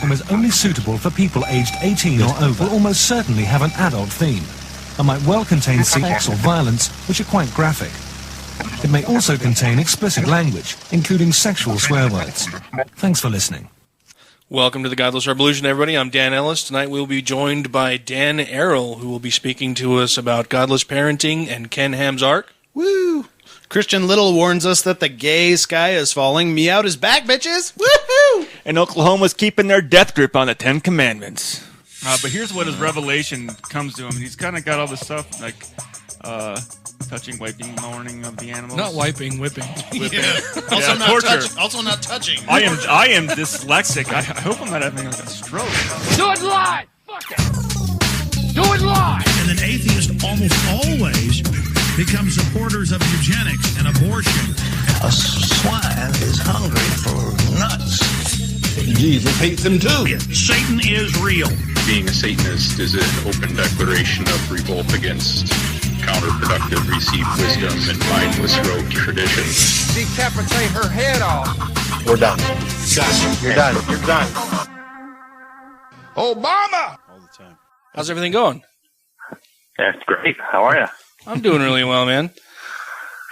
and was only suitable for people aged 18 or over, will almost certainly have an adult theme, and might well contain sex or violence, which are quite graphic. It may also contain explicit language, including sexual swear words. Thanks for listening. Welcome to the Godless Rebelution, everybody. I'm Dan Ellis. Tonight we'll be joined by Dan Arel, who will be speaking to us about Godless Parenting and Ken Ham's Ark. Woo! Christian Little warns us that the gay sky is falling. Me out is back, bitches! Woohoo! And Oklahoma's keeping their death grip on the Ten Commandments. But here's what his revelation comes to him. He's kind of got all this stuff like touching, wiping, mourning of the animals. Not wiping, whipping. Whipping. Yeah. Also not touching. I am dyslexic. I hope I'm not having like a stroke. Do it live! Fuck it! Do it live! And an atheist almost always becomes supporters of eugenics and abortion. A swine is hungry for nuts. Jesus hates him too. Satan is real. Being a Satanist is an open declaration of revolt against counterproductive received wisdom and mindless rogue traditions. Decapitate her head off. We're done. You're done. You're done. Obama! All the time. How's everything going? That's great. How are you? I'm doing really well, man.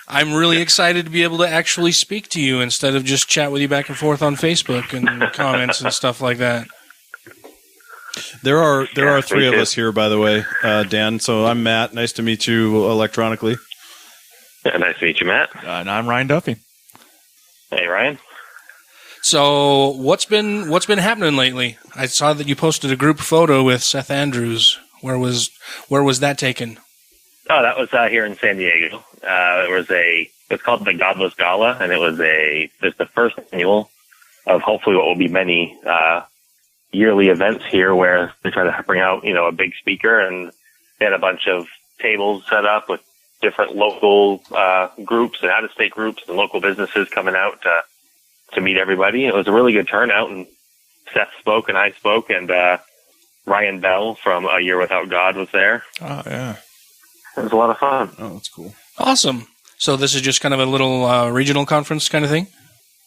I'm really excited to be able to actually speak to you instead of just chat with you back and forth on Facebook and comments and stuff like that. There are three of us here, by the way, Dan. So I'm Matt. Nice to meet you electronically. Yeah, nice to meet you, Matt. And I'm Ryan Duffy. Hey, Ryan. So what's been happening lately? I saw that you posted a group photo with Seth Andrews. Where was that taken? Oh, that was here in San Diego. It's called the Godless Gala, and it's the first annual of hopefully what will be many yearly events here where they try to bring out, a big speaker, and they had a bunch of tables set up with different local groups and out-of-state groups and local businesses coming out to meet everybody. It was a really good turnout, and Seth spoke and I spoke, and Ryan Bell from A Year Without God was there. Oh, yeah. It was a lot of fun. Oh, that's cool. Awesome. So this is just kind of a little regional conference kind of thing?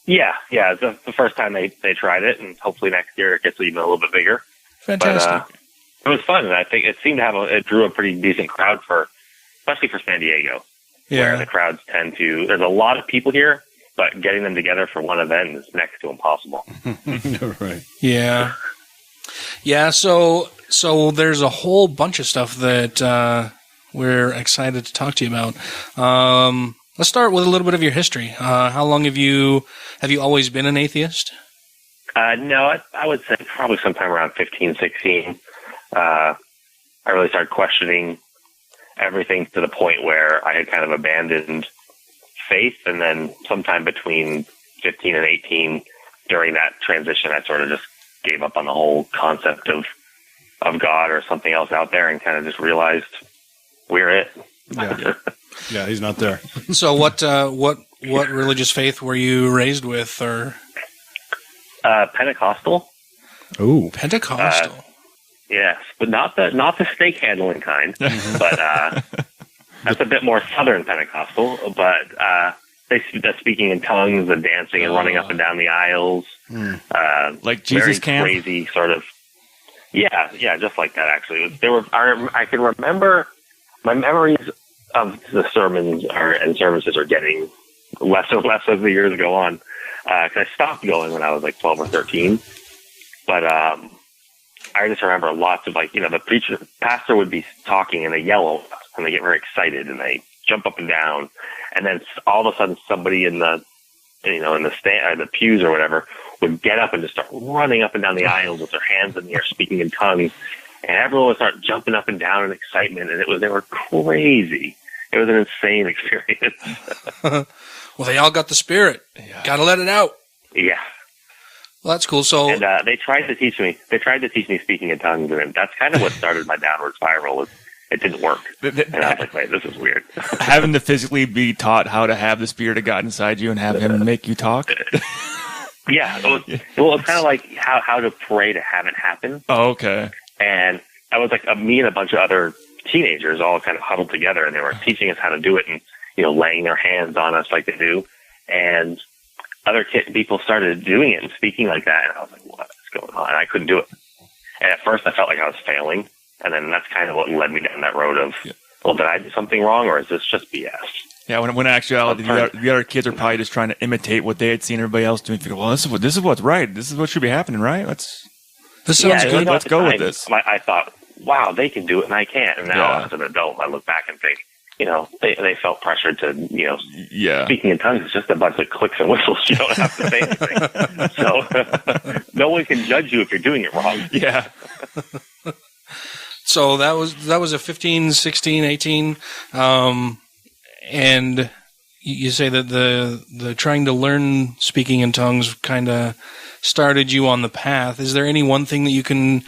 Yeah. It's the first time they tried it, and hopefully next year it gets even a little bit bigger. Fantastic. But, it was fun, and I think it seemed to it drew a pretty decent crowd especially for San Diego. Yeah. Where the crowds there's a lot of people here, but getting them together for one event is next to impossible. Right. Yeah. Yeah, so there's a whole bunch of stuff that we're excited to talk to you about. Let's start with a little bit of your history. How long have you always been an atheist? No, I would say probably sometime around 15, 16. I really started questioning everything to the point where I had kind of abandoned faith, and then sometime between 15 and 18, during that transition, I sort of just gave up on the whole concept of God or something else out there, and kind of just realized we're it. Yeah. Yeah, he's not there. So what religious faith were you raised with, or? Pentecostal. Ooh. Pentecostal. Yes, but not the snake handling kind. But that's a bit more southern Pentecostal. But the speaking in tongues and dancing and running up and down the aisles. Like Jesus camp? Crazy sort of. Yeah, just like that. Actually, I can remember my memories of the sermons and services are getting less and less as the years go on. Because I stopped going when I was like 12 or 13. But I just remember lots of the pastor would be talking and they yell and they get very excited and they jump up and down, and then all of a sudden somebody in the the pews or whatever would get up and just start running up and down the aisles with their hands in the air, speaking in tongues, and everyone would start jumping up and down in excitement, and they were crazy. It was an insane experience. Well, they all got the spirit. Yeah. Got to let it out. Yeah. Well, that's cool. So, and they tried to teach me speaking in tongues, and that's kind of what started my downward spiral. It didn't work, and I was like, "Wait, this is weird." Having to physically be taught how to have the Spirit of God inside you and have Him make you talk. Yeah, it was kind of like how to pray to have it happen. Oh, okay. And I was like me and a bunch of other teenagers all kind of huddled together, and they were teaching us how to do it, and laying their hands on us like they do, and other people started doing it and speaking like that, and I was like, what? going on. And I couldn't do it. And at first I felt like I was failing. And then that's kind of what led me down that road of, well, did I do something wrong, or is this just BS? Yeah, when in actuality, the other kids are probably just trying to imitate what they had seen everybody else doing. Figure, well, this is what's right. This is what should be happening, right? This sounds good. Let's go with this. I thought, wow, they can do it and I can't. And now as an adult, I look back and think, they felt pressured to, speaking in tongues is just a bunch of clicks and whistles. You don't have to say anything. So no one can judge you if you're doing it wrong. Yeah. So that was a 15, 16, 18. And you say that the trying to learn speaking in tongues kind of started you on the path. Is there any one thing that you can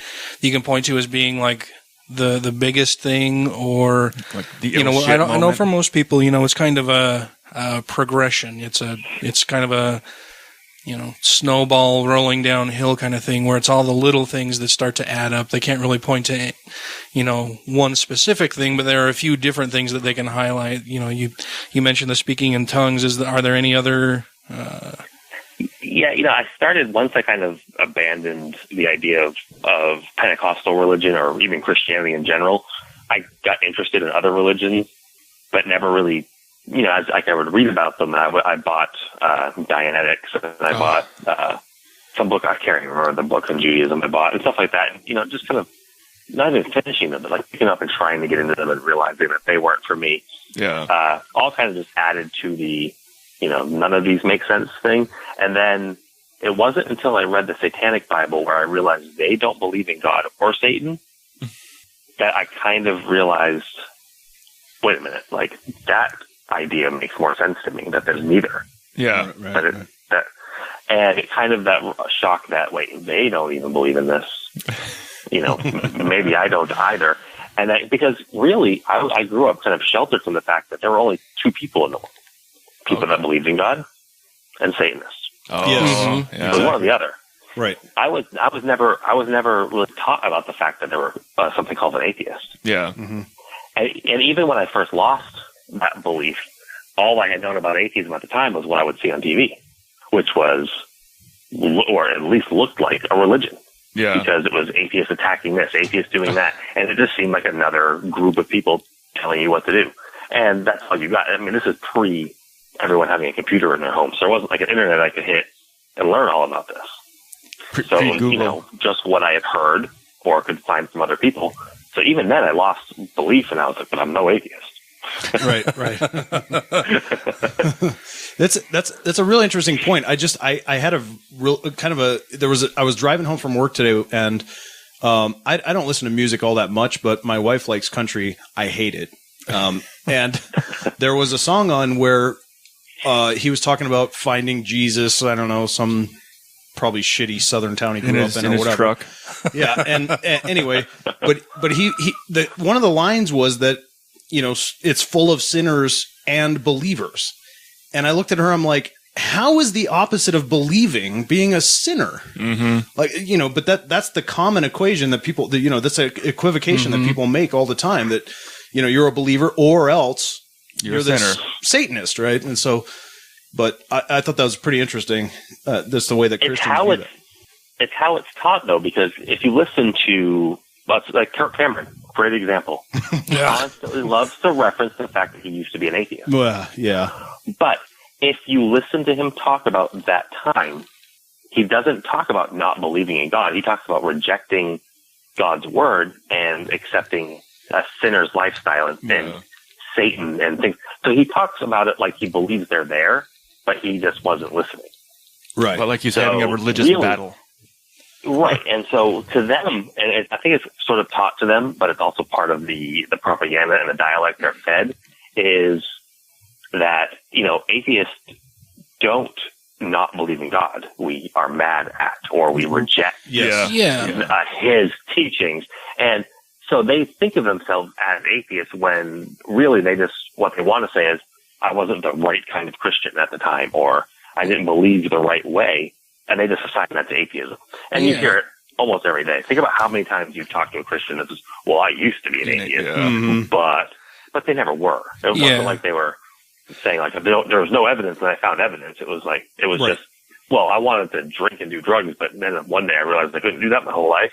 point to as being like the biggest thing, or like the I know for most people, it's kind of a progression. It's kind of a snowball rolling downhill kind of thing, where it's all the little things that start to add up. They can't really point to one specific thing, but there are a few different things that they can highlight. You mentioned the speaking in tongues. Are there any other I started once I kind of abandoned the idea of Pentecostal religion or even Christianity in general. I got interested in other religions, but never really, as I would read about them. I bought Dianetics, and I bought some book. I can't remember the books on Judaism I bought and stuff like that. Just kind of not even finishing them, but like picking up and trying to get into them and realizing that they weren't for me. Yeah. All kind of just added to the none of these make sense thing. And then it wasn't until I read the Satanic Bible where I realized they don't believe in God or Satan that I kind of realized, wait a minute, like that idea makes more sense to me, that there's neither. Yeah. Right. And it kind of that shock that, wait, they don't even believe in this. Maybe I don't either. And because really, I grew up kind of sheltered from the fact that there were only two people in the world. People that believed in God and Satanists. Oh, yes. It was one or the other. Right. I was never really taught about the fact that there were something called an atheist. Yeah. Mm-hmm. And even when I first lost that belief, all I had known about atheism at the time was what I would see on TV, which was, or at least looked like, a religion. Yeah. Because it was atheists attacking this, atheists doing that, and it just seemed like another group of people telling you what to do. And that's all you got. I mean, this is pre everyone having a computer in their home, so there wasn't like an internet I could hit and learn all about this. So, just what I had heard or could find from other people. So even then I lost belief, and I was like, but I'm no atheist. Right. That's a really interesting point. I had a real kind of I was driving home from work today, and I don't listen to music all that much, but my wife likes country. I hate it. And there was a song on where he was talking about finding Jesus. I don't know, some probably shitty southern town he grew up in or whatever. Truck. Yeah, and anyway, but he one of the lines was that it's full of sinners and believers. And I looked at her, I'm like, how is the opposite of believing being a sinner? Mm-hmm. Like, but that's the common equation that people, that's an equivocation that people make all the time, that, you're a believer or else you're a sinner. Satanist, right? And so, but I thought that was pretty interesting. That's the way that Christians do that. It's how it's taught, though, because if you listen to, like Kirk Cameron, great example, constantly loves to reference the fact that he used to be an atheist. Well, yeah. But if you listen to him talk about that time, he doesn't talk about not believing in God. He talks about rejecting God's word and accepting a sinner's lifestyle and Satan and things. So he talks about it like he believes they're there, but he just wasn't listening. Right. But like he's having a religious battle. Right. And so to them, and I think it's sort of taught to them, but it's also part of the propaganda and the dialect they're fed, is that, atheists don't not believe in God. We are mad at, or we reject his teachings. And so they think of themselves as atheists when really what they want to say is, I wasn't the right kind of Christian at the time, or I didn't believe the right way. And they just assign that to atheism. And you hear it almost every day. Think about how many times you've talked to a Christian that says, well, I used to be an atheist, but they never were. It wasn't like they were saying, like, there was no evidence and I found evidence. It was like, just, well, I wanted to drink and do drugs, but then one day I realized I couldn't do that my whole life.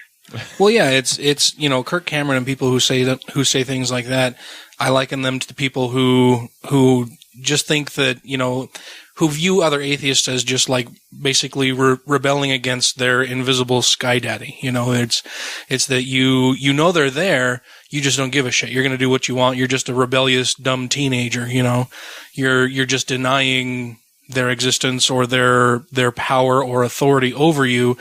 Well, yeah, it's Kirk Cameron and people who say things like that. I liken them to the people who just think that, who view other atheists as just like basically rebelling against their invisible sky daddy. It's that you know they're there, you just don't give a shit. You're going to do what you want. You're just a rebellious, dumb teenager. You're just denying their existence or their power or authority over you.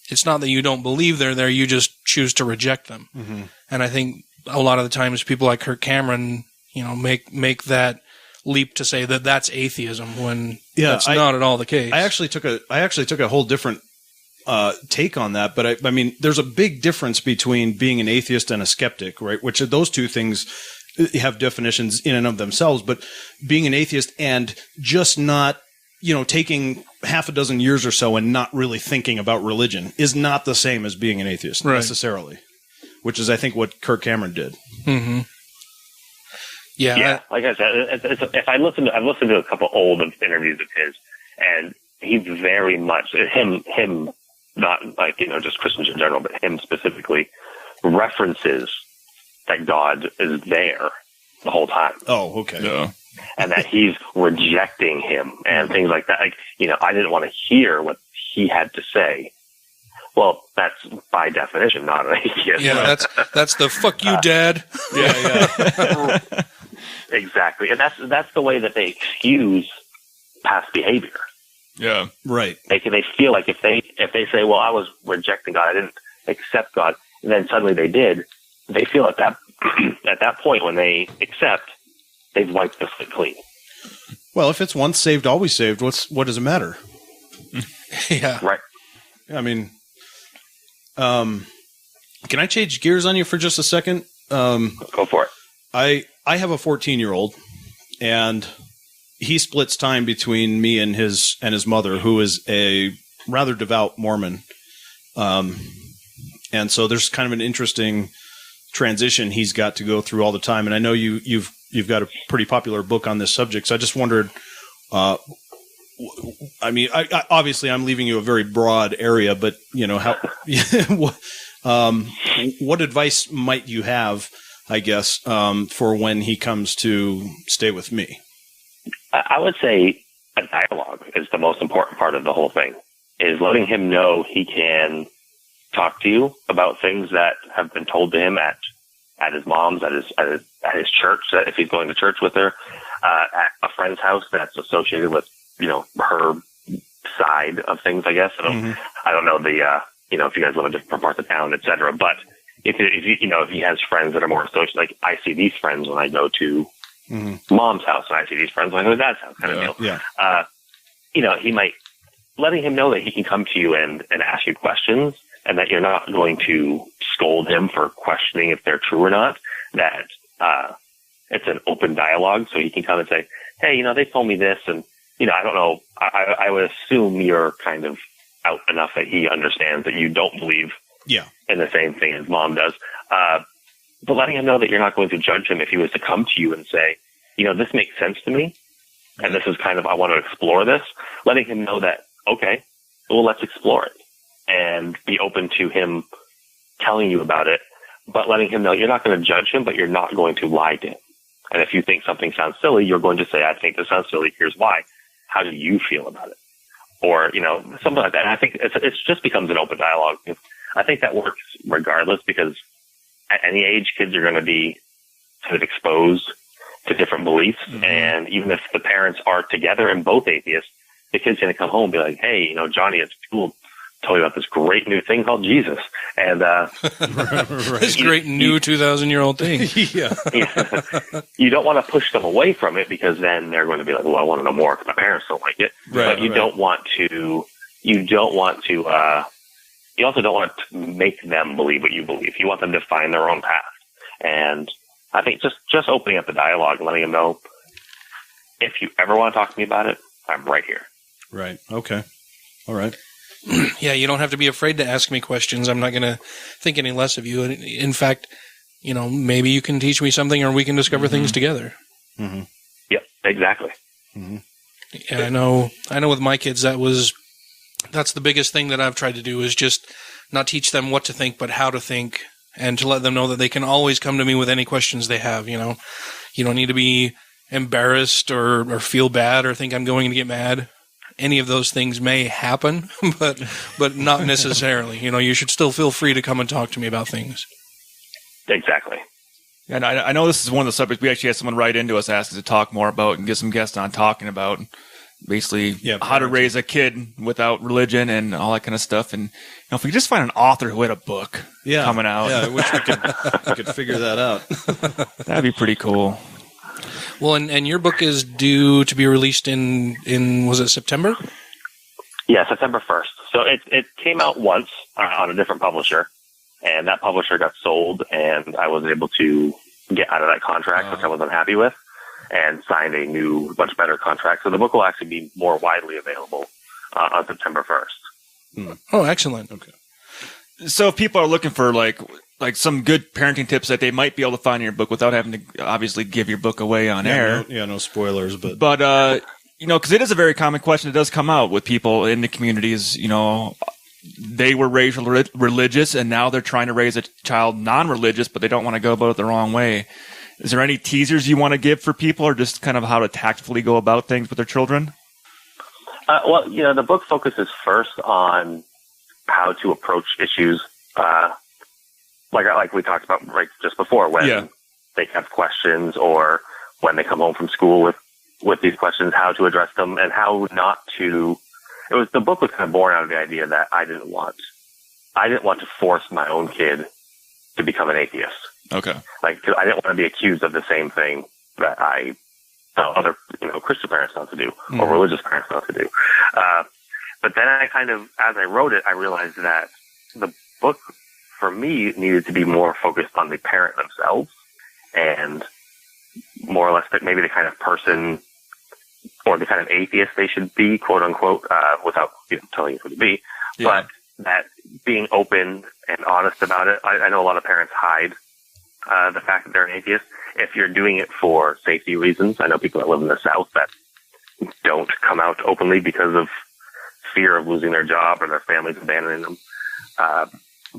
It's not that you don't believe they're there, you just choose to reject them. Mm-hmm. And I think a lot of the times people like Kirk Cameron, make that leap to say that that's atheism when that's not at all the case. I actually took a whole different take on that, but I mean, there's a big difference between being an atheist and a skeptic, right? Which are those two things have definitions in and of themselves, but being an atheist and just not, taking half a dozen years or so and not really thinking about religion is not the same as being an atheist necessarily, which is, I think, what Kirk Cameron did. Mm-hmm. Yeah. Like I said, if I've listened to a couple old interviews of his, and he's very much him, not like, just Christians in general, but him specifically references that God is there the whole time. Oh, okay. Yeah. And that he's rejecting him and things like that. Like, I didn't want to hear what he had to say. Well, that's by definition not an atheist. Yeah, that's the fuck you, Dad. Yeah. Exactly. And that's the way that they excuse past behavior. Yeah. Right. They feel like if they say, well, I was rejecting God, I didn't accept God, and then suddenly they did, they feel at that point when they accept, they've wiped the slate clean. Well, if it's once saved, always saved, what does it matter? Yeah. Right. I mean, can I change gears on you for just a second? Go for it. I have a 14-year-old, and he splits time between me and his mother, who is a rather devout Mormon. And so there's kind of an interesting transition he's got to go through all the time. And I know you've got a pretty popular book on this subject. So I just wondered, I mean, obviously I'm leaving you a very broad area, but what advice might you have, I guess, for when he comes to stay with me? I would say a dialogue is the most important part of the whole thing, is letting him know he can talk to you about things that have been told to him at his mom's, at his church, that if he's going to church with her, at a friend's house that's associated with, her side of things, I guess. I don't know if you guys live in different parts of town, et cetera, but if he has friends that are more associated, like I see these friends when I go to mom's house, and I see these friends when I go to dad's house, kind of deal. Yeah. He might, letting him know that he can come to you and ask you questions, and that you're not going to scold him for questioning if they're true or not, that it's an open dialogue, so he can come and say, hey, they told me this, and, I don't know, I would assume you're kind of out enough that he understands that you don't believe in the same thing as mom does. But letting him know that you're not going to judge him if he was to come to you and say, this makes sense to me, and this is kind of, I want to explore this, letting him know that, okay, well, let's explore it. And be open to him telling you about it, but letting him know you're not going to judge him, but you're not going to lie to him. And if you think something sounds silly, you're going to say, I think this sounds silly. Here's why. How do you feel about it? Or, something like that. And I think it just becomes an open dialogue. I think that works regardless, because at any age, kids are going to be sort of exposed to different beliefs. And even if the parents are together and both atheists, the kid's going to come home and be like, hey, Johnny, it's cool. Tell you about this great new thing called Jesus, and this great new 2,000-year-old thing. You don't want to push them away from it, because then they're going to be like, "Well, I want to know more because my parents don't like it." But you don't want to. You also don't want to make them believe what you believe. You want them to find their own path. And I think just opening up the dialogue and letting them know, if you ever want to talk to me about it, I'm right here. Right. Okay. All right. Yeah, you don't have to be afraid to ask me questions. I'm not going to think any less of you. In fact, maybe you can teach me something, or we can discover things together. Yep, exactly. And I know with my kids, that was That's the biggest thing that I've tried to do, is just not teach them what to think, but how to think, and to let them know that they can always come to me with any questions they have. You know, you don't need to be embarrassed or feel bad or think I'm going to get mad. Any of those things may happen, but not necessarily. You know, you should still feel free to come and talk to me about things. Exactly. And I know this is one of the subjects we actually had someone write into us, ask us to talk more about and get some guests on talking about. Basically, how to raise a kid without religion and all that kind of stuff. And if we just find an author who had a book coming out. Yeah, I wish we could figure that out. That'd be pretty cool. Well, and your book is due to be released in was it September? Yeah, September 1st. So it came out once on a different publisher, and that publisher got sold, and I wasn't able to get out of that contract, which I was unhappy with, and signed a new, much better contract. So the book will actually be more widely available on September 1st. Oh, excellent. Okay. So if people are looking for like some good parenting tips that they might be able to find in your book without having to obviously give your book away on air. No spoilers, but because it is a very common question that does come out with people in the communities. You know, they were raised religious, and now they're trying to raise a child non-religious, but they don't want to go about it the wrong way. Is there any teasers you want to give for people, or just kind of how to tactfully go about things with their children? Well, the book focuses first on how to approach issues, like we talked about right just before, when they have questions, or when they come home from school with these questions, how to address them, and how not to. The book was kind of born out of the idea that I didn't want to force my own kid to become an atheist. Okay. I didn't want to be accused of the same thing that I tell other, Christian parents not to do, or religious parents not to do. But then as I wrote it, I realized that the book for me needed to be more focused on the parent themselves, and more or less maybe the kind of person or the kind of atheist they should be, quote unquote, without telling you who to be. Yeah. But that being open and honest about it. I know a lot of parents hide the fact that they're an atheist. If you're doing it for safety reasons, I know people that live in the South that don't come out openly because of fear of losing their job or their families abandoning them.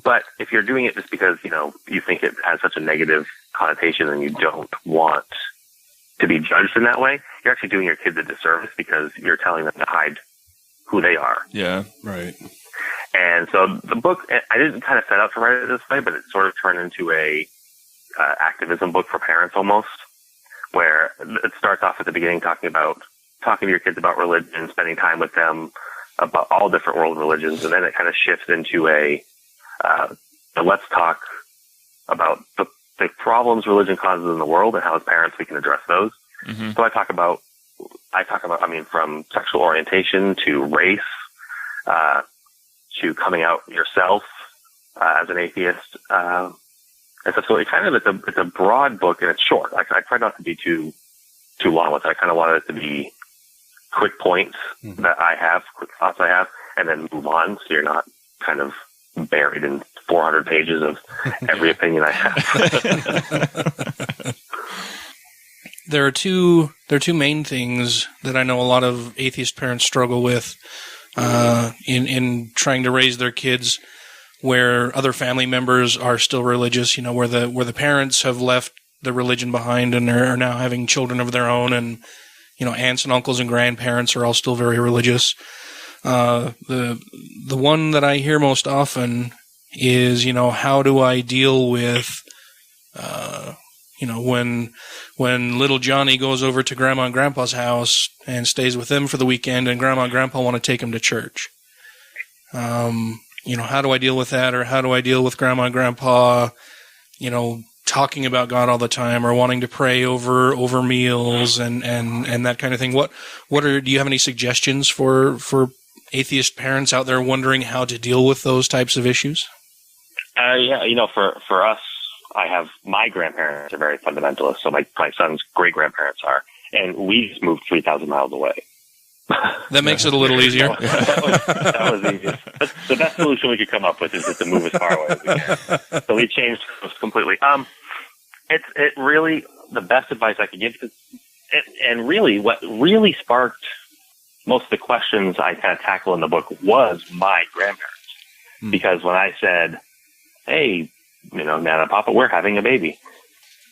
But if you're doing it just because, you think it has such a negative connotation and you don't want to be judged in that way, you're actually doing your kids a disservice because you're telling them to hide who they are. Yeah, right. And so the book, I didn't kind of set out to write it this way, but it sort of turned into a activism book for parents almost, where it starts off at the beginning talking to your kids about religion, spending time with them about all different world religions, and then it kind of shifts into let's talk about the problems religion causes in the world and how as parents we can address those. Mm-hmm. So I talk about, from sexual orientation to race, to coming out yourself as an atheist. And so it's a broad book, and it's short. I try not to be too long with it. I kind of wanted it to be quick points that I have, quick thoughts I have, and then move on, so you're not kind of buried in 400 pages of every opinion I have. There are two main things that I know a lot of atheist parents struggle with in trying to raise their kids where other family members are still religious, where the parents have left the religion behind and are now having children of their own, and aunts and uncles and grandparents are all still very religious. The one that I hear most often is, how do I deal with, when little Johnny goes over to Grandma and Grandpa's house and stays with them for the weekend, and Grandma and Grandpa want to take him to church. How do I deal with that? Or how do I deal with Grandma and Grandpa, talking about God all the time, or wanting to pray over meals and that kind of thing? Do you have any suggestions for atheist parents out there wondering how to deal with those types of issues? For us, I have my grandparents are very fundamentalist, so my son's great grandparents are, and we just moved 3,000 miles away. That makes it a little easier. that was easiest. The best solution we could come up with is just to move as far away as we can. So we changed completely. It really, the best advice I could give, and really what really sparked most of the questions I kind of tackle in the book was my grandparents. Because when I said, hey, Nana, Papa, we're having a baby.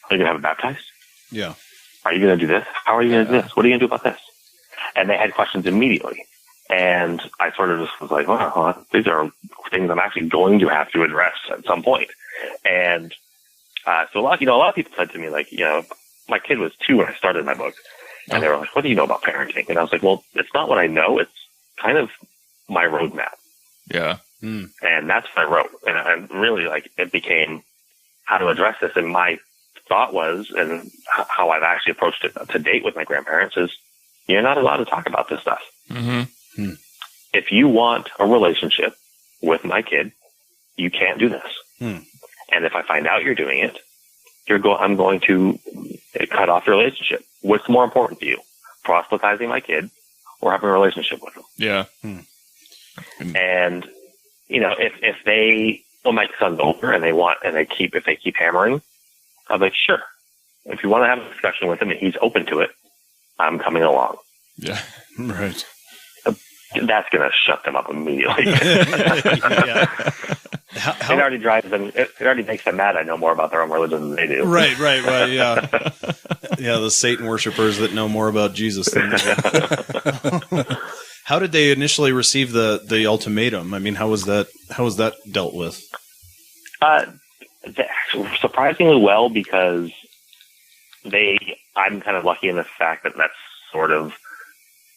Are you going to have it baptized? Yeah. Are you going to do this? How are you going to do this? What are you going to do about this? And they had questions immediately. And I sort of just was like, well, these are things I'm actually going to have to address at some point. And so a lot of people said to me, like, my kid was 2 when I started my book. And they were like, what do you know about parenting? And I was like, well, it's not what I know. It's kind of my roadmap. Yeah. And that's what I wrote. And really, like, it became how to address this. And my thought was, and how I've actually approached it to date with my grandparents, is you're not allowed to talk about this stuff. Mm-hmm. If you want a relationship with my kid, you can't do this. And if I find out you're doing it, I'm going to cut off your relationship. What's more important to you? Proselytizing my kid or having a relationship with him? Yeah. And, when my son's older and if they keep hammering, I'm like, sure. If you want to have a discussion with him and he's open to it, I'm coming along. Yeah. Right. That's going to shut them up immediately. It already drives them. It already makes them mad. I know more about their own religion than they do. Right. Yeah. Yeah. The Satan worshipers that know more about Jesus than they. How did they initially receive the ultimatum? I mean, how was that dealt with? Surprisingly well, because I'm kind of lucky in the fact that that's sort of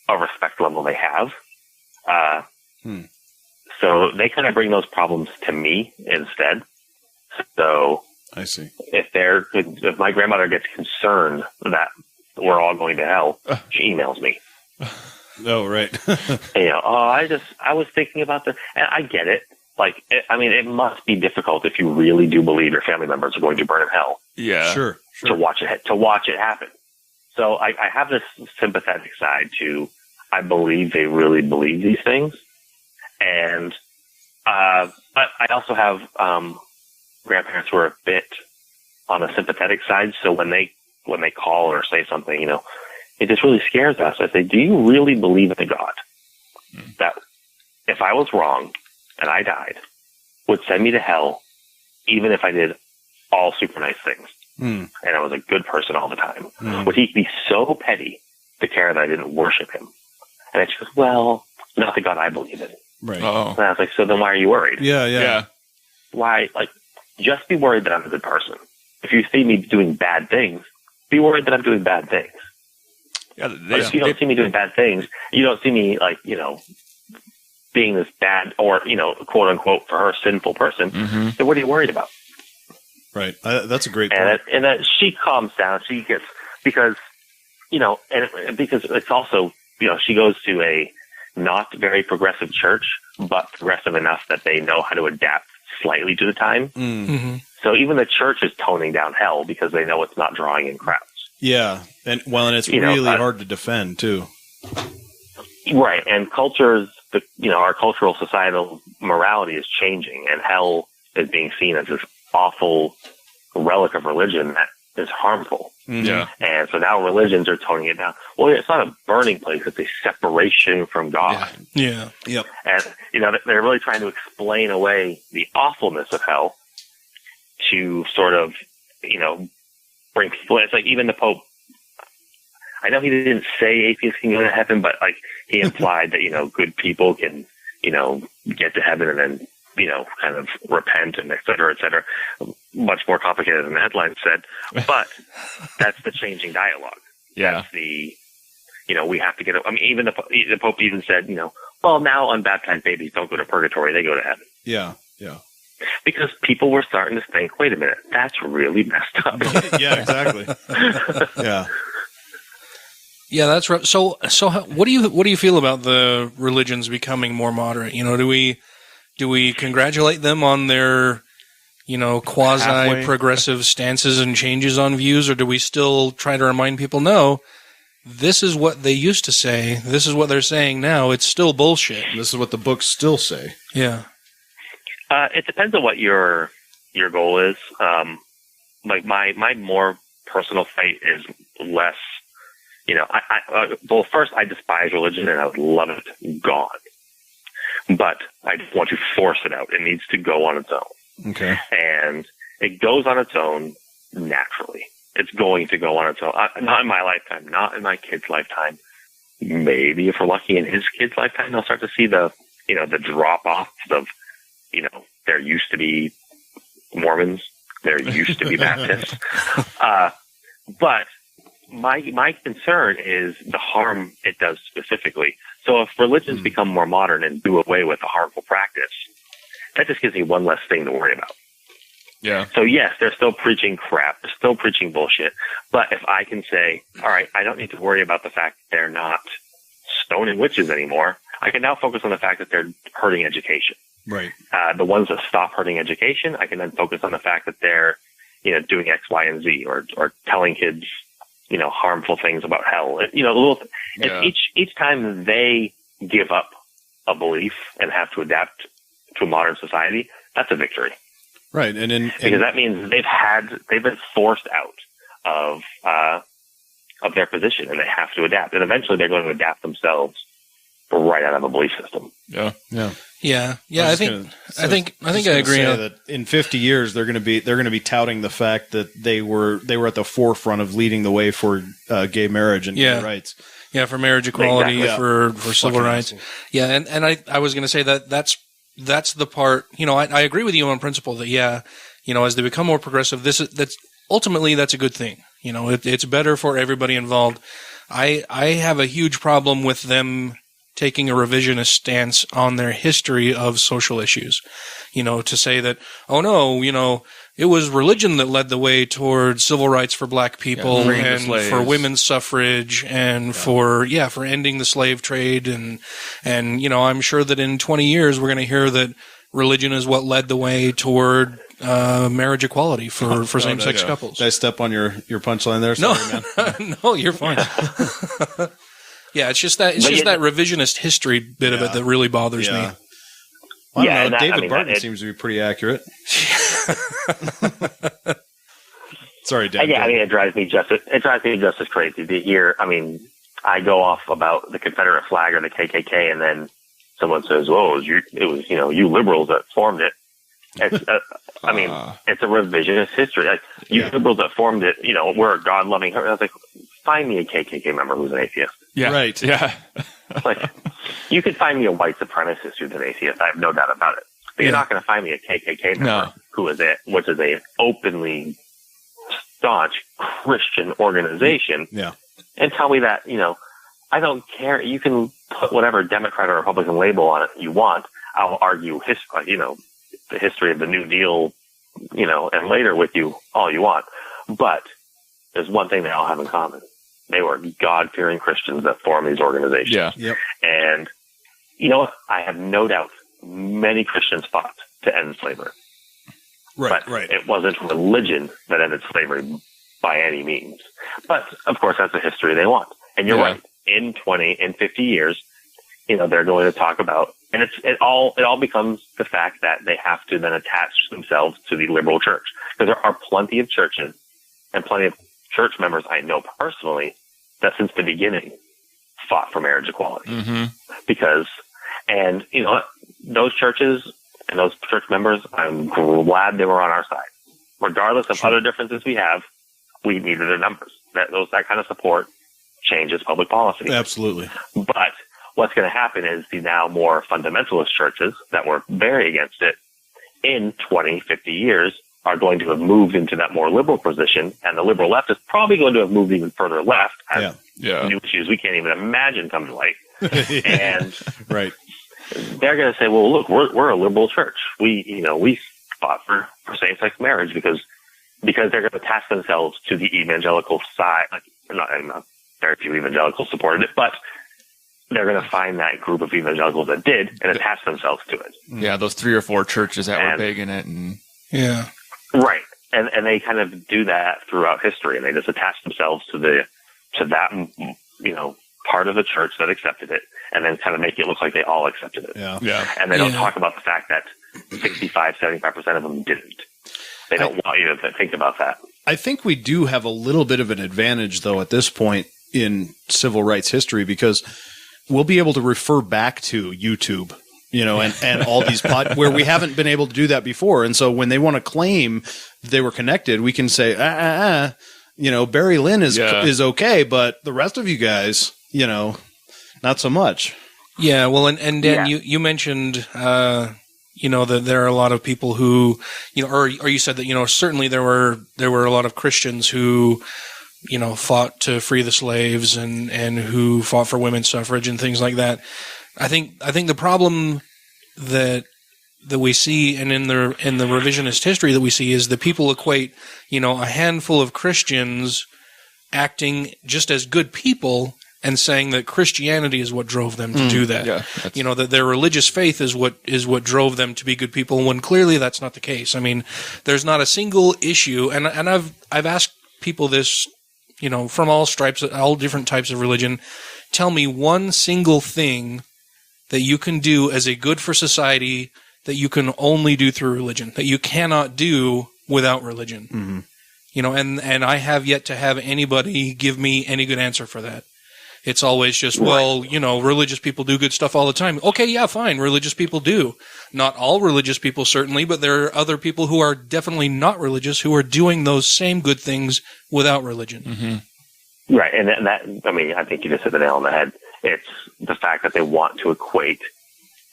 a respect level they have. So they kind of bring those problems to me instead. So I see. If my grandmother gets concerned that we're all going to hell, she emails me. Oh, right. I was thinking about this, and I get it. Like, it must be difficult if you really do believe your family members are going to burn in hell. Yeah, sure. To watch it happen. So I have this sympathetic side to, I believe they really believe these things, and but I also have grandparents who are a bit on the sympathetic side. So when they call or say something, it just really scares us. I say, do you really believe in a God that if I was wrong and I died, would send me to hell, even if I did all super nice things and I was a good person all the time? Would he be so petty to care that I didn't worship him? And it's just, well, not the God I believe in. Right. Oh. And I was like, so then why are you worried? Yeah. Why? Like, just be worried that I'm a good person. If you see me doing bad things, be worried that I'm doing bad things. Yeah, but if you don't see me doing bad things, you don't see me, like, being this bad or, quote unquote, for her, sinful person, then what are you worried about? Right. That's a great point. And then she calms down. She gets, because it's also, she goes to a not very progressive church, but progressive enough that they know how to adapt slightly to the time. So even the church is toning down hell because they know it's not drawing in crowds. Yeah. And it's really hard to defend too. Right. And cultures, our cultural societal morality is changing, and hell is being seen as this awful relic of religion that is harmful. Yeah. And so now religions are toning it down. Well, it's not a burning place. It's a separation from God. Yeah. Yep. And, they're really trying to explain away the awfulness of hell to sort of, bring people in. It's like even the Pope, I know he didn't say atheists can go to heaven, but like he implied that, good people can, get to heaven and then, kind of repent and et cetera, much more complicated than the headline said, but that's the changing dialogue. Yeah. That's the, we have to get, even the Pope even said, well, now unbaptized babies don't go to purgatory, they go to heaven. Yeah. Because people were starting to think, wait a minute, that's really messed up. Yeah, exactly. Yeah. Yeah, that's right. So what do you feel about the religions becoming more moderate? Do we congratulate them on their, quasi-progressive stances and changes on views, or do we still try to remind people, no, this is what they used to say, this is what they're saying now, it's still bullshit. This is what the books still say. Yeah. It depends on what your goal is. Like my more personal fight is less, well, first, I despise religion and I would love it gone. But I don't want to force it out. It needs to go on its own. Okay. And it goes on its own naturally. It's going to go on its own. Not in my lifetime, not in my kid's lifetime. Maybe if we're lucky in his kid's lifetime, they'll start to see the drop offs of, there used to be Mormons. There used to be Baptists. But my concern is the harm it does specifically. So if religions become more modern and do away with the harmful practice, that just gives me one less thing to worry about. Yeah. So yes, they're still preaching crap. They're still preaching bullshit. But if I can say, all right, I don't need to worry about the fact that they're not stoning witches anymore, I can now focus on the fact that they're hurting education. Right. The ones that stop hurting education, I can then focus on the fact that they're, doing X, Y, and Z, or telling kids, harmful things about hell. Each time they give up a belief and have to adapt to a modern society, that's a victory. Right. Because that means they've been forced out of their position, and they have to adapt. And eventually they're going to adapt themselves right out of a belief system. Yeah. Yeah. Yeah. I think I agree. That in 50 years they're going to be touting the fact that they were at the forefront of leading the way for gay marriage and gay rights. Yeah, for marriage equality, exactly. for civil rights. Yeah, and I was going to say that's the part. I agree with you on principle that as they become more progressive, that's ultimately a good thing. It's better for everybody involved. I have a huge problem with them taking a revisionist stance on their history of social issues. To say that, oh no, it was religion that led the way toward civil rights for black people and for women's suffrage and for ending the slave trade. And I'm sure that in 20 years, we're going to hear that religion is what led the way toward marriage equality for same-sex couples. Did I step on your punchline there? Sorry, man. No, you're fine. Yeah, it's just that revisionist history bit of it that really bothers me. Well, I don't know. David Barton seems to be pretty accurate. Sorry, Dan. Yeah, it drives me just as crazy to hear. I go off about the Confederate flag or the KKK, and then someone says, "Oh, it was you liberals that formed it." It's it's a revisionist history. Like, you liberals that formed it, we're a God-loving. I was like, find me a KKK member who's an atheist. Yeah. Right. Yeah. Like, you could find me a white supremacist who's an atheist. I have no doubt about it. But you're not going to find me a KKK member which is a openly staunch Christian organization. Yeah. And tell me that, I don't care. You can put whatever Democrat or Republican label on it you want. I'll argue the history of the New Deal, and later with you all you want. But there's one thing they all have in common. They were God-fearing Christians that formed these organizations. Yeah. Yep. And, I have no doubt many Christians fought to end slavery. Right, but it wasn't religion that ended slavery by any means. But, of course, that's the history they want. And you're right. In 50 years, they're going to talk about, and it all becomes the fact that they have to then attach themselves to the liberal church. Because there are plenty of churches and plenty of church members I know personally that since the beginning fought for marriage equality. Mm-hmm. And those churches and those church members, I'm glad they were on our side. Regardless of other differences we have, we needed their numbers. That kind of support changes public policy. Absolutely. But what's going to happen is the now more fundamentalist churches that were very against it in 20, 50 years are going to have moved into that more liberal position, and the liberal left is probably going to have moved even further left as new issues we can't even imagine come to light. And right. They're going to say, well, look, we're a liberal church. We fought for same-sex marriage because they're going to attach themselves to the evangelical side. Not very few evangelicals supported it, but they're going to find that group of evangelicals that did and attach themselves to it. Yeah, those 3 or 4 churches that were big in it. Yeah. Right. And they kind of do that throughout history, and they just attach themselves to that, part of the church that accepted it, and then kind of make it look like they all accepted it. Yeah. Yeah. And they don't talk about the fact that 75% of them didn't. They don't want you to think about that. I think we do have a little bit of an advantage, though, at this point, in civil rights history, because we'll be able to refer back to YouTube, and all these where we haven't been able to do that before. And so when they want to claim they were connected, we can say, Barry Lynn is okay, but the rest of you guys, not so much. Yeah. Well, and Dan, you mentioned, that there are a lot of people who, or you said that, certainly there were a lot of Christians who, fought to free the slaves and who fought for women's suffrage and things like that. I think the problem that we see, and in the revisionist history that we see, is that people equate, a handful of Christians acting just as good people and saying that Christianity is what drove them to do that. Yeah, that their religious faith is what drove them to be good people, when clearly that's not the case. I mean, there's not a single issue, and I've asked people this, from all stripes, all different types of religion. Tell me one single thing that you can do as a good for society that you can only do through religion, that you cannot do without religion. Mm-hmm. And I have yet to have anybody give me any good answer for that. It's always just, religious people do good stuff all the time. Okay, yeah, fine, religious people do. Not all religious people, certainly, but there are other people who are definitely not religious who are doing those same good things without religion. Mm-hmm. Right, and that, I think you just hit the nail on the head. It's the fact that they want to equate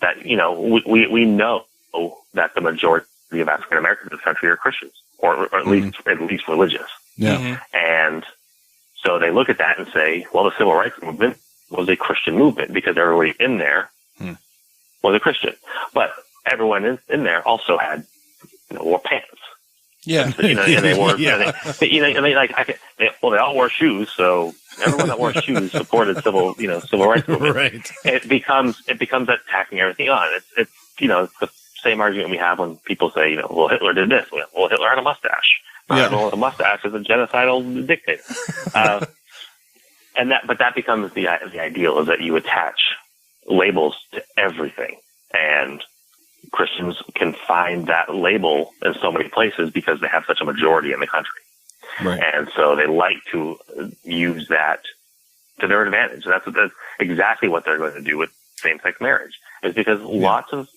that, we know that the majority of African Americans in this country are Christians, or at least religious. Yeah. Mm-hmm. And so they look at that and say, well, the civil rights movement was a Christian movement because everybody in there was a Christian. But everyone in there also had, wore pants. Yeah. And they wore, they all wore shoes. So everyone that wore shoes supported civil rights movement. Right. It becomes attacking everything on. It's the same argument we have when people say, well, Hitler did this. Well, Hitler had a mustache. Well, a mustache is a genocidal dictator. But that becomes the ideal, is that you attach labels to everything. And Christians can find that label in so many places because they have such a majority in the country. Right. And so they like to use that to their advantage. And that's exactly what they're going to do with same-sex marriage, is because lots of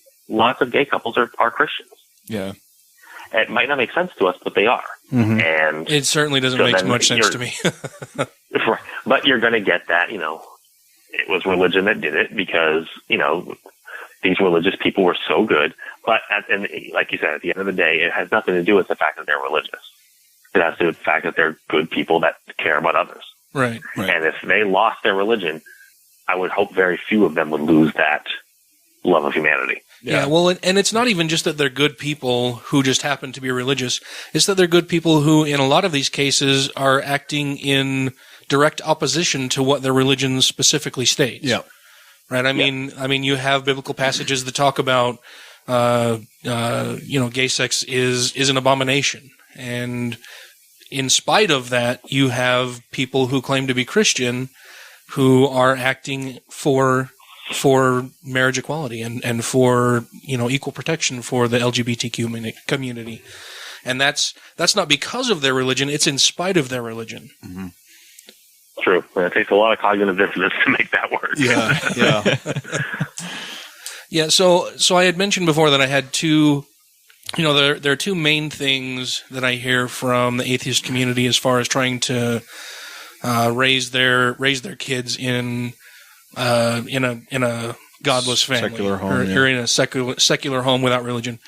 gay couples are Christians. Yeah. It might not make sense to us, but they are. Mm-hmm. And it certainly doesn't make much sense to me. But you're going to get that, it was religion that did it because, these religious people were so good. But, like you said, at the end of the day, it has nothing to do with the fact that they're religious. It has to do with the fact that they're good people that care about others. Right. And if they lost their religion, I would hope very few of them would lose that love of humanity. Yeah, well, and it's not even just that they're good people who just happen to be religious. It's that they're good people who, in a lot of these cases, are acting in direct opposition to what their religion specifically states. Yeah. Right? I mean, you have biblical passages that talk about, gay sex is an abomination. And in spite of that, you have people who claim to be Christian who are acting for marriage equality and for, equal protection for the LGBTQ community. And that's not because of their religion, it's in spite of their religion. Mm-hmm. True. It takes a lot of cognitive dissonance to make that work. Yeah. Yeah, so I had mentioned before that I had two, there are two main things that I hear from the atheist community as far as trying to raise their kids in a godless family, secular home, or in a secular home without religion.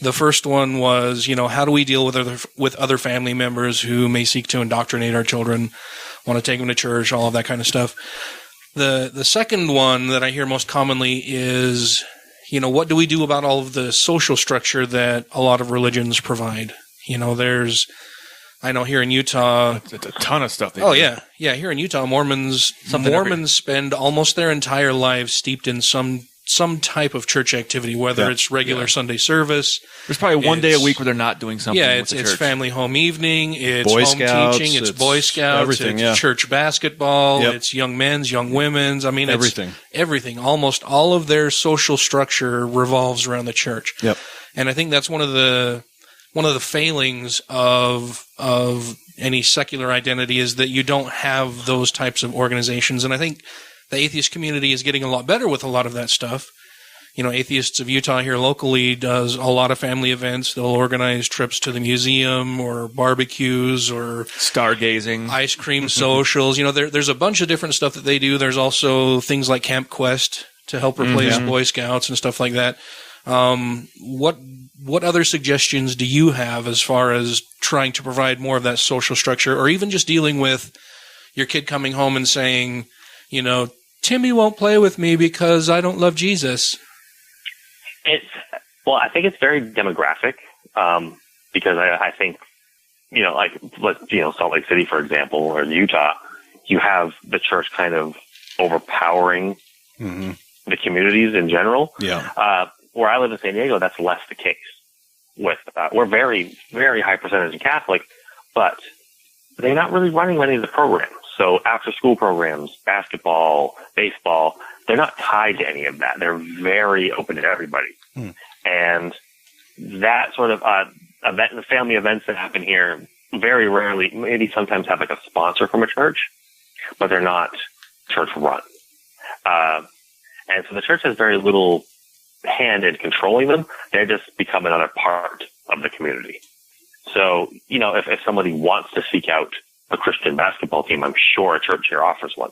The first one was, how do we deal with other family members who may seek to indoctrinate our children, want to take them to church, all of that kind of stuff. The second one that I hear most commonly is, what do we do about all of the social structure that a lot of religions provide? I know here in Utah, it's a ton of stuff. Yeah. Here in Utah, Mormons spend almost their entire lives steeped in some type of church activity, whether it's regular Sunday service. There's probably one day a week where they're not doing something. Yeah, with the it's church. family home evening, it's Boy home Scouts, teaching, it's Boy Scouts, everything, it's church basketball, Yep. it's young men's, young women's. I mean, Everything. It's everything. Almost all of their social structure revolves around the church. Yep. And I think that's one of the failings of any secular identity is that you don't have those types of organizations. And I think the atheist community is getting a lot better with a lot of that stuff. You know, Atheists of Utah here locally does a lot of family events. They'll organize trips to the museum or barbecues or stargazing, ice cream socials. You know, there's a bunch of different stuff that they do. There's also things like Camp Quest to help replace Boy Scouts and stuff like that. What other suggestions do you have as far as trying to provide more of that social structure, or even just dealing with your kid coming home and saying, you know, Timmy won't play with me because I don't love Jesus? Well, I think it's very demographic, because I think, you know, like, Salt Lake City, for example, or Utah, you have the church kind of overpowering the communities in general. Yeah. Where I live in San Diego, that's less the case. We're very, very high percentage Catholic, but they're not really running many of the programs. So after school programs, basketball, baseball, they're not tied to any of that. They're very open to everybody. And that sort of family events that happen here very rarely, maybe sometimes have like a sponsor from a church, but they're not church run. And so the church has very little hand in controlling them. They just become another part of the community. So, you know, if somebody wants to seek out a Christian basketball team, I'm sure a church here offers one.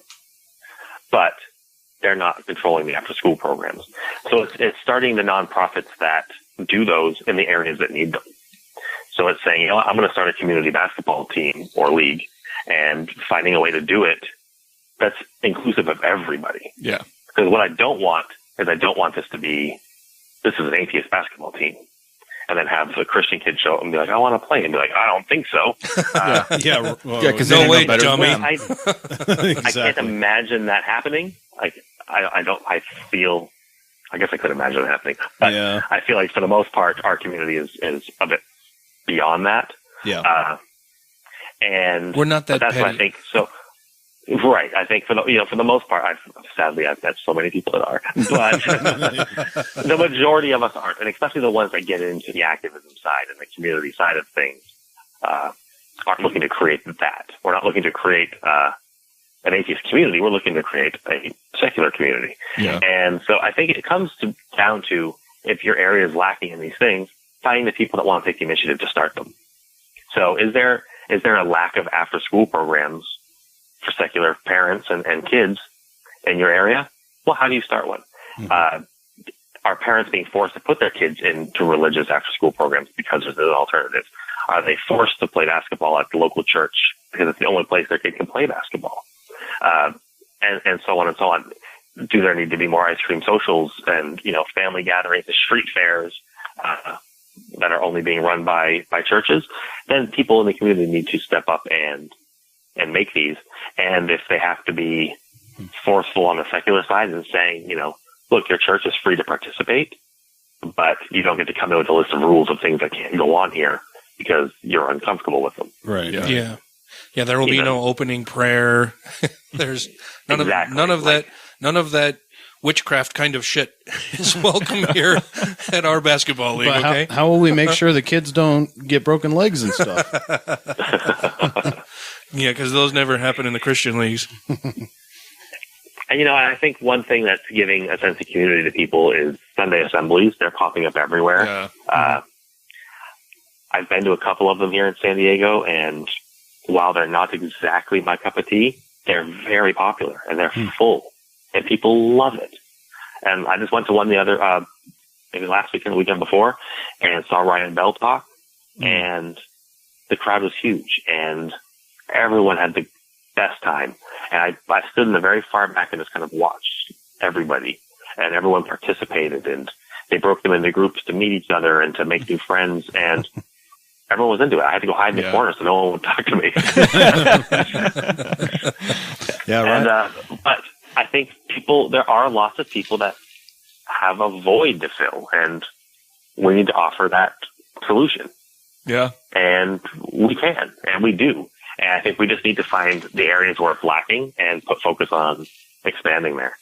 But they're not controlling the after-school programs. So it's starting the nonprofits that do those in the areas that need them. So it's saying, you know, I'm going to start a community basketball team or league, and finding a way to do it that's inclusive of everybody. Yeah. Because what I don't want is this to be, this is an atheist basketball team. And then have the Christian kid show up and be like, I want to play. And be like, I don't think so. Because no way, dummy. I can't imagine that happening. Like, I guess I could imagine it happening. But I feel like for the most part, our community is a bit beyond that. Yeah. And we're not that that's petty. What I think. So, right. I think for the most part, sadly, I've met so many people that are, but the majority of us aren't, and especially the ones that get into the activism side and the community side of things, aren't looking to create that. We're not looking to create, an atheist community. We're looking to create a secular community. Yeah. And so I think it comes down to, if your area is lacking in these things, finding the people that want to take the initiative to start them. So is there a lack of after school programs for secular parents and kids in your area? Well, how do you start one? Are parents being forced to put their kids into religious after school programs because there's an alternative? Are they forced to play basketball at the local church because it's the only place their kid can play basketball? And so on and so on. Do there need to be more ice cream socials and, you know, family gatherings, street fairs, that are only being run by churches? Then people in the community need to step up and make these. And if they have to be forceful on the secular side and saying, you know, look, your church is free to participate, but you don't get to come in with a list of rules of things that can't go on here because you're uncomfortable with them. Right. Yeah. Yeah, there will be no opening prayer. There's none of that witchcraft kind of shit is welcome here at our basketball league. But okay, how will we make sure the kids don't get broken legs and stuff? Yeah, because those never happen in the Christian leagues. And, you know, I think one thing that's giving a sense of community to people is Sunday assemblies. They're popping up everywhere. Yeah. I've been to a couple of them here in San Diego, and while they're not exactly my cup of tea, they're very popular and they're full, and people love it. And I just went to one the other, maybe last weekend, the weekend before, and saw Ryan Bell talk, and the crowd was huge, and everyone had the best time. And I stood in the very far back and just kind of watched everybody, and everyone participated, and they broke them into groups to meet each other and to make new friends, and everyone was into it. I had to go hide in the corner so no one would talk to me. Yeah, right. And, but I think there are lots of people that have a void to fill, and we need to offer that solution. Yeah. And we can, and we do. And I think we just need to find the areas where it's lacking and put focus on expanding there.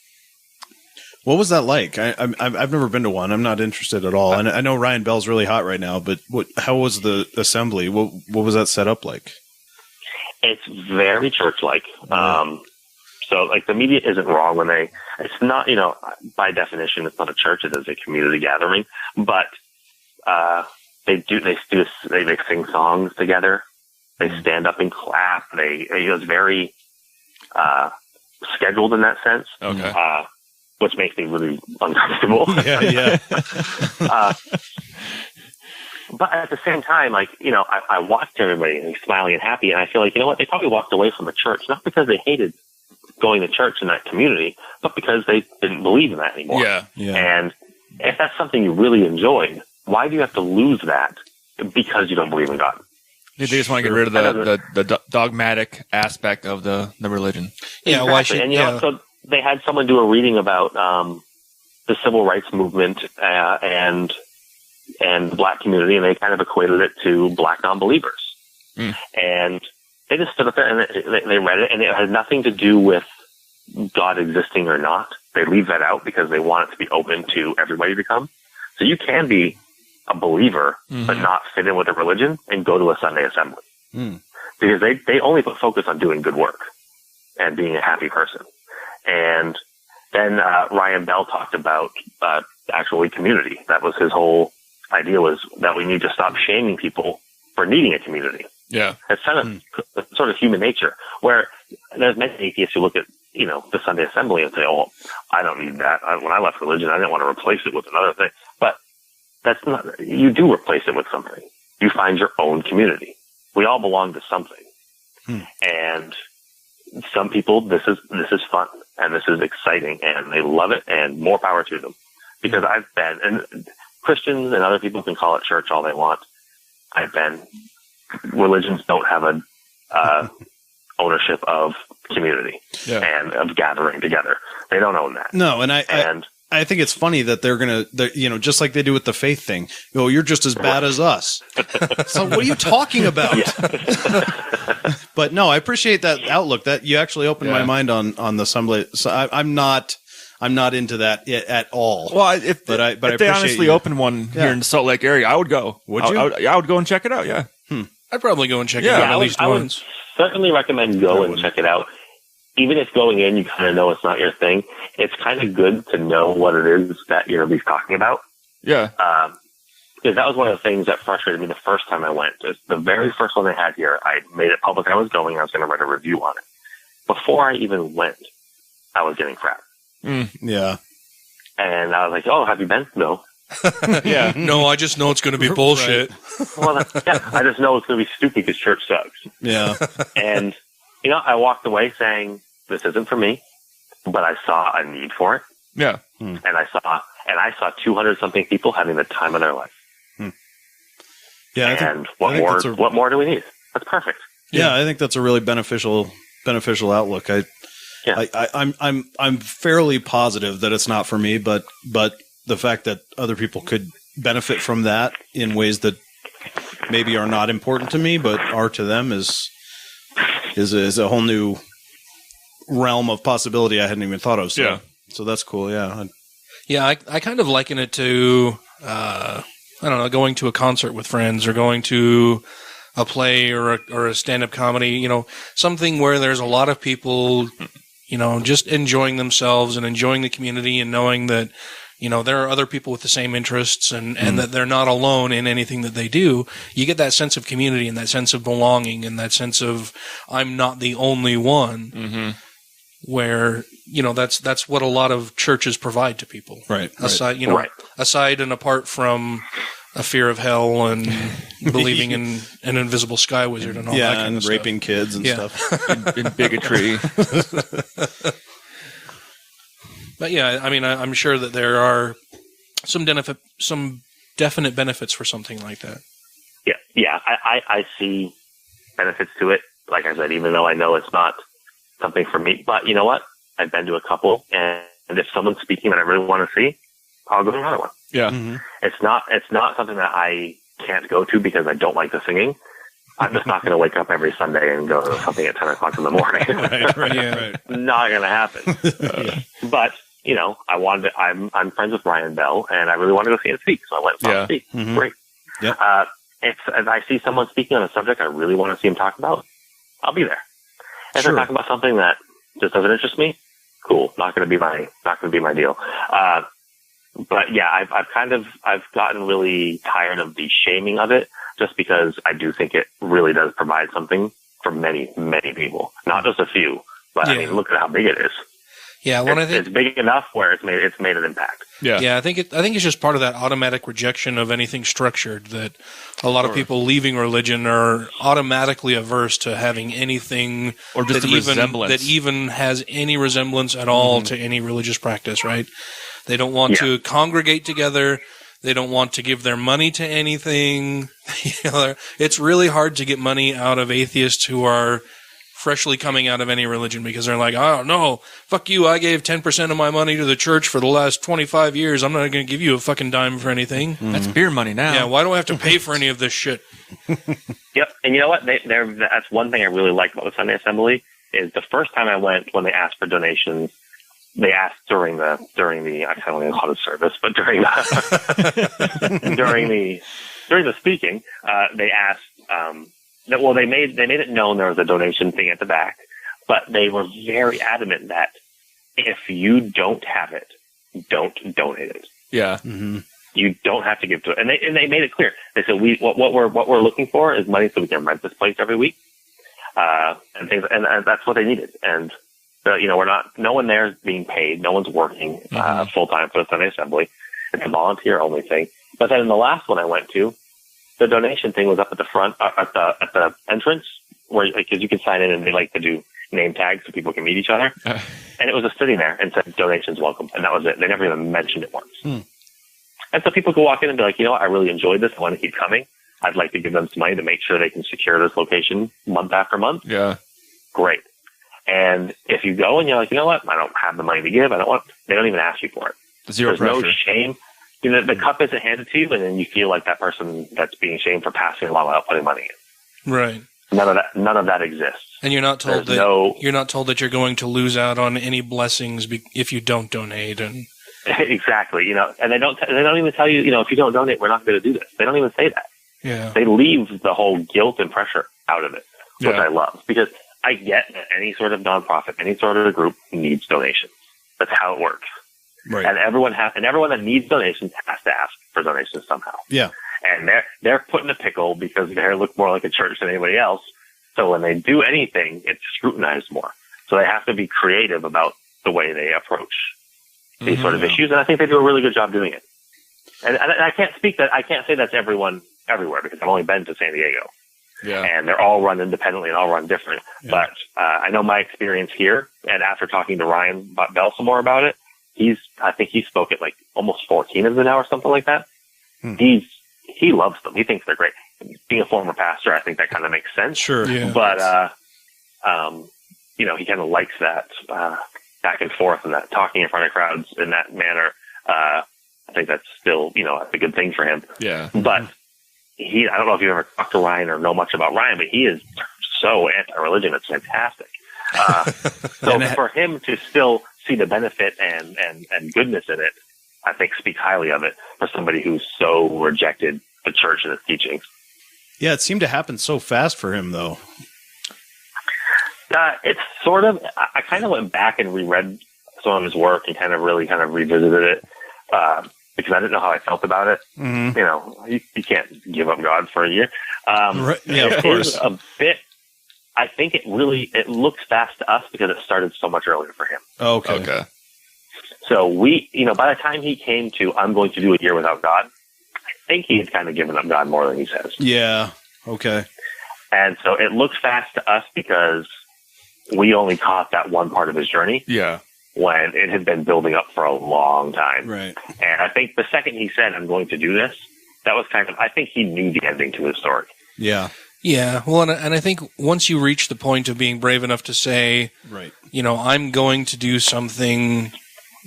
What was that like? I've never been to one. I'm not interested at all. And I know Ryan Bell's really hot right now, but how was the assembly? What was that set up like? It's very church-like. So, like, the media isn't wrong when it's not, by definition, it's not a church. It is a community gathering. But they sing songs together. They stand up and clap. It's very scheduled in that sense. Okay. Which makes me really uncomfortable. Yeah. But at the same time, like, I watched everybody smiling and happy, and I feel like, you know what, they probably walked away from the church, not because they hated going to church in that community, but because they didn't believe in that anymore. Yeah. And if that's something you really enjoyed, why do you have to lose that because you don't believe in God? They just want to get rid of the dogmatic aspect of the religion. Yeah, exactly. And so they had someone do a reading about the civil rights movement and the black community, and they kind of equated it to black non-believers. And they just stood up there and they read it, and it had nothing to do with God existing or not. They leave that out because they want it to be open to everybody to come. So you can be a believer, but not fit in with a religion and go to a Sunday assembly. Because they only put focus on doing good work and being a happy person. And then Ryan Bell talked about actually community. That was his whole idea, was that we need to stop shaming people for needing a community. Yeah. It's kind of sort of human nature, where there's many atheists who look at, the Sunday assembly and say, oh, I don't need that. When I left religion, I didn't want to replace it with another thing. But that's not, you do replace it with something. You find your own community. We all belong to something. And some people, this is fun and this is exciting and they love it, and more power to them. Because and Christians and other people can call it church all they want. Religions don't have a ownership of community and of gathering together. They don't own that. No, and I think it's funny that they're just like they do with the faith thing. You're just as bad as us. So what are you talking about? But no, I appreciate that outlook. That you actually opened my mind on the assembly. So I'm not into that at all. Well, if they honestly opened one here in the Salt Lake area, I would go. Would you? I would go and check it out. Yeah. I'd probably go and check it out at least once. I would certainly recommend go and check it out. Even if going in, you kind of know it's not your thing. It's kind of good to know what it is that you're at least talking about. Yeah. Because that was one of the things that frustrated me the first time I went. The very first one they had here, I made it public I was going. I was going to write a review on it. Before I even went, I was getting crap. Yeah. And I was like, oh, have you been? No. Yeah. No, I just know it's going to be bullshit. Well, I just know it's going to be stupid because church sucks. Yeah. And, I walked away saying, this isn't for me, but I saw a need for it. Yeah. And I saw 200 something people having the time of their life. Yeah. And what more do we need? That's perfect. Yeah. I think that's a really beneficial outlook. I'm fairly positive that it's not for me, but the fact that other people could benefit from that in ways that maybe are not important to me, but are to them is a whole new realm of possibility I hadn't even thought of. So that's cool. Yeah. Yeah. I kind of liken it to, I don't know, going to a concert with friends or going to a play or a stand-up comedy, something where there's a lot of people, just enjoying themselves and enjoying the community and knowing that, there are other people with the same interests and that they're not alone in anything that they do. You get that sense of community and that sense of belonging and that sense of I'm not the only one where, that's what a lot of churches provide to people. Right. Aside and apart from a fear of hell and believing in an invisible sky wizard and all that kind of stuff. And raping kids and stuff. and bigotry. But yeah, I mean, I'm sure that there are some definite benefits for something like that. Yeah. I see benefits to it. Like I said, even though I know it's not something for me, but you know what? I've been to a couple, and if someone's speaking that I really want to see, I'll go to another one. Yeah. It's not something that I can't go to because I don't like the singing. I'm just not going to wake up every Sunday and go to something at 10 o'clock in the morning. Right. Not going to happen. But, I'm friends with Ryan Bell, and I really want to go see him speak, so I went and saw him speak. Great. Yeah. If I see someone speaking on a subject I really want to see him talk about, I'll be there. If they're talking about something that just doesn't interest me, cool. Not going to be my deal. But yeah, I've gotten really tired of the shaming of it, just because I do think it really does provide something for many, many people, not just a few. But I mean, look at how big it is. Yeah, it's big enough where it's made an impact. Yeah. I think it's just part of that automatic rejection of anything structured, that a lot of people leaving religion are automatically averse to having anything or just that even has any resemblance at all to any religious practice, right? They don't want to congregate together. They don't want to give their money to anything. It's really hard to get money out of atheists who are freshly coming out of any religion, because they're like, oh, no, fuck you. I gave 10% of my money to the church for the last 25 years. I'm not going to give you a fucking dime for anything. That's beer money now. Yeah, why do I have to pay for any of this shit? Yep. And you know what? That's one thing I really like about the Sunday Assembly is the first time I went, when they asked for donations, they asked during the I don't know how to service, but during the speaking, they asked, they made it known there was a donation thing at the back, but they were very adamant that if you don't have it, don't donate it. Yeah. Mm-hmm. You don't have to give to it. And they made it clear. They said, what we're looking for is money so we can rent this place every week. And things, and that's what they needed. And, no one there is being paid. No one's working, full time for the Sunday Assembly. It's a volunteer only thing. But then in the last one I went to, the donation thing was up at the front, at the entrance, where, because you can sign in and they like to do name tags so people can meet each other. And it was just sitting there and said, donations welcome. And that was it. They never even mentioned it once. And so people could walk in and be like, I really enjoyed this. I want to keep coming. I'd like to give them some money to make sure they can secure this location month after month. Yeah. Great. And if you go and you're like, you know what? I don't have the money to give. They don't even ask you for it. Zero There's pressure. no shame. The cup isn't handed to you, and then you feel like that person that's being shamed for passing along without putting money in. Right. None of that exists. And you're not told you're not told that you're going to lose out on any blessings if you don't donate. And exactly, and they don't even tell you, if you don't donate, we're not going to do this. They don't even say that. Yeah. They leave the whole guilt and pressure out of it, which I love, because I get that any sort of nonprofit, any sort of group needs donations. That's how it works. Right. And everyone that needs donations has to ask for donations somehow. Yeah. And they're put in a pickle because they look more like a church than anybody else. So when they do anything, it's scrutinized more. So they have to be creative about the way they approach these sort of issues. And I think they do a really good job doing it. And I can't say that's everyone everywhere, because I've only been to San Diego. Yeah. And they're all run independently and all run different. Yeah. But I know my experience here, and after talking to Ryan Bell some more about it, I think he spoke at like almost 14 of them now or something like that. He loves them. He thinks they're great. Being a former pastor, I think that kind of makes sense. Sure. Yeah. But, he kind of likes that back and forth and that talking in front of crowds in that manner. I think that's still, a good thing for him. Yeah. But I don't know if you ever talked to Ryan or know much about Ryan, but he is so anti-religion. It's fantastic. So for him to still see the benefit and goodness in it, I think speaks highly of it for somebody who's so rejected the church and its teachings. Yeah, it seemed to happen so fast for him, though. It's sort of, I kind of went back and reread some of his work and kind of revisited it, because I didn't know how I felt about it. Mm-hmm. You can't give up God for a year. Right. Yeah, of course. A bit, I think it looks fast to us because it started so much earlier for him. Okay. So by the time he came to, I'm going to do a year without God, I think he had kind of given up God more than he says. Yeah. Okay. And so it looks fast to us because we only caught that one part of his journey. Yeah. When it had been building up for a long time. Right. And I think the second he said, I'm going to do this, that was I think he knew the ending to his story. Yeah. Yeah. Well, and I think once you reach the point of being brave enough to say, right, I'm going to do something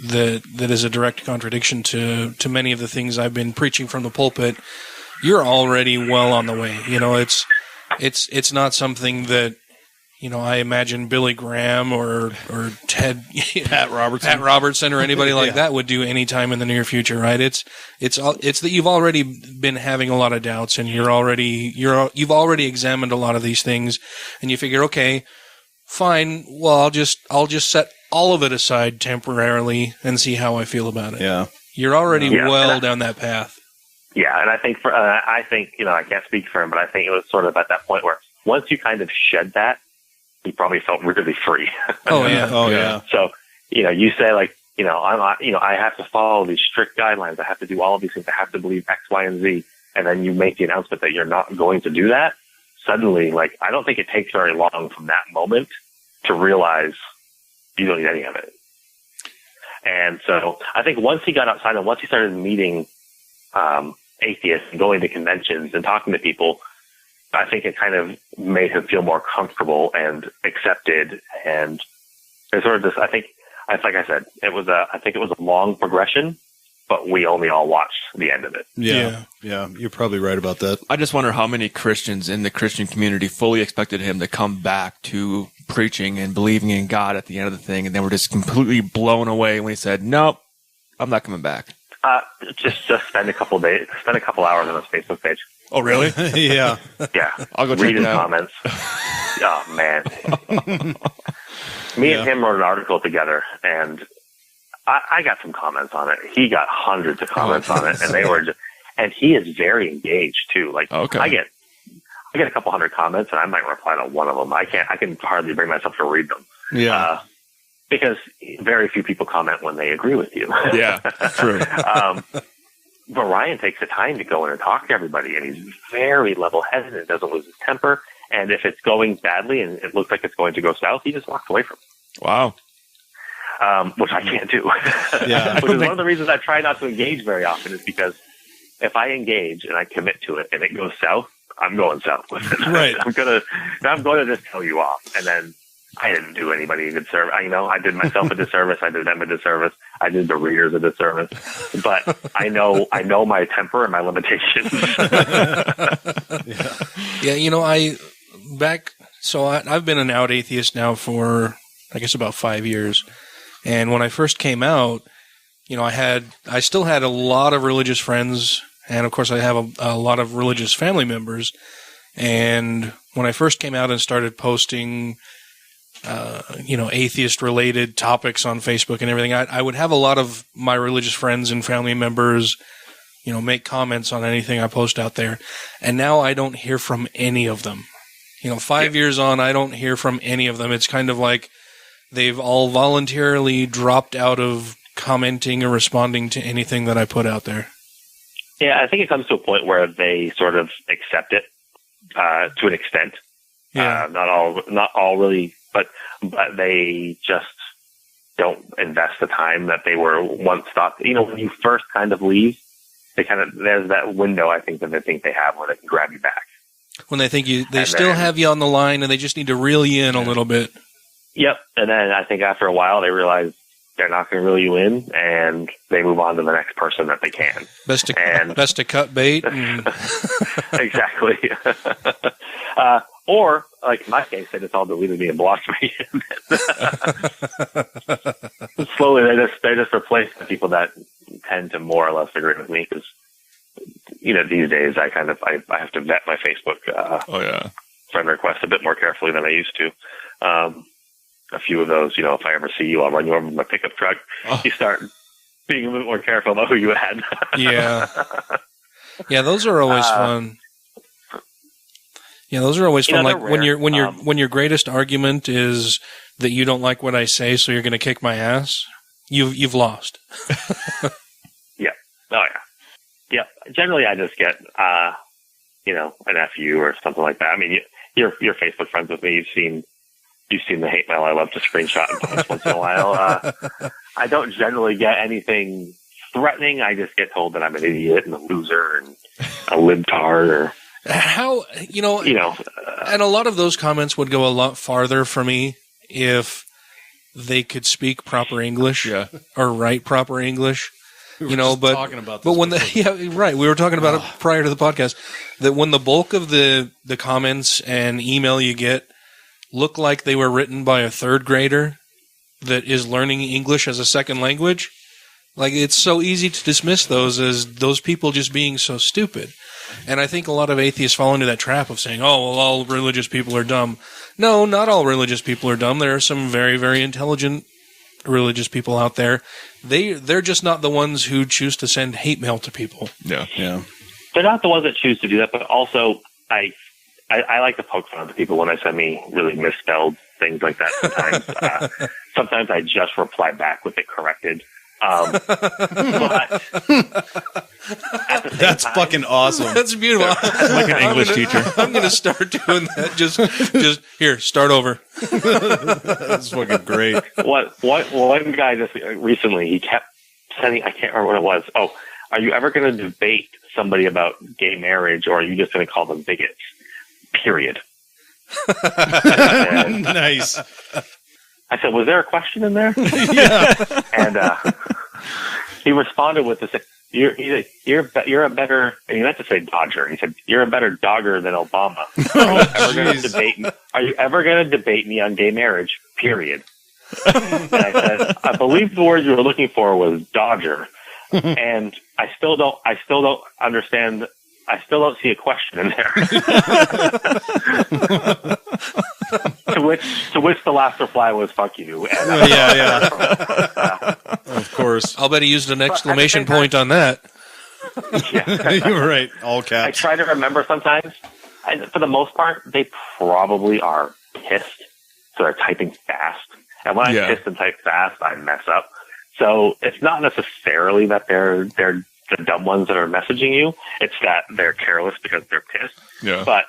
that is a direct contradiction to many of the things I've been preaching from the pulpit, you're already well on the way. It's not something that, I imagine Billy Graham or Ted Pat Robertson or anybody like that would do any time in the near future, right? It's that you've already been having a lot of doubts, and you've already examined a lot of these things, and you figure, okay, fine, well, I'll just set all of it aside temporarily and see how I feel about it. Yeah, you're already down that path. Yeah, and I think I can't speak for him, but I think it was sort of at that point where once you kind of shed that, he probably felt really free. Oh yeah. Oh yeah. So, you say like, I have to follow these strict guidelines. I have to do all of these things. I have to believe X, Y, and Z. And then you make the announcement that you're not going to do that. Suddenly, like, I don't think it takes very long from that moment to realize you don't need any of it. And so I think once he got outside and once he started meeting, atheists and going to conventions and talking to people, I think it kind of made him feel more comfortable and accepted. And there's sort of this, I think, like I said, I think it was a long progression, but we only all watched the end of it. Yeah. You're probably right about that. I just wonder how many Christians in the Christian community fully expected him to come back to preaching and believing in God at the end of the thing, and then were just completely blown away when he said, "Nope, I'm not coming back." Just spend a couple hours on his Facebook page. Oh, really? Yeah. Yeah. I'll go read check it his out. comments. Oh, man. Me and him wrote an article together, and I got some comments on it. He got hundreds of comments on it, and they were just, and he is very engaged too. Like, okay. I get a couple hundred comments, and I might reply to one of them. I can hardly bring myself to read them. Yeah. Because very few people comment when they agree with you. Yeah, true. But Ryan takes the time to go in and talk to everybody, and he's very level-headed and doesn't lose his temper. And if it's going badly and it looks like it's going to go south, he just walks away from it. Wow. Which I can't do. Yeah. Which is one of the reasons I try not to engage very often, is because if I engage and I commit to it and it goes south, I'm going south with it. Right. I'm going to just tell you off, and then I didn't do anybody a good service. I did myself a disservice. I did them a disservice. I did the readers a disservice. But I know my temper and my limitations. Yeah, I've been an out atheist now for, I guess, about 5 years. And when I first came out, I still had a lot of religious friends, and of course I have a lot of religious family members. And when I first came out and started posting atheist-related topics on Facebook and everything, I would have a lot of my religious friends and family members, make comments on anything I post out there. And now I don't hear from any of them. 5 years on, I don't hear from any of them. It's kind of like they've all voluntarily dropped out of commenting or responding to anything that I put out there. Yeah, I think it comes to a point where they sort of accept it to an extent. Yeah. Not all really, but they just don't invest the time that they were once thought. When you first kind of leave, there's that window, I think, that they think they have where they can grab you back. When they think they still have you on the line and they just need to reel you in a little bit. Yep. And then I think after a while they realize they're not going to reel you in, and they move on to the next person that they can. Best to cut bait. Exactly. Or, like in my case, they just all deleted me and blocked me. Slowly, they just replace the people that tend to more or less agree with me, because these days I have to vet my Facebook friend requests a bit more carefully than I used to. A few of those, if I ever see you, I'll run you over with my pickup truck. You start being a bit more careful about who you had. Yeah, those are always fun. Yeah, those are always fun. Like when your greatest argument is that you don't like what I say, so you're going to kick my ass. You've lost. Yeah. Oh yeah. Yeah. Generally, I just get an FU or something like that. I mean, you're Facebook friends with me. You've seen the hate mail I love to screenshot and post once in a while. I don't generally get anything threatening. I just get told that I'm an idiot and a loser and a libtard or. How, and a lot of those comments would go a lot farther for me if they could speak proper English or write proper English. We were talking about this before. We were talking about it prior to the podcast, that when the bulk of the comments and email you get, look like they were written by a third grader that is learning English as a second language, like, it's so easy to dismiss those as those people just being so stupid. And I think a lot of atheists fall into that trap of saying, oh, well, all religious people are dumb. No, not all religious people are dumb. There are some very, very intelligent religious people out there. They're just not the ones who choose to send hate mail to people. Yeah. They're not the ones that choose to do that, but also I like to poke fun at the people when they send me really misspelled things like that sometimes. Sometimes I just reply back with it corrected. But that's fucking awesome. That's beautiful. Like an English teacher. I'm going to start doing that. Just here, start over. That's fucking great. One guy just recently, he kept sending, I can't remember what it was. Oh, are you ever going to debate somebody about gay marriage, or are you just going to call them bigots? Period. Nice. I said, was there a question in there? Yeah. And he responded with this, you're a better, and he meant to say Dodger. He said, you're a better dogger than Obama. Are you ever going to debate me on gay marriage? Period. And I said, I believe the word you were looking for was Dodger. And I still don't understand. I still don't see a question in there. to which the last reply was "fuck you." And yeah. Of course. I'll bet he used an exclamation point on that. Yeah. You were right. All I caps. try to remember sometimes. And for the most part, they probably are pissed, so they're typing fast. And when I piss and type fast, I mess up. So it's not necessarily that they're the dumb ones that are messaging you. It's that they're careless because they're pissed. Yeah. But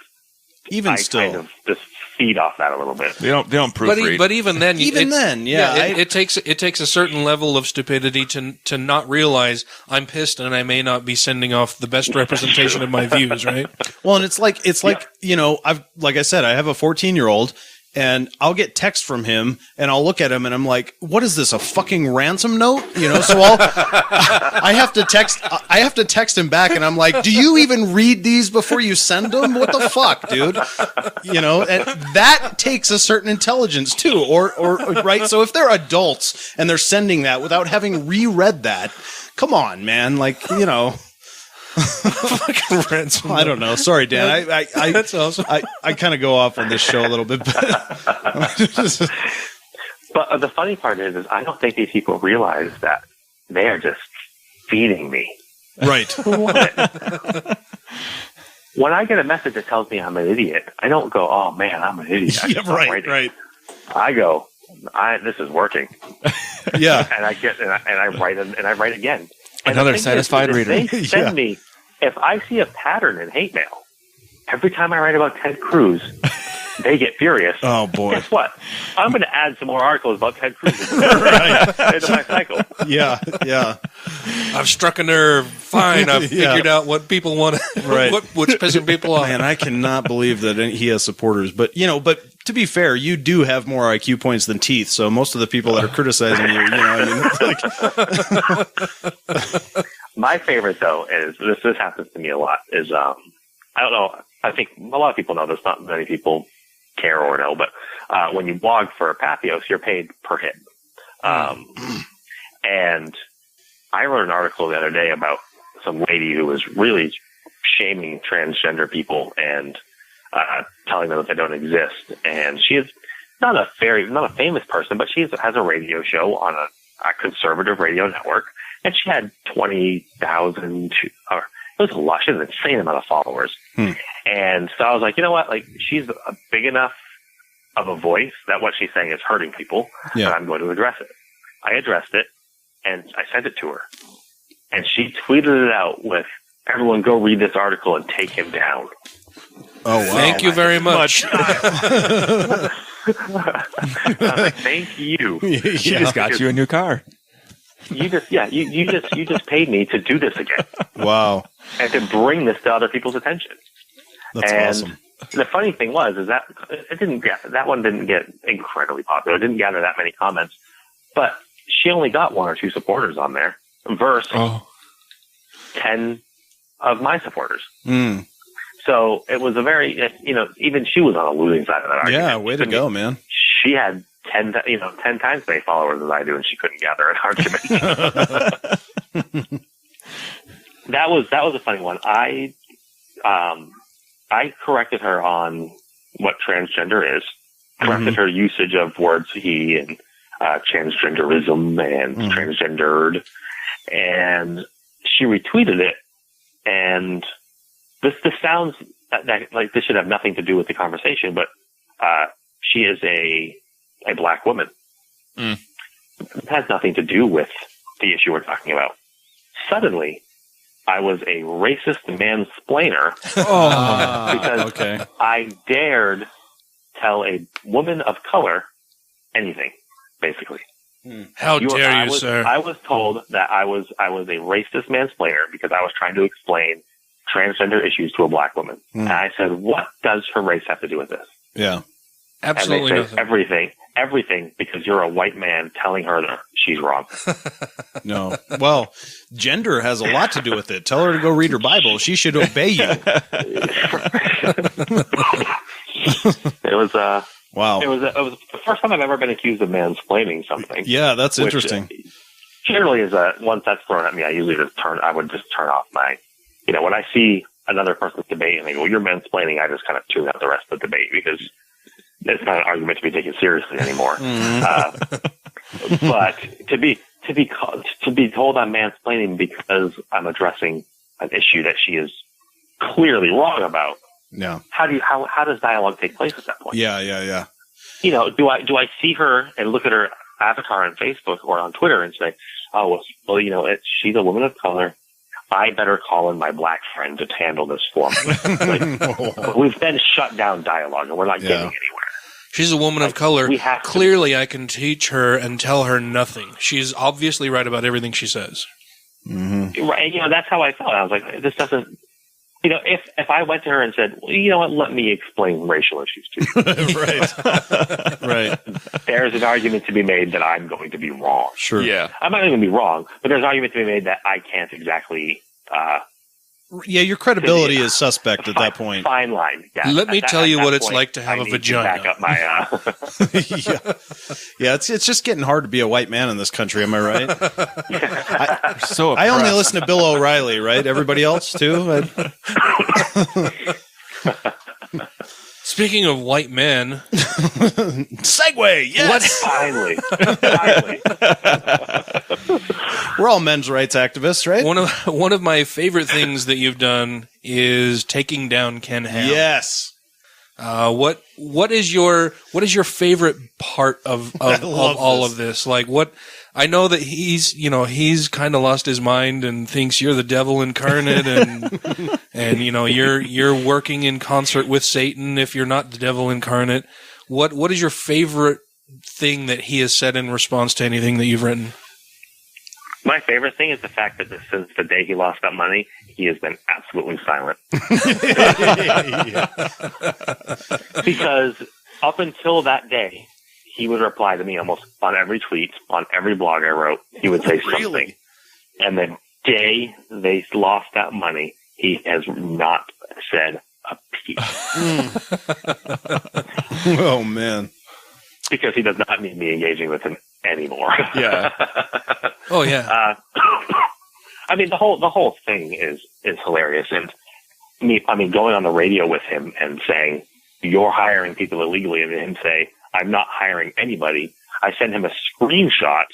even I still, kind of just feed off that a little bit. They don't proofread. But even then, it takes a certain level of stupidity to not realize I'm pissed and I may not be sending off the best representation of my views, right? Well, and it's like you know, like I said, I have a 14-year-old. And I'll get text from him, and I'll look at him, and I'm like, "What is this? A fucking ransom note?" You know. So I have to text him back, and I'm like, "Do you even read these before you send them? What the fuck, dude?" You know, and that takes a certain intelligence too, or right. So if they're adults and they're sending that without having reread that, come on, man. Like, you know. Fucking ransom. I don't know. Sorry, Dan. That's awesome. I kind of go off on this show a little bit, but the funny part is I don't think these people realize that they are just feeding me. Right. When I get a message that tells me I'm an idiot, I don't go, "Oh man, I'm an idiot." Yeah, right. I go, "This is working." Yeah. And I write and I write again. And another satisfied reader. They send me, if I see a pattern in hate mail, every time I write about Ted Cruz, they get furious. Oh, boy. Guess what? I'm going to add some more articles about Ted Cruz into my cycle. Yeah. I've struck a nerve. Fine, I've figured out what people want, what's pissing people off. Man, I cannot believe that he has supporters. But, you know, to be fair, you do have more IQ points than teeth. So most of the people that are criticizing you, you know, I mean, like. My favorite, though, is this happens to me a lot, is, I don't know, I think a lot of people know this, not many people care or know, but when you blog for Patheos, you're paid per hit. And I wrote an article the other day about some lady who was really shaming transgender people and telling them that they don't exist. And she is not a famous person, but she has a radio show on a conservative radio network. And she had 20,000, or it was a lot. She had an insane amount of followers. And so I was like, you know what? Like, she's a big enough of a voice that what she's saying is hurting people. Yeah. And I'm going to address it. I addressed it and I sent it to her. And she tweeted it out with, "Everyone go read this article and take him down." Oh, wow. Thank you very much. I was like, thank you. She just got you a new car. You just paid me to do this again. Wow. And to bring this to other people's attention. That's awesome. The funny thing was, is that that one didn't get incredibly popular. It didn't gather that many comments, but she only got 1 or 2 supporters on there versus 10 of my supporters. So it was a very, even she was on a losing side of that argument. Yeah, way to go, man. She had 10 times as many followers as I do, and she couldn't gather an argument. That was a funny one. I corrected her on what transgender is, corrected her usage of words he and transgenderism and transgendered, and she retweeted it. And this sounds like this should have nothing to do with the conversation, but she is a black woman. It has nothing to do with the issue we're talking about. Suddenly, I was a racist mansplainer because I dared tell a woman of color anything, basically. How dare you, sir? I was told that I was a racist mansplainer because I was trying to explain transgender issues to a black woman. And I said, what does her race have to do with this? Yeah. Absolutely and they nothing. say everything, because you're a white man telling her that she's wrong. No. Well, gender has a lot to do with it. Tell her to go read her Bible. She should obey you. It was wow. It was the first time I've ever been accused of mansplaining something. Yeah, that's interesting. Generally, once that's thrown at me, I would just turn off my, when I see another person's debate and they go, "You're mansplaining," I just kind of tune out the rest of the debate because it's not an argument to be taken seriously anymore. But to be told I'm mansplaining because I'm addressing an issue that she is clearly wrong about. Yeah. How does dialogue take place at that point? Yeah. Do I see her and look at her avatar on Facebook or on Twitter and say, "Oh, well, she's a woman of color. I better call in my black friend to handle this for me." We've then shut down dialogue and we're not getting anywhere. She's a woman of color. Clearly, I can teach her and tell her nothing. She's obviously right about everything she says. Right. That's how I felt. I was like, this doesn't, if I went to her and said, well, you know what, let me explain racial issues to you. Right. There's an argument to be made that I'm going to be wrong. Sure. Yeah. I'm not going to be wrong, but there's an argument to be made that I can't exactly, your credibility is suspect at that point. Fine line. Yeah, Let me tell you what it's like to have a vagina. Back up my, Yeah, it's just getting hard to be a white man in this country. Am I right? I only listen to Bill O'Reilly, right? Everybody else too. Speaking of white men, segue. Yes, finally. We're all men's rights activists, right? One of my favorite things that you've done is taking down Ken Ham. Yes. What is your favorite part of all of this? Like, what? I know that he's kind of lost his mind and thinks you're the devil incarnate, and you're working in concert with Satan if you're not the devil incarnate. What is your favorite thing that he has said in response to anything that you've written? My favorite thing is the fact that since the day he lost that money, he has been absolutely silent. Because up until that day, he would reply to me almost on every tweet, on every blog I wrote. He would say something. And the day they lost that money, he has not said a peep. Oh, man. Because he does not need me engaging with him anymore. Yeah. Oh, yeah. I mean, the whole thing is hilarious. And going on the radio with him and saying, "You're hiring people illegally," and him say, "I'm not hiring anybody." I send him a screenshot,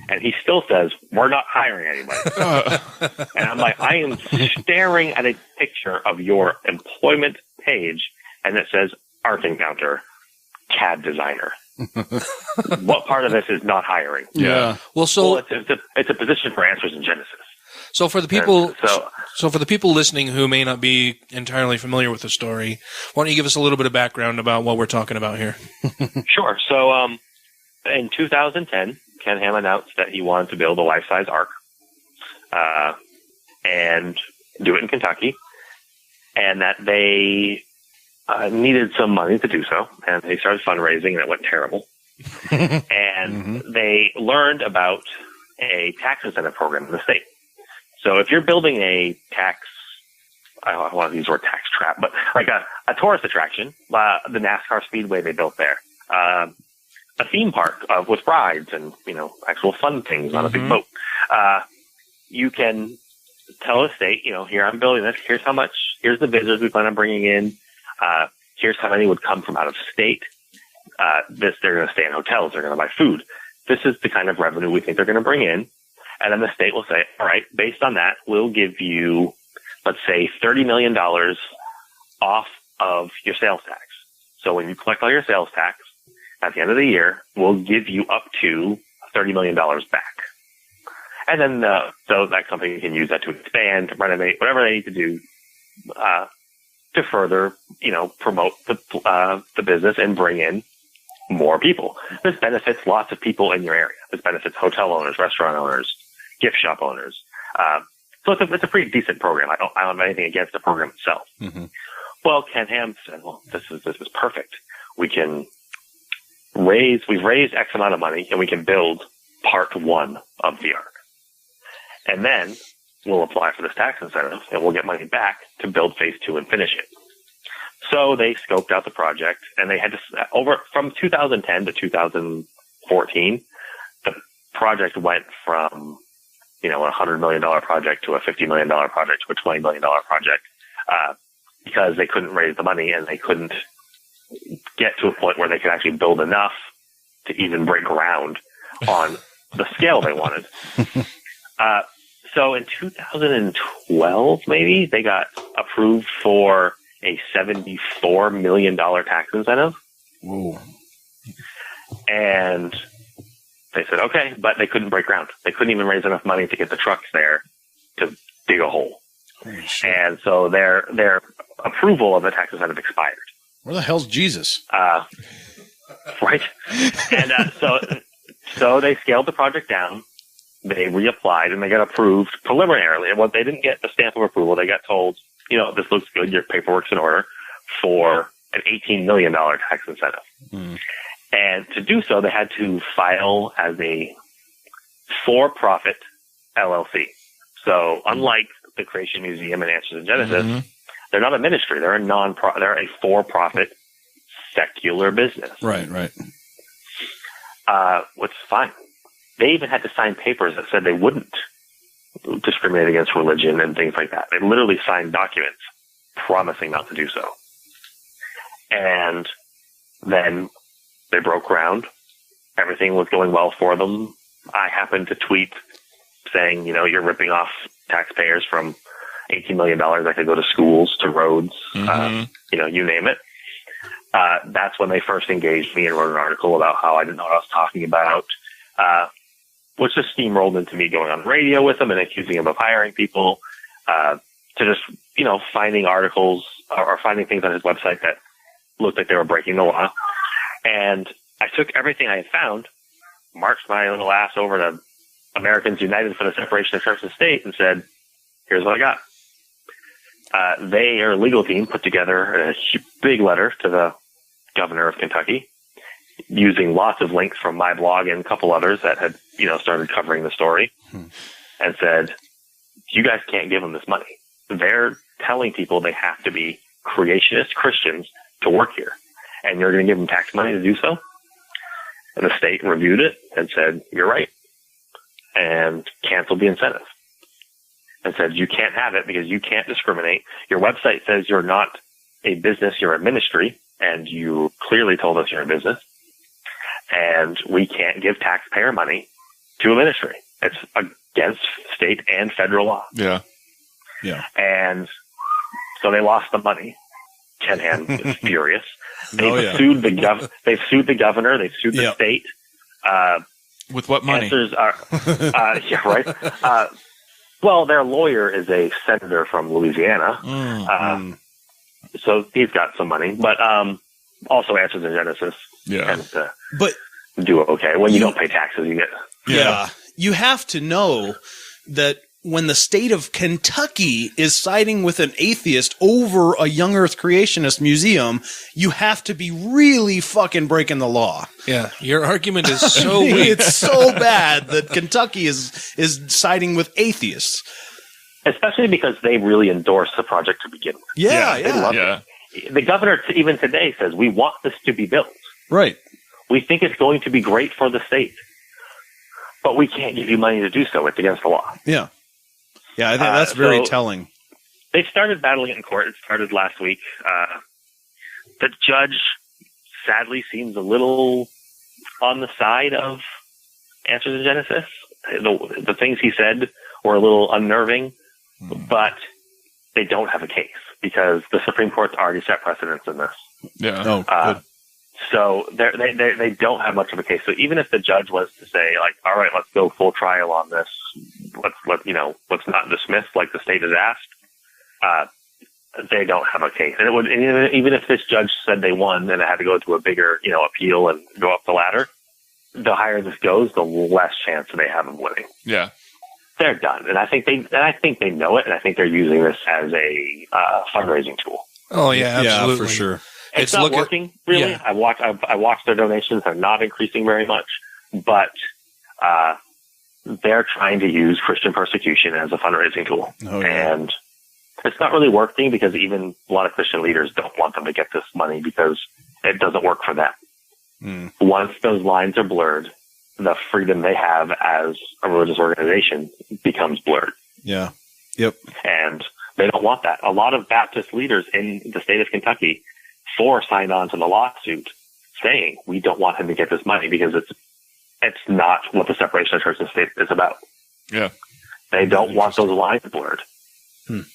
and he still says, "We're not hiring anybody." And I'm like, I am staring at a picture of your employment page, and it says, "Art Encounter, CAD designer." What part of this is not hiring? Yeah. Well, it's a position for Answers in Genesis. So for the people, so for the people listening who may not be entirely familiar with the story, why don't you give us a little bit of background about what we're talking about here? Sure. So, in 2010, Ken Ham announced that he wanted to build a life-size ark, and do it in Kentucky, and that they needed some money to do so, and they started fundraising, and it went terrible. And they learned about a tax incentive program in the state. So if you're building a tax I want to use the word tax trap, but like a tourist attraction, the NASCAR Speedway they built there, a theme park with rides and, actual fun things on a big boat. You can tell the state, here I'm building this. Here's how much. Here's the visitors we plan on bringing in. Here's how many would come from out of state. They're going to stay in hotels. They're going to buy food. This is the kind of revenue we think they're going to bring in. And then the state will say, all right, based on that, we'll give you, let's say, $30 million off of your sales tax. So when you collect all your sales tax at the end of the year, we'll give you up to $30 million back. And then so that company can use that to expand, to renovate, whatever they need to do to further, promote the business and bring in more people. This benefits lots of people in your area. This benefits hotel owners, restaurant owners, gift shop owners. So it's a pretty decent program. I don't have anything against the program itself. Mm-hmm. Well, Ken Ham said, well, this is perfect. We've raised X amount of money and we can build part 1 of the ark. And then we'll apply for this tax incentive and we'll get money back to build phase 2 and finish it. So they scoped out the project and they had to, from 2010 to 2014, the project went from, a $100 million project to a $50 million project to a $20 million project, because they couldn't raise the money and they couldn't get to a point where they could actually build enough to even break ground on the scale they wanted. So in 2012, maybe, they got approved for a $74 million tax incentive. Ooh. And they said, okay, but they couldn't break ground. They couldn't even raise enough money to get the trucks there to dig a hole. And so their approval of the tax incentive expired. Where the hell's Jesus? Right. And so they scaled the project down. They reapplied and they got approved preliminarily. And they didn't get the stamp of approval, they got told, this looks good, your paperwork's in order, for an $18 million tax incentive. Mm. And to do so, they had to file as a for-profit LLC. So unlike the Creation Museum and Answers in Genesis, they're not a ministry. They're they're a for-profit secular business. Right. Which is fine. They even had to sign papers that said they wouldn't discriminate against religion and things like that. They literally signed documents promising not to do so. And then they broke ground. Everything was going well for them. I happened to tweet saying, you're ripping off taxpayers from $18 million that could go to schools, to roads, you name it. That's when they first engaged me and wrote an article about how I didn't know what I was talking about, which just steamrolled into me going on the radio with them and accusing them of hiring people, to just, finding articles or finding things on his website that looked like they were breaking the law. And I took everything I had found, marched my little ass over to Americans United for the Separation of Church and State and said, here's what I got. Their legal team put together a big letter to the governor of Kentucky, using lots of links from my blog and a couple others that had, started covering the story, and said, you guys can't give them this money. They're telling people they have to be creationist Christians to work here, and you're going to give them tax money to do so? And the state reviewed it and said, you're right, and canceled the incentive. And said, you can't have it because you can't discriminate. Your website says you're not a business, you're a ministry, and you clearly told us you're a business. And we can't give taxpayer money to a ministry. It's against state and federal law. Yeah. And so they lost the money. Ken Ham is furious. They've sued the they've sued the governor. They've sued the state. With what money? Answers are, right. Well, their lawyer is a senator from Louisiana. So he's got some money, but also Answers in Genesis. But do okay. When you don't pay taxes, you get. Yeah. You have to know that when the state of Kentucky is siding with an atheist over a young earth creationist museum, you have to be really fucking breaking the law. Yeah. Your argument is so weak. It's so bad that Kentucky is siding with atheists. especially because they really endorse the project to begin with. Yeah. They love it. The governor even today says, we want this to be built. Right. We think it's going to be great for the state, but we can't give you money to do so. It's against the law. Yeah. Yeah, I think that's very telling. They started battling it in court. It started last week. The judge, sadly, seems a little on the side of Answers in Genesis. The things he said were a little unnerving, but they don't have a case because the Supreme Court's already set precedents in this. Yeah. Oh, good. So they don't have much of a case. So even if the judge was to say, like, all right, let's go full trial on this, let's not dismiss like the state has asked, they don't have a case. And even if this judge said they won and it had to go to a bigger, appeal and go up the ladder, the higher this goes, the less chance they have of winning. Yeah. They're done. And I think they know it, and I think they're using this as a fundraising tool. Oh yeah, absolutely. Yeah, for sure. It's not working, really. Yeah. I watched their donations. They're not increasing very much, but they're trying to use Christian persecution as a fundraising tool. Oh, yeah. And it's not really working because even a lot of Christian leaders don't want them to get this money because it doesn't work for them. Once those lines are blurred, the freedom they have as a religious organization becomes blurred. Yeah. Yep. And they don't want that. A lot of Baptist leaders in the state of Kentucky signed on to the lawsuit saying, we don't want him to get this money because it's not what the separation of church and state is about. Yeah. They don't want those lines blurred. And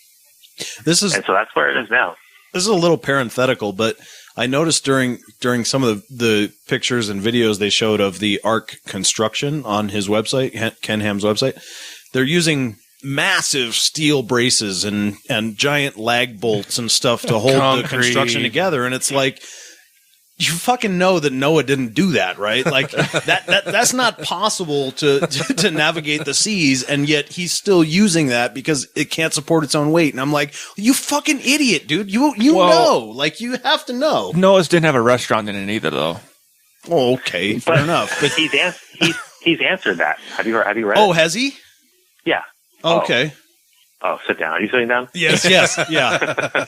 so that's where it is now. This is a little parenthetical, but I noticed during some of the pictures and videos they showed of the Ark construction on his website, Ken Ham's website, they're using massive steel braces and giant lag bolts and stuff to hold the construction together. And it's like, you fucking know that Noah didn't do that, right? Like that's not possible to navigate the seas, and yet he's still using that because it can't support its own weight. And I'm like, you fucking idiot, dude. You know, like you have to know. Noah's didn't have a restaurant in it either, though. Oh, okay, fair enough. But he's answered that. Have you read? Oh, it? Has he? Yeah. Okay. Oh, sit down. Are you sitting down? Yes. Yeah.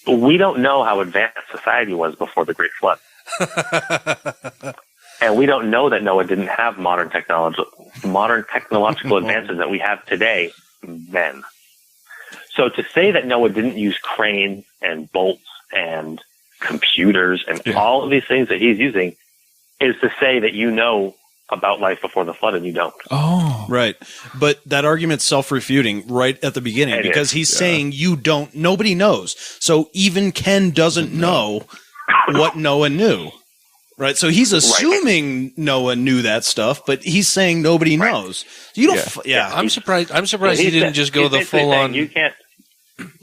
We don't know how advanced society was before the Great Flood. And we don't know that Noah didn't have modern technological advances that we have today then. So to say that Noah didn't use cranes and bolts and computers and all of these things that he's using is to say that you know about life before the flood and you don't. Oh, right. But that argument's self-refuting right at the beginning because he's saying nobody knows. So even Ken doesn't know what Noah knew. Right. So he's assuming Noah knew that stuff, but he's saying nobody knows. You don't. I'm surprised he didn't just go the full on. You can't.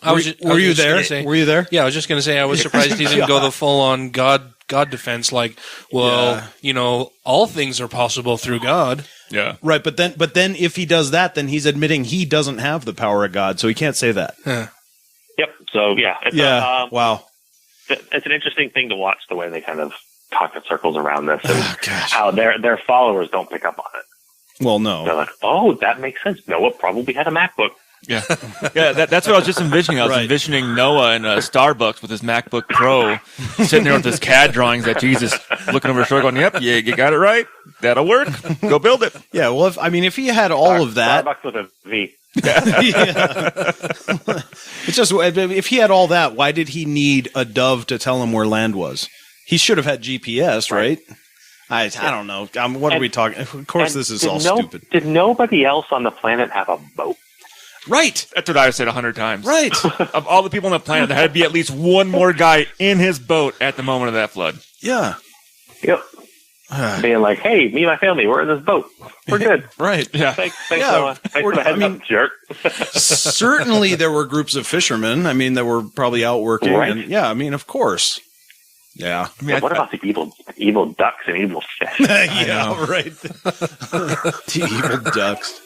Were you there? Were you there? Yeah, I was just going to say I was surprised he didn't go the full on God defense. Like, all things are possible through God. Yeah. Right. But then if he does that, then he's admitting he doesn't have the power of God, so he can't say that. Yep. So it's wow. It's an interesting thing to watch the way they kind of talk in circles around this and how their followers don't pick up on it. Well, no. They're like, oh, that makes sense. Noah probably had a MacBook. Yeah. That's what I was just envisioning. I was envisioning Noah in a Starbucks with his MacBook Pro, sitting there with his CAD drawings that Jesus looking over his shoulder going, yep, you got it right. That'll work. Go build it. Yeah, well, if he had all of that. Starbucks with a V. It's just, if he had all that, why did he need a dove to tell him where land was? He should have had GPS, right? I don't know. What are we talking? Of course, this is all stupid. Did nobody else on the planet have a boat? Right. That's what I said 100 times. Right. Of all the people on the planet, there had to be at least one more guy in his boat at the moment of that flood. Yeah. Yep. Being like, hey, me and my family, we're in this boat. We're good. Right. Yeah. Thanks, Noah. Thanks for the heads up, jerk. Certainly there were groups of fishermen, that were probably out working. Right. And, of course. Yeah. What about the evil ducks and evil fish? Yeah, right. The evil ducks.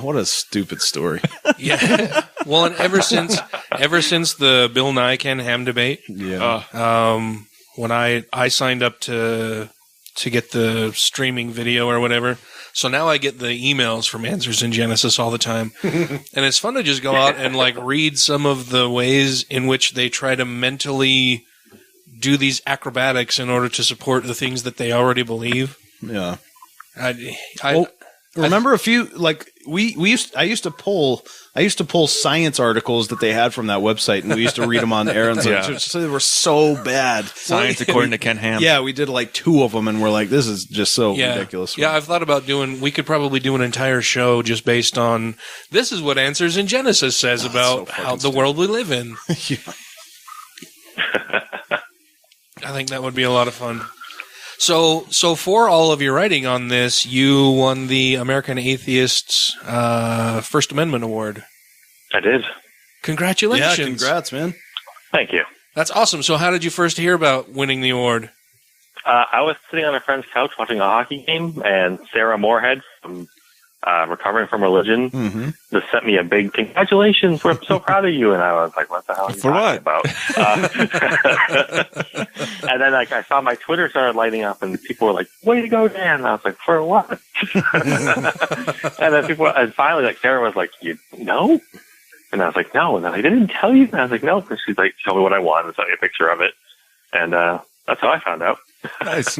What a stupid story. Yeah. Well, and ever since the Bill Nye Ken Ham debate, when I signed up to get the streaming video or whatever, So now I get the emails from Answers in Genesis all the time. And it's fun to just go out and like read some of the ways in which they try to mentally do these acrobatics in order to support the things that they already believe. Yeah. Remember a few, like I used to pull science articles that they had from that website, and we used to read them on the air, and so they were so bad. Science according to Ken Ham. Yeah, we did like 2 of them, and we're like, this is just so ridiculous. Yeah, I've thought about we could probably do an entire show just based on, this is what Answers in Genesis says about how the world we live in. I think that would be a lot of fun. So for all of your writing on this, you won the American Atheists First Amendment Award. I did. Congratulations. Yeah, congrats, man. Thank you. That's awesome. So how did you first hear about winning the award? I was sitting on a friend's couch watching a hockey game, and Sarah Moorhead from Recovering from Religion just sent me a big congratulations, we're so proud of you. And I was like, what the hell are you talking about? And then like I saw my Twitter started lighting up, and people were like, way to go, Dan. And I was like, for what? And then and finally like Sarah was like, you know? And I was like, no. And then I didn't tell you. And I was like, no. And she's like, tell me what I want, and sent me a picture of it. And that's how I found out. Nice.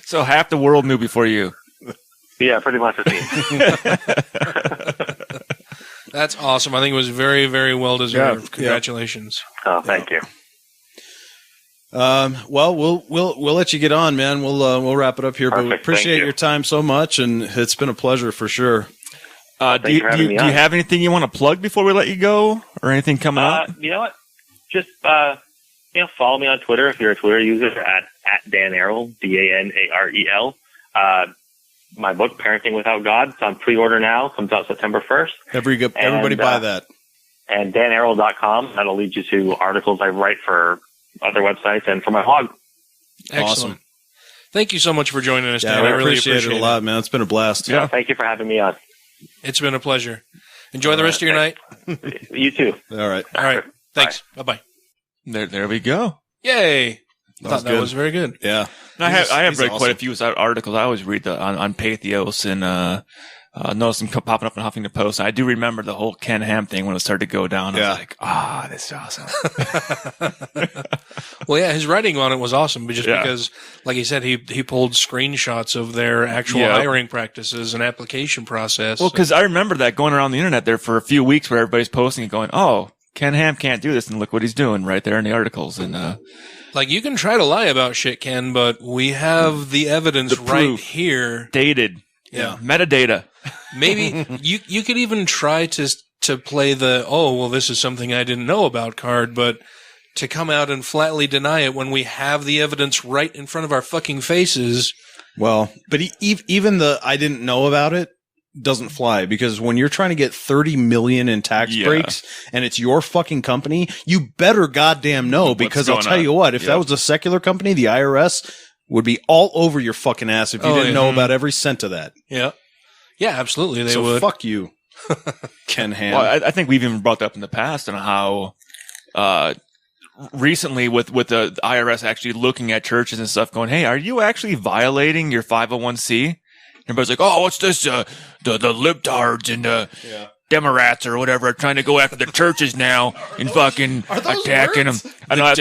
So half the world knew before you. Yeah, pretty much it seems. That's awesome. I think it was very, very well deserved. Yeah. Congratulations. Oh, thank you. Well, we'll let you get on, man. We'll wrap it up here. Perfect. But we appreciate your time so much, and it's been a pleasure for sure. Do you have anything you want to plug before we let you go, or anything coming up? You know what? Just follow me on Twitter if you're a Twitter user at Dan Arel, DANAREL. My book, Parenting Without God, it's on pre-order now. Comes out September 1st. Everybody buy that. And danarel.com. That'll lead you to articles I write for other websites and for my blog. Excellent. Awesome. Thank you so much for joining us, Dan. I really appreciate it a lot, man. It's been a blast. Yeah. Thank you for having me on. It's been a pleasure. Enjoy the rest of your night. You too. All right. Thanks. Bye-bye. There we go. Yay. I thought that was very good. Yeah. I have read quite a few articles. I always read on Patheos and noticed them popping up in Huffington Post. And I do remember the whole Ken Ham thing when it started to go down. I was like, this is awesome. Well, yeah, his writing on it was awesome, but because, like he said, he pulled screenshots of their actual hiring practices and application process. Well, because I remember that going around the internet there for a few weeks where everybody's posting and going, oh, Ken Ham can't do this, and look what he's doing right there in the articles. And like, you can try to lie about shit, Ken, but we have the evidence right here. Dated. Yeah. Metadata. Maybe you could even try to play the, this is something I didn't know about card, but to come out and flatly deny it when we have the evidence right in front of our fucking faces. Well, but even the I didn't know about it doesn't fly, because when you're trying to get $30 million in tax breaks and it's your fucking company, you better goddamn know, because I'll tell you what, if that was a secular company, the IRS would be all over your fucking ass if you didn't know about every cent of that. Yeah. Yeah, absolutely. They would. would. Fuck you, Ken Ham. Well, I think we've even brought that up in the past on how recently with the IRS actually looking at churches and stuff going, hey, are you actually violating your 501c? Everybody's like, oh, what's this? The libtards and the Democrats or whatever are trying to go after the churches now and fucking attacking them. I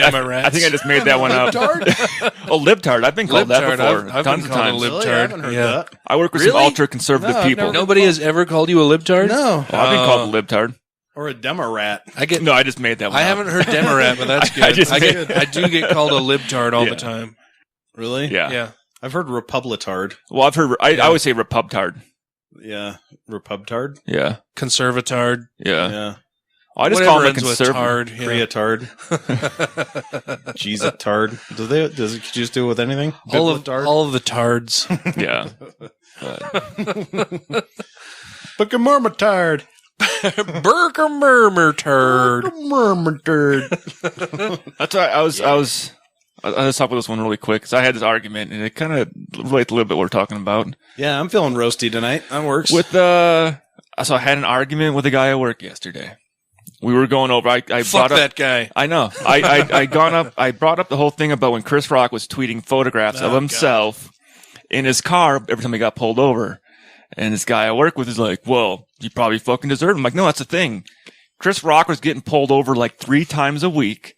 think I just made that one up. Libtard. I've been called that before. I've tons been of called times. a libtard. Really? I haven't heard that. I work with some ultra-conservative people. Nobody has ever called you a libtard? No. I've been called a libtard. Or a Demorat. No, I just made that one I up. haven't heard Demorat, but that's good. I do get called a libtard all the time. Really? Yeah. I've heard Republitard. Well, I always say Repubtard. Yeah. Repubtard? Yeah. Conservatard. Yeah. I just call them a conservative. Creatard. Jesus-tard. Does it just do it with anything? All of the tards. Yeah. Buckamurmatard. Burkamurmurtard. That's why I was Let's talk about this one really quick, because I had this argument, and it kind of relates a little bit what we're talking about. Yeah, I'm feeling roasty tonight. That works. So I had an argument with a guy at work yesterday. We were going over. I Fuck brought up that guy. I know. I brought up the whole thing about when Chris Rock was tweeting photographs of himself in his car every time he got pulled over. And this guy I work with is like, well, you probably fucking deserve it. I'm like, no, that's the thing. Chris Rock was getting pulled over like 3 times a week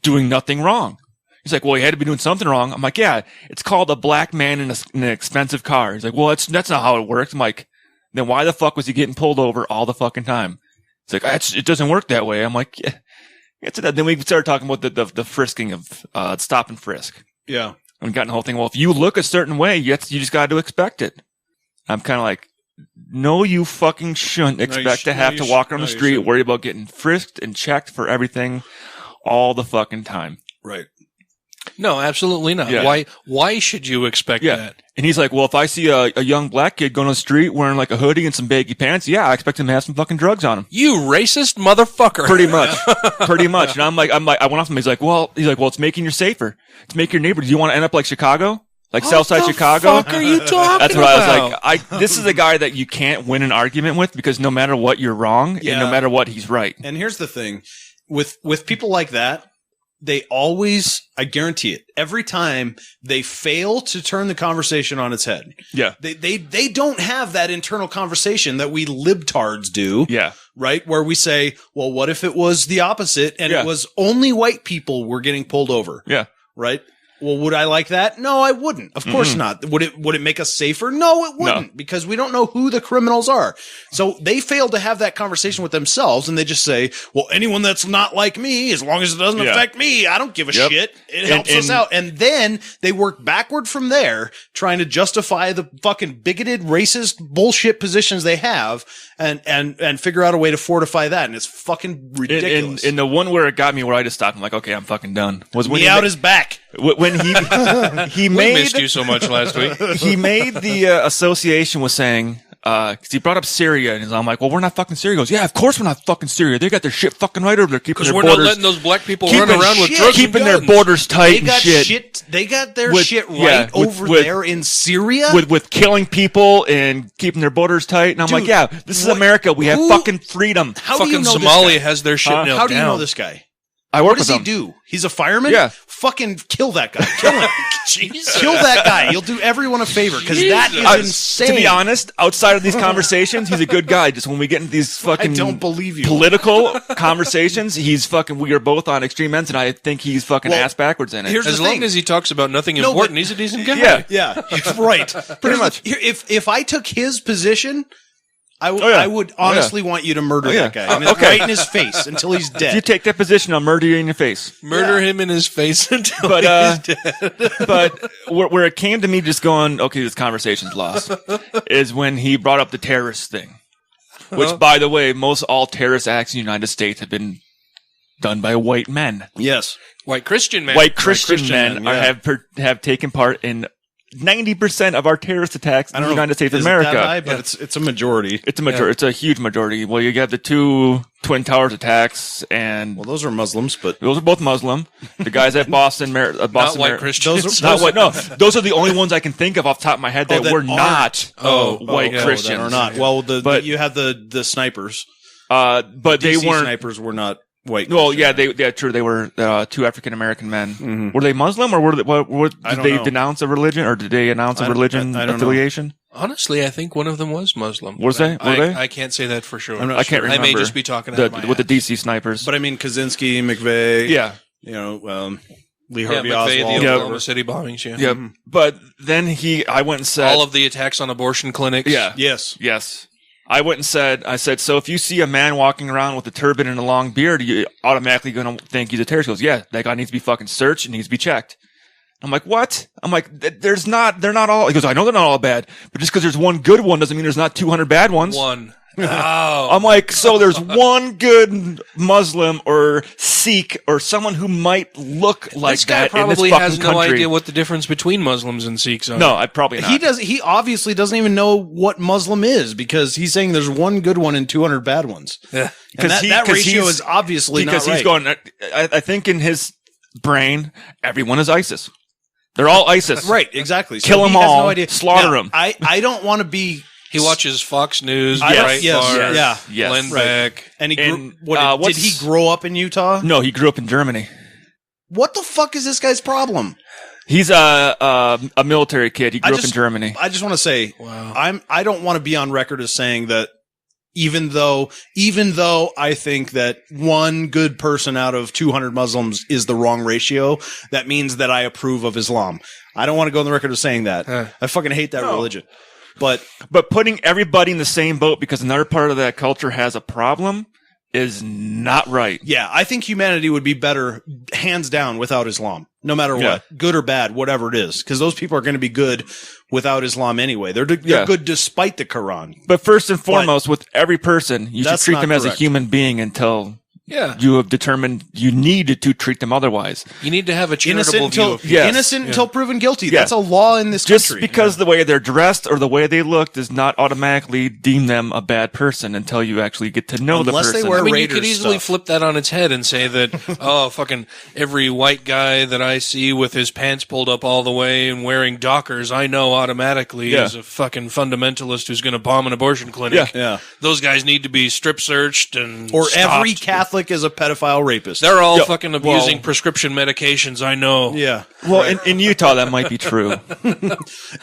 doing nothing wrong. He's like, well, he had to be doing something wrong. I'm like, yeah, it's called a black man in an expensive car. He's like, well, that's not how it works. I'm like, then why the fuck was he getting pulled over all the fucking time? It's like, it doesn't work that way. I'm like, yeah. Then we started talking about the frisking of stop and frisk. Yeah. And we got in the whole thing, well, if you look a certain way, you just got to expect it. I'm kind of like, no, you fucking shouldn't expect to have to walk around the street, worry about getting frisked and checked for everything all the fucking time. Right. No, absolutely not. Yeah. Why should you expect that? And he's like, well, if I see a young black kid going on the street wearing like a hoodie and some baggy pants, yeah, I expect him to have some fucking drugs on him. You racist motherfucker. Pretty much. Pretty much. And I'm like, I went off him. He's like, well, it's making you safer. It's making your neighbor. Do you want to end up like Chicago? Like Southside Chicago? What the fuck are you talking That's what about? I was like. This is a guy that you can't win an argument with because no matter what, you're wrong. And no matter what, he's right. And here's the thing with people like that, they always, I guarantee it, every time they fail to turn the conversation on its head. Yeah. They don't have that internal conversation that we libtards do. Yeah. Right? Where we say, well, what if it was the opposite and it was only white people were getting pulled over? Yeah. Right? Well, would I like that? No, I wouldn't. Of course not. Would it make us safer? No, it wouldn't, because we don't know who the criminals are. So they fail to have that conversation with themselves, and they just say, well, anyone that's not like me, as long as it doesn't affect me, I don't give a shit. It helps us out. And then they work backward from there, trying to justify the fucking bigoted, racist bullshit positions they have and figure out a way to fortify that. And it's fucking ridiculous. And the one where it got me where I just stopped, I'm like, okay, I'm fucking done. Was when he out his back. When he We made missed you so much last week. he made the association was saying because he brought up Syria and I'm like, well, we're not fucking Syria. He goes, yeah, of course we're not fucking Syria. They got their shit fucking right over there, keeping their Because we're borders, not letting those black people run around with drugs keeping and their guns. borders tight and shit. They got their shit right over there in Syria with killing people and keeping their borders tight. And I'm like, yeah, this is America. We have fucking freedom. How fucking do you know Somalia this guy? has their shit nailed down. How do you know this guy? I work What does with he him. do? He's a fireman? Yeah. Fucking kill that guy. Kill him. Jesus. Kill that guy. You'll do everyone a favor because that is insane. To be honest, outside of these conversations, he's a good guy. Just when we get into these fucking I don't believe you. political conversations, he's fucking, we are both on extreme ends, and I think he's fucking ass backwards in it. Here's As the long thing. as he talks about nothing important, he's a decent guy. Yeah. Yeah, right. Pretty much. If I took his position, I would honestly want you to murder that guy. I mean, right in his face until he's If you dead. take that position, I'll murder you in your face. Murder him in his face until But, he's dead. But where it came to me just going, okay, this conversation's lost, is when he brought up the terrorist thing. Which, by the way, most all terrorist acts in the United States have been done by white men. Yes. White Christian men. White Christian men have taken part in 90% of our terrorist attacks in the United States of America. That high, but it's a majority. It's a majority. It's a huge majority. Well, you got the 2 Twin Towers attacks, and those are Muslims, but those are both Muslim. The guys at Boston, not white Christians. Those are the only ones I can think of off the top of my head that were not white Christians. That are not. Well, you had the snipers. But they DC weren't. Snipers were not white. Well, yeah, true. They were 2 African American men. Mm-hmm. Were they Muslim, or did they denounce a religion, or did they announce a religion affiliation? Honestly, I think one of them was Muslim. Was they? Were they? I can't say that for sure. I can't remember. I may just be talking out of my with the ass. DC snipers. But I mean, Kaczynski, McVeigh. Yeah. Lee Harvey McVeigh, Oswald. the Oklahoma City bombings. Yeah. Yeah. But then I went and said all of the attacks on abortion clinics. Yeah. Yes. I went and said, so if you see a man walking around with a turban and a long beard, you automatically going to think he's a terrorist. He goes, yeah, that guy needs to be fucking searched and needs to be checked. I'm like, what? I'm like, they're not all, he goes, I know they're not all bad, but just because there's one good one doesn't mean there's not 200 bad ones. One. Oh. I'm like, so there's one good Muslim or Sikh or someone who might look like this guy that in this probably fucking has no country. idea what the difference between Muslims and Sikhs are. No, I probably not. He obviously doesn't even know what Muslim is because he's saying there's one good one and 200 bad ones. Yeah. And that ratio is obviously not right. Because he's going, I think in his brain, everyone is ISIS. They're all ISIS. Right, exactly. So kill them he has all, no idea. slaughter Now, them. I don't want to be... He watches Fox News, Yes. Breitbart, Yes. Glenn Right. Beck. And he did he grow up in Utah? No, he grew up in Germany. What the fuck is this guy's problem? He's a military kid. He grew up in Germany. I just want to say, I don't want to be on record as saying that even though I think that one good person out of 200 Muslims is the wrong ratio, that means that I approve of Islam. I don't want to go on the record as saying that. I fucking hate that religion. But putting everybody in the same boat because another part of that culture has a problem is not right. Yeah, I think humanity would be better, hands down, without Islam. No matter what, good or bad, whatever it is. Because those people are going to be good without Islam anyway. They're good despite the Quran. But first and foremost, with every person, you should treat them as a human being until you have determined you need to treat them otherwise. You need to have a charitable view of people. Innocent until proven guilty. That's a law in this country. Just because the way they're dressed or the way they look does not automatically deem them a bad person until you actually get to know the person. They wear you could easily flip that on its head and say that, fucking every white guy that I see with his pants pulled up all the way and wearing Dockers, I know automatically is a fucking fundamentalist who's going to bomb an abortion clinic. Yeah. Those guys need to be strip searched and or stopped. Every Catholic is a pedophile rapist. They're all fucking abusing prescription medications, I know. Yeah. Well, in Utah, that might be true.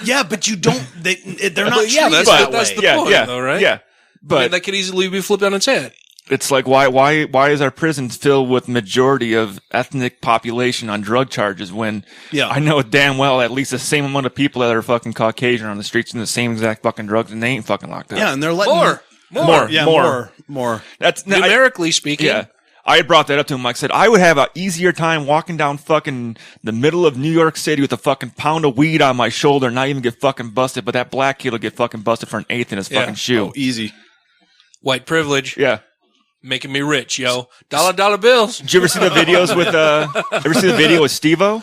Yeah, but you don't. They're not. That's the point, though, right? Yeah, but I mean, that could easily be flipped on its head. It's like why is our prisons filled with majority of ethnic population on drug charges when I know damn well at least the same amount of people that are fucking Caucasian on the streets and the same exact fucking drugs and they ain't fucking locked up. Yeah, and they're letting more. That's numerically speaking. Yeah. I had brought that up to him. Like I said, I would have an easier time walking down fucking the middle of New York City with a fucking pound of weed on my shoulder and not even get fucking busted, but that black kid will get fucking busted for an eighth in his fucking shoe. Oh, easy. White privilege. Yeah. Making me rich, yo. Dollar bills. Did you ever see the videos with, ever see the video with Steve-O?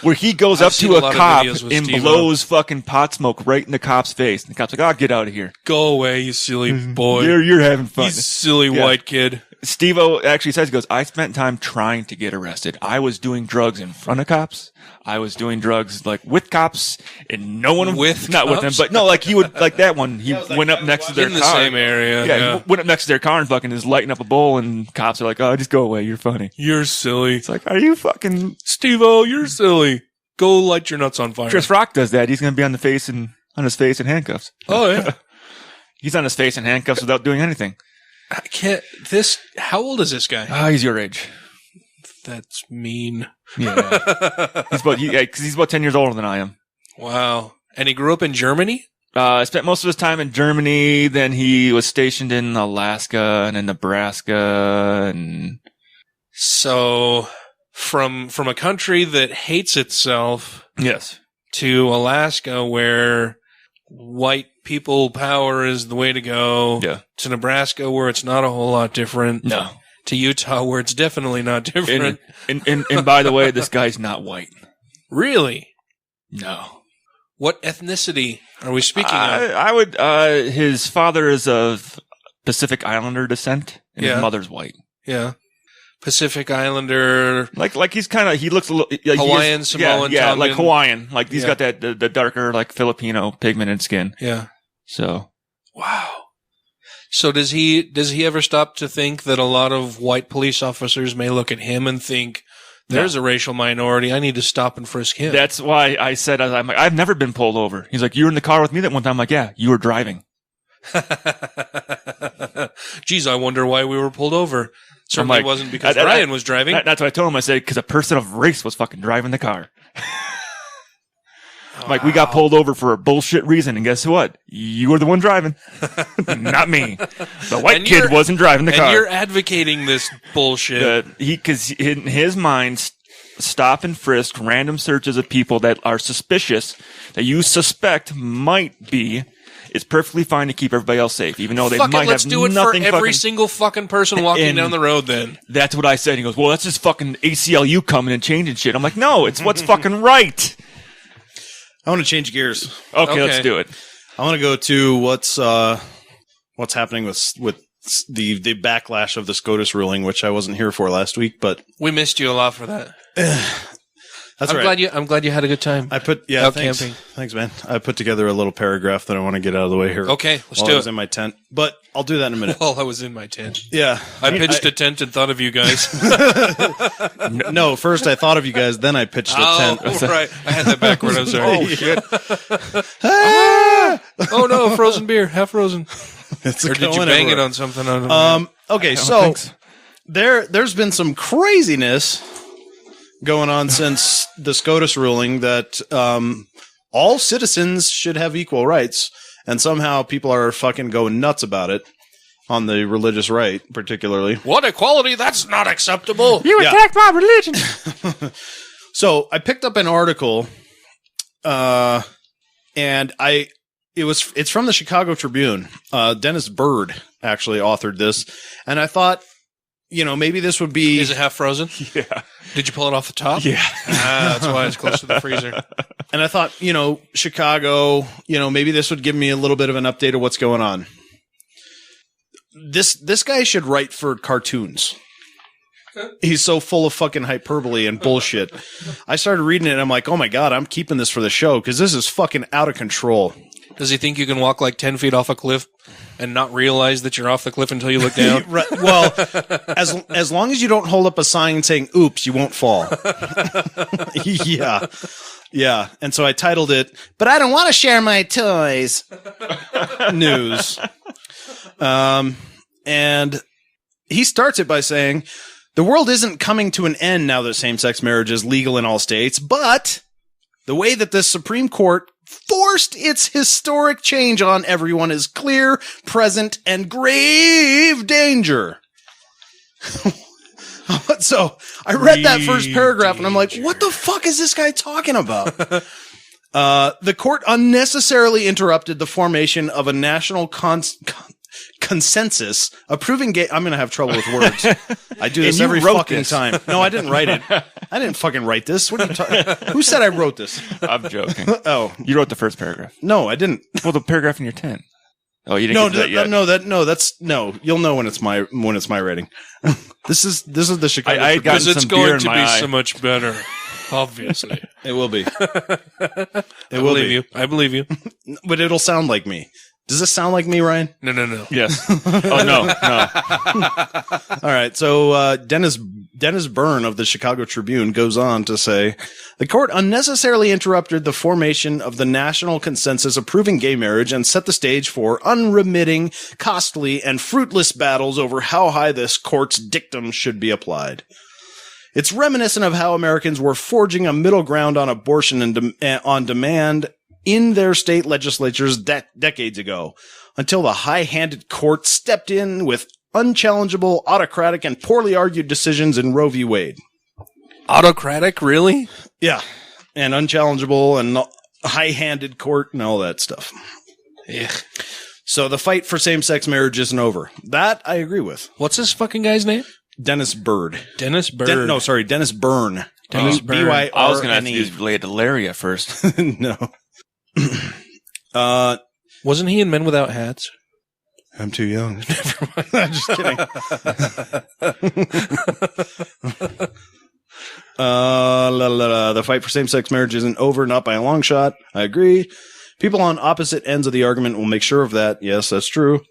Where he goes up to a cop and blows fucking pot smoke right in the cop's face. And the cop's like, get out of here. Go away, you silly boy. You're having fun. You silly white kid. Steve-O actually says, he goes, I spent time trying to get arrested. I was doing drugs in front of cops. I was doing drugs like with cops and no one with them, but no, like he would like that one. He went up next to their car. In the same area. Yeah, he went up next to their car and fucking is lighting up a bowl and cops are like, just go away. You're funny. You're silly. It's like, are you fucking Steve-O, you're silly. Go light your nuts on fire. Chris Rock does that. He's going to be on his face in handcuffs. Oh yeah. He's on his face in handcuffs without doing anything. I can't, how old is this guy? He's your age. That's mean. Yeah. He's about 10 years older than I am. Wow. And he grew up in Germany? Spent most of his time in Germany. Then he was stationed in Alaska and in Nebraska. And so from a country that hates itself. Yes. To Alaska where white people power is the way to go. Yeah. To Nebraska where it's not a whole lot different. No. To Utah where it's definitely not different. And by the way, this guy's not white. Really? No. What ethnicity are we speaking of? I would, his father is of Pacific Islander descent and his mother's white. Yeah. Pacific Islander. Like he's kind of, he looks a little Hawaiian, Samoan, yeah, like Hawaiian. Like he's got that, the darker, like Filipino pigmented skin. Yeah. So. Wow. So does he ever stop to think that a lot of white police officers may look at him and think, there's a racial minority, I need to stop and frisk him? That's why I said, I'm like, I've never been pulled over. He's like, you were in the car with me that one time? I'm like, yeah, you were driving. Geez, I wonder why we were pulled over. Certainly wasn't because Ryan was driving. That's what I told him. I said, because a person of race was fucking driving the car. Like, we got pulled over for a bullshit reason, and guess what? You were the one driving. Not me. The white kid wasn't driving the car. And you're advocating this bullshit. Because in his mind, stop and frisk, random searches of people that are suspicious, that you suspect might be, it's perfectly fine to keep everybody else safe, even though they might have nothing. Let's do it for every single fucking person walking down the road then. That's what I said. He goes, well, that's just fucking ACLU coming and changing shit. I'm like, no, it's what's fucking right. I want to change gears. Okay, let's do it. I want to go to what's happening with the backlash of the SCOTUS ruling, which I wasn't here for last week, but we missed you a lot for that. That's I'm right. glad you had a good time. Out camping. Thanks, man. I put together a little paragraph that I want to get out of the way here. Okay, let's while do I was it. in my tent, but I'll do that in a minute. While I was in my tent. Yeah. I pitched a tent and thought of you guys. No, first I thought of you guys, then I pitched a tent. Oh, right. I had that backward. I'm sorry. Oh, shit. Oh, no, frozen beer. Half frozen. Or did you bang it on something? I don't know. Okay, so there's been some craziness going on since the SCOTUS ruling that all citizens should have equal rights, and somehow people are fucking going nuts about it on the religious right, particularly. What equality? That's not acceptable. You attacked my religion. So I picked up an article, and it's from the Chicago Tribune. Dennis Bird actually authored this, and I thought, maybe this would be. Is it half frozen? Yeah. Did you pull it off the top? Yeah. That's why it's close to the freezer. And I thought, Chicago, maybe this would give me a little bit of an update of what's going on. This guy should write for cartoons. He's so full of fucking hyperbole and bullshit. I started reading it and I'm like, oh my God, I'm keeping this for the show because this is fucking out of control. Does he think you can walk like 10 feet off a cliff and not realize that you're off the cliff until you look down? Right. Well, as long as you don't hold up a sign saying, oops, you won't fall. Yeah. Yeah. And so I titled it, But I Don't Want to Share My Toys. News. And he starts it by saying, the world isn't coming to an end now that same-sex marriage is legal in all states, but the way that the Supreme Court forced its historic change on everyone is clear, present, and grave danger. So I read that first paragraph and I'm like, what the fuck is this guy talking about? The court unnecessarily interrupted the formation of a national consensus approving gay. I'm going to have trouble with words. I do this every fucking time. No, I didn't write it. I didn't fucking write this. What are you talking? Who said I wrote this? I'm joking. Oh, you wrote the first paragraph. No, I didn't. Well, the paragraph in your tent. Oh, you didn't get that yet. No. You'll know when it's my writing. This is the Chicago. I got because it's some beer going in to my be eye. so much better. Obviously, It will be. I believe you. I believe you. But it'll sound like me. Does this sound like me, Ryan? No. Yes. Oh, no. All right. So Dennis Byrne of the Chicago Tribune goes on to say, the court unnecessarily interrupted the formation of the national consensus approving gay marriage and set the stage for unremitting, costly, and fruitless battles over how high this court's dictum should be applied. It's reminiscent of how Americans were forging a middle ground on abortion and on demand in their state legislatures decades ago, until the high-handed court stepped in with unchallengeable, autocratic, and poorly argued decisions in Roe v. Wade. Autocratic, really? Yeah, and unchallengeable and high-handed court and all that stuff. Yeah. So the fight for same-sex marriage isn't over. That I agree with. What's this fucking guy's name? Dennis Bird. Dennis Bird. Dennis Byrne. Dennis Byrne. B-Y-R-N-E. I was going to have to use related to Larry at first. No. Wasn't he in Men Without Hats? I'm too young. Never mind. I'm just kidding. The fight for same-sex marriage isn't over, not by a long shot. I agree. People on opposite ends of the argument will make sure of that. Yes, that's true.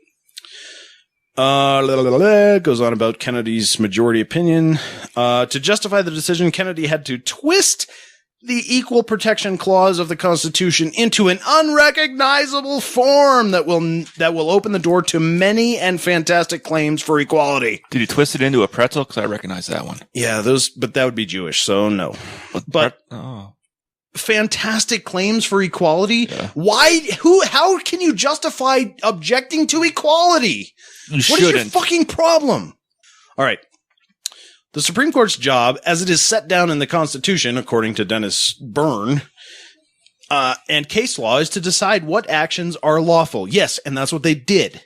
Goes on about Kennedy's majority opinion. To justify the decision, Kennedy had to twist the Equal Protection Clause of the Constitution into an unrecognizable form that will open the door to many and fantastic claims for equality. Did you twist it into a pretzel? Because I recognize that one. Yeah, but that would be Jewish, so no. But fantastic claims for equality? Yeah. Why? How can you justify objecting to equality? What is your fucking problem? All right. The Supreme Court's job, as it is set down in the Constitution, according to Dennis Byrne, and case law, is to decide what actions are lawful. Yes, and that's what they did.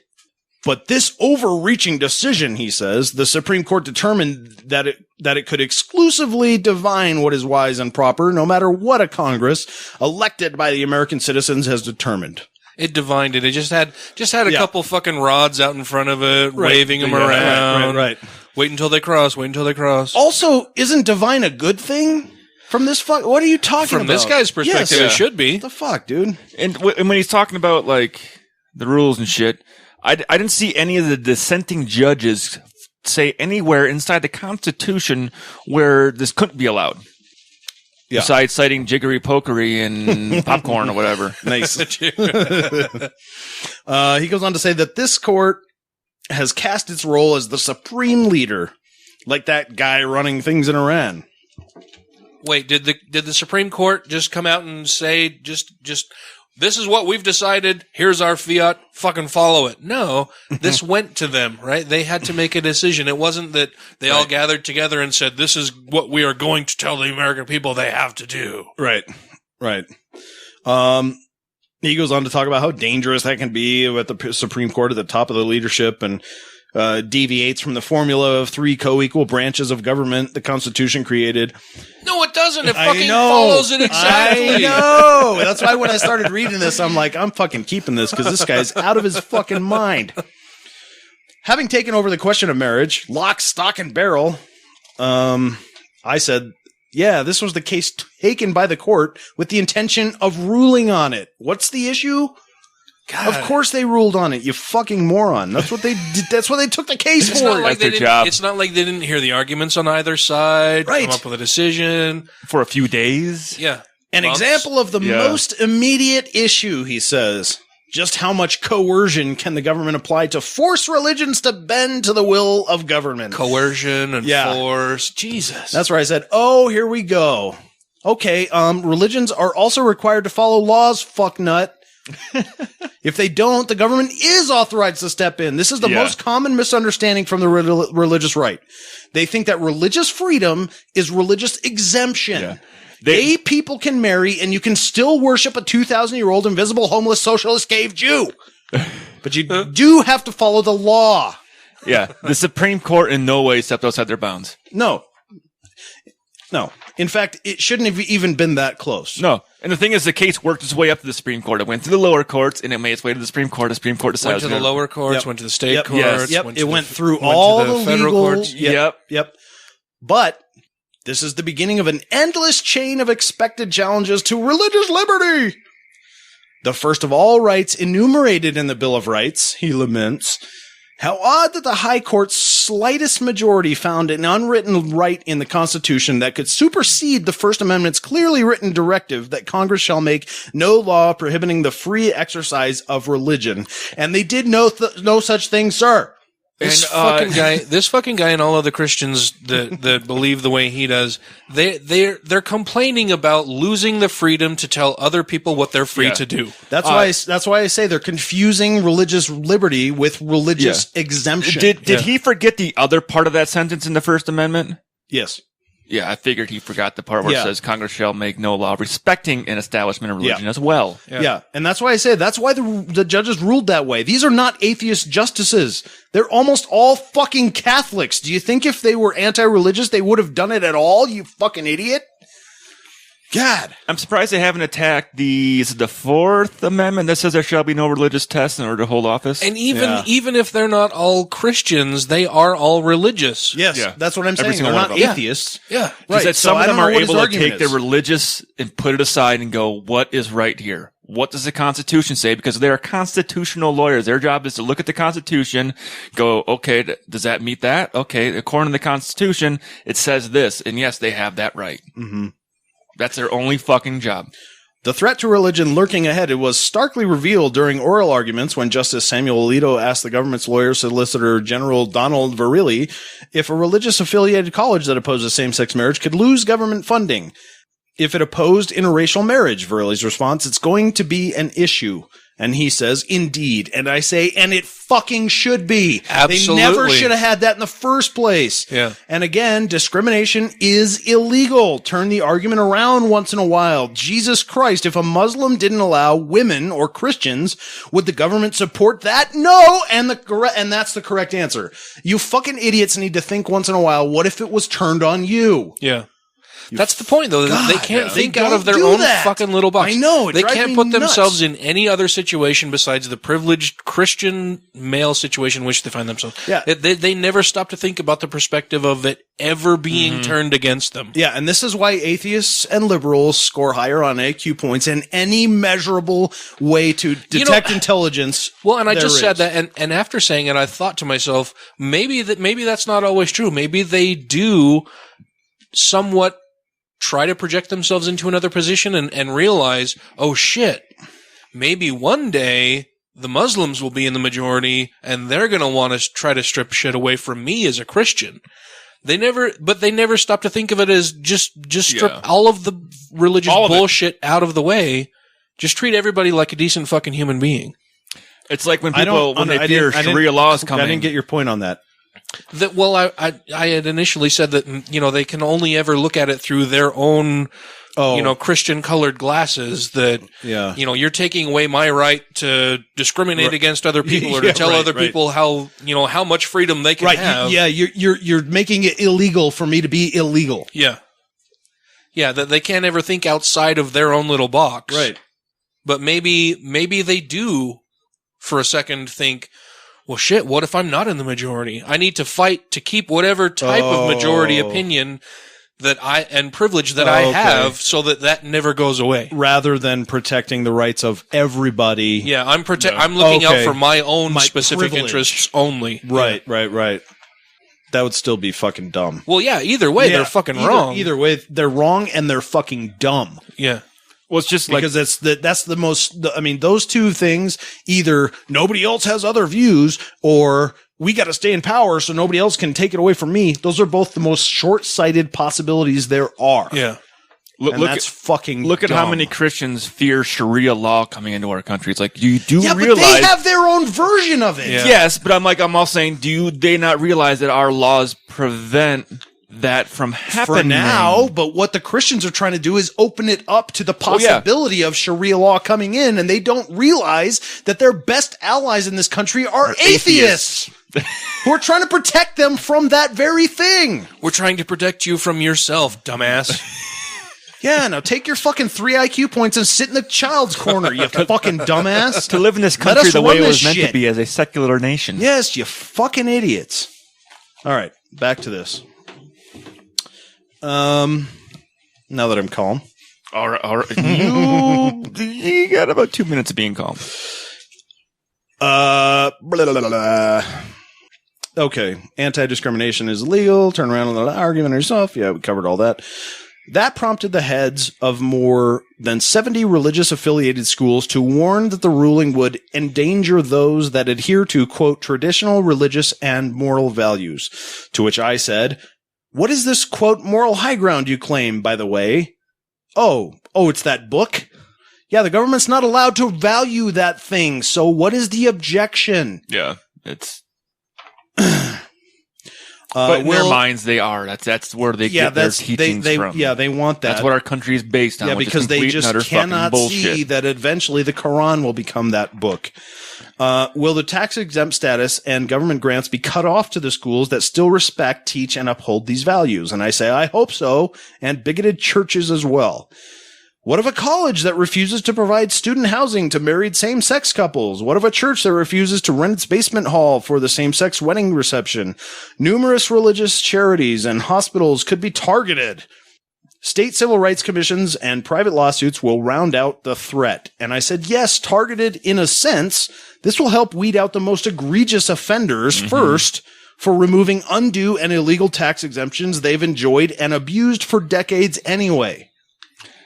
But this overreaching decision, he says, the Supreme Court determined that it could exclusively divine what is wise and proper, no matter what a Congress elected by the American citizens has determined. It divined it. It just had a couple fucking rods out in front of it, waving them around. Right. Wait until they cross. Also, isn't divine a good thing? From this what are you talking about? From this guy's perspective, it should be. What the fuck, dude? And when he's talking about like the rules and shit, I didn't see any of the dissenting judges say anywhere inside the Constitution where this couldn't be allowed. Yeah. Besides citing jiggery pokery and popcorn or whatever. Nice. He goes on to say that this court has cast its role as the supreme leader, like that guy running things in Iran. Wait, did the Supreme Court just come out and say just this is what we've decided, here's our fiat, fucking follow it? No, this went to them, right? They had to make a decision. It wasn't that they all gathered together and said, this is what we are going to tell the American people they have to do. Right. He goes on to talk about how dangerous that can be with the Supreme Court at the top of the leadership and deviates from the formula of 3 co-equal branches of government the Constitution created. No, it doesn't. It fucking follows it exactly. I know. That's why when I started reading this, I'm like, I'm fucking keeping this because this guy's out of his fucking mind. Having taken over the question of marriage, lock, stock, and barrel, I said, yeah, this was the case taken by the court with the intention of ruling on it. What's the issue? God. Of course they ruled on it, you fucking moron. That's what they did. That's what they took the case for. That's their job. It's not like they didn't hear the arguments on either side, right. Come up with a decision. For a few days. Yeah. An example of the most immediate issue, he says. Just how much coercion can the government apply to force religions to bend to the will of government? Coercion and force. Jesus. That's where I said, oh, here we go. Okay, religions are also required to follow laws, fucknut. If they don't, the government is authorized to step in. This is the most common misunderstanding from the religious right. They think that religious freedom is religious exemption. Yeah. Gay people can marry, and you can still worship a 2,000-year-old invisible homeless socialist cave Jew. But you do have to follow the law. Yeah, the Supreme Court in no way stepped outside their bounds. No. In fact, it shouldn't have even been that close. No. And the thing is, the case worked its way up to the Supreme Court. It went through the lower courts, and it made its way to the Supreme Court. The Supreme Court decided went to the lower courts, went to the state courts. It went through all the federal legal courts. Yep. But this is the beginning of an endless chain of expected challenges to religious liberty. The first of all rights enumerated in the Bill of Rights, he laments. How odd that the High Court's slightest majority found an unwritten right in the Constitution that could supersede the First Amendment's clearly written directive that Congress shall make no law prohibiting the free exercise of religion. And they did no such thing, sir. This fucking guy and all other Christians that believe the way he does, they're complaining about losing the freedom to tell other people what they're free to do. That's why I say they're confusing religious liberty with religious exemption. Did he forget the other part of that sentence in the First Amendment? Yes. Yeah, I figured he forgot the part where it says Congress shall make no law respecting an establishment of religion as well. Yeah, and that's why I say that's why the judges ruled that way. These are not atheist justices. They're almost all fucking Catholics. Do you think if they were anti-religious, they would have done it at all, you fucking idiot? God. I'm surprised they haven't attacked the Fourth Amendment that says there shall be no religious test in order to hold office. And even if they're not all Christians, they are all religious. Yes, that's what I'm saying. They're not atheists. Yeah. Right. That some of them are able to take their religious and put it aside and go, what is right here? What does the Constitution say? Because they're constitutional lawyers. Their job is to look at the Constitution, go, okay, does that meet that? Okay, according to the Constitution, it says this. And yes, they have that right. Mm-hmm. That's their only fucking job. The threat to religion lurking ahead, it was starkly revealed during oral arguments when Justice Samuel Alito asked the government's lawyer, Solicitor General Donald Verrilli, if a religious-affiliated college that opposes same-sex marriage could lose government funding. If it opposed interracial marriage, Verrilli's response, it's going to be an issue. And he says, indeed. And I say, and it fucking should be. Absolutely. They never should have had that in the first place. Yeah. And again, discrimination is illegal. Turn the argument around once in a while. Jesus Christ, if a Muslim didn't allow women or Christians, would the government support that? No! And that's the correct answer. You fucking idiots need to think once in a while, what if it was turned on you? Yeah. That's the point, though. God, they can't think out don't of their do own that. fucking little box. I know. It they drives can't me put nuts. themselves in any other situation besides the privileged Christian male situation in which they find themselves. Yeah. They never stop to think about the perspective of it ever being turned against them. Yeah, and this is why atheists and liberals score higher on IQ points in any measurable way to detect intelligence. Well, and I there just said is. that, and after saying it, I thought to myself, maybe that's not always true. Maybe they do somewhat try to project themselves into another position and realize, oh shit, maybe one day the Muslims will be in the majority and they're going to want to try to strip shit away from me as a Christian. They never stop to think of it as just strip all of the religious bullshit out of the way. Just treat everybody like a decent fucking human being. It's like when people, when they fear Sharia laws coming. I didn't get your point on that. I had initially said that, they can only ever look at it through their own, Christian colored glasses that, you're taking away my right to discriminate against other people or to tell other people how much freedom they can have. Yeah. You're making it illegal for me to be illegal. Yeah. Yeah. That they can't ever think outside of their own little box. Right. But maybe they do for a second think, well, shit, what if I'm not in the majority? I need to fight to keep whatever type of majority opinion and privilege that I have so that never goes away. Rather than protecting the rights of everybody. Yeah, I'm looking out for my own specific interests only. Right. That would still be fucking dumb. Well, yeah, either way, they're fucking wrong. Either way, they're wrong and they're fucking dumb. Yeah. Well, it's just because that's the most. I mean, those two things: either nobody else has other views, or we got to stay in power so nobody else can take it away from me. Those are both the most short-sighted possibilities there are. Yeah, that's fucking. Look at dumb. how many Christians fear Sharia law coming into our country. It's like, you do realize but they have their own version of it. Yeah. Yes, but I'm all saying, do they not realize that our laws prevent that from happening for now? But what the Christians are trying to do is open it up to the possibility of Sharia law coming in, and they don't realize that their best allies in this country are atheists. Who are trying to protect them from that very thing. We're trying to protect you from yourself, dumbass. Yeah, now take your fucking 3 IQ points and sit in the child's corner, you fucking dumbass. To live in this country the way it was meant to be as a secular nation. Yes, you fucking idiots. All right, back to this. Now that I'm calm. All right. You got about 2 minutes of being calm. Okay. Anti-discrimination is illegal. Turn around on the argument yourself. Yeah, we covered all that. That prompted the heads of more than 70 religious affiliated schools to warn that the ruling would endanger those that adhere to, quote, traditional religious and moral values. To which I said, what is this, quote, moral high ground you claim, by the way? Oh, it's that book? Yeah, the government's not allowed to value that thing, so what is the objection? Yeah, it's... but in their minds, they are. That's where they get their teachings from. Yeah, they want that. That's what our country is based on. Yeah, because they just cannot see that eventually the Quran will become that book. Will the tax-exempt status and government grants be cut off to the schools that still respect, teach, and uphold these values? And I say, I hope so, and bigoted churches as well. What of a college that refuses to provide student housing to married same-sex couples? What of a church that refuses to rent its basement hall for the same-sex wedding reception? Numerous religious charities and hospitals could be targeted. State civil rights commissions and private lawsuits will round out the threat. And I said, yes, targeted in a sense. This will help weed out the most egregious offenders first for removing undue and illegal tax exemptions they've enjoyed and abused for decades anyway.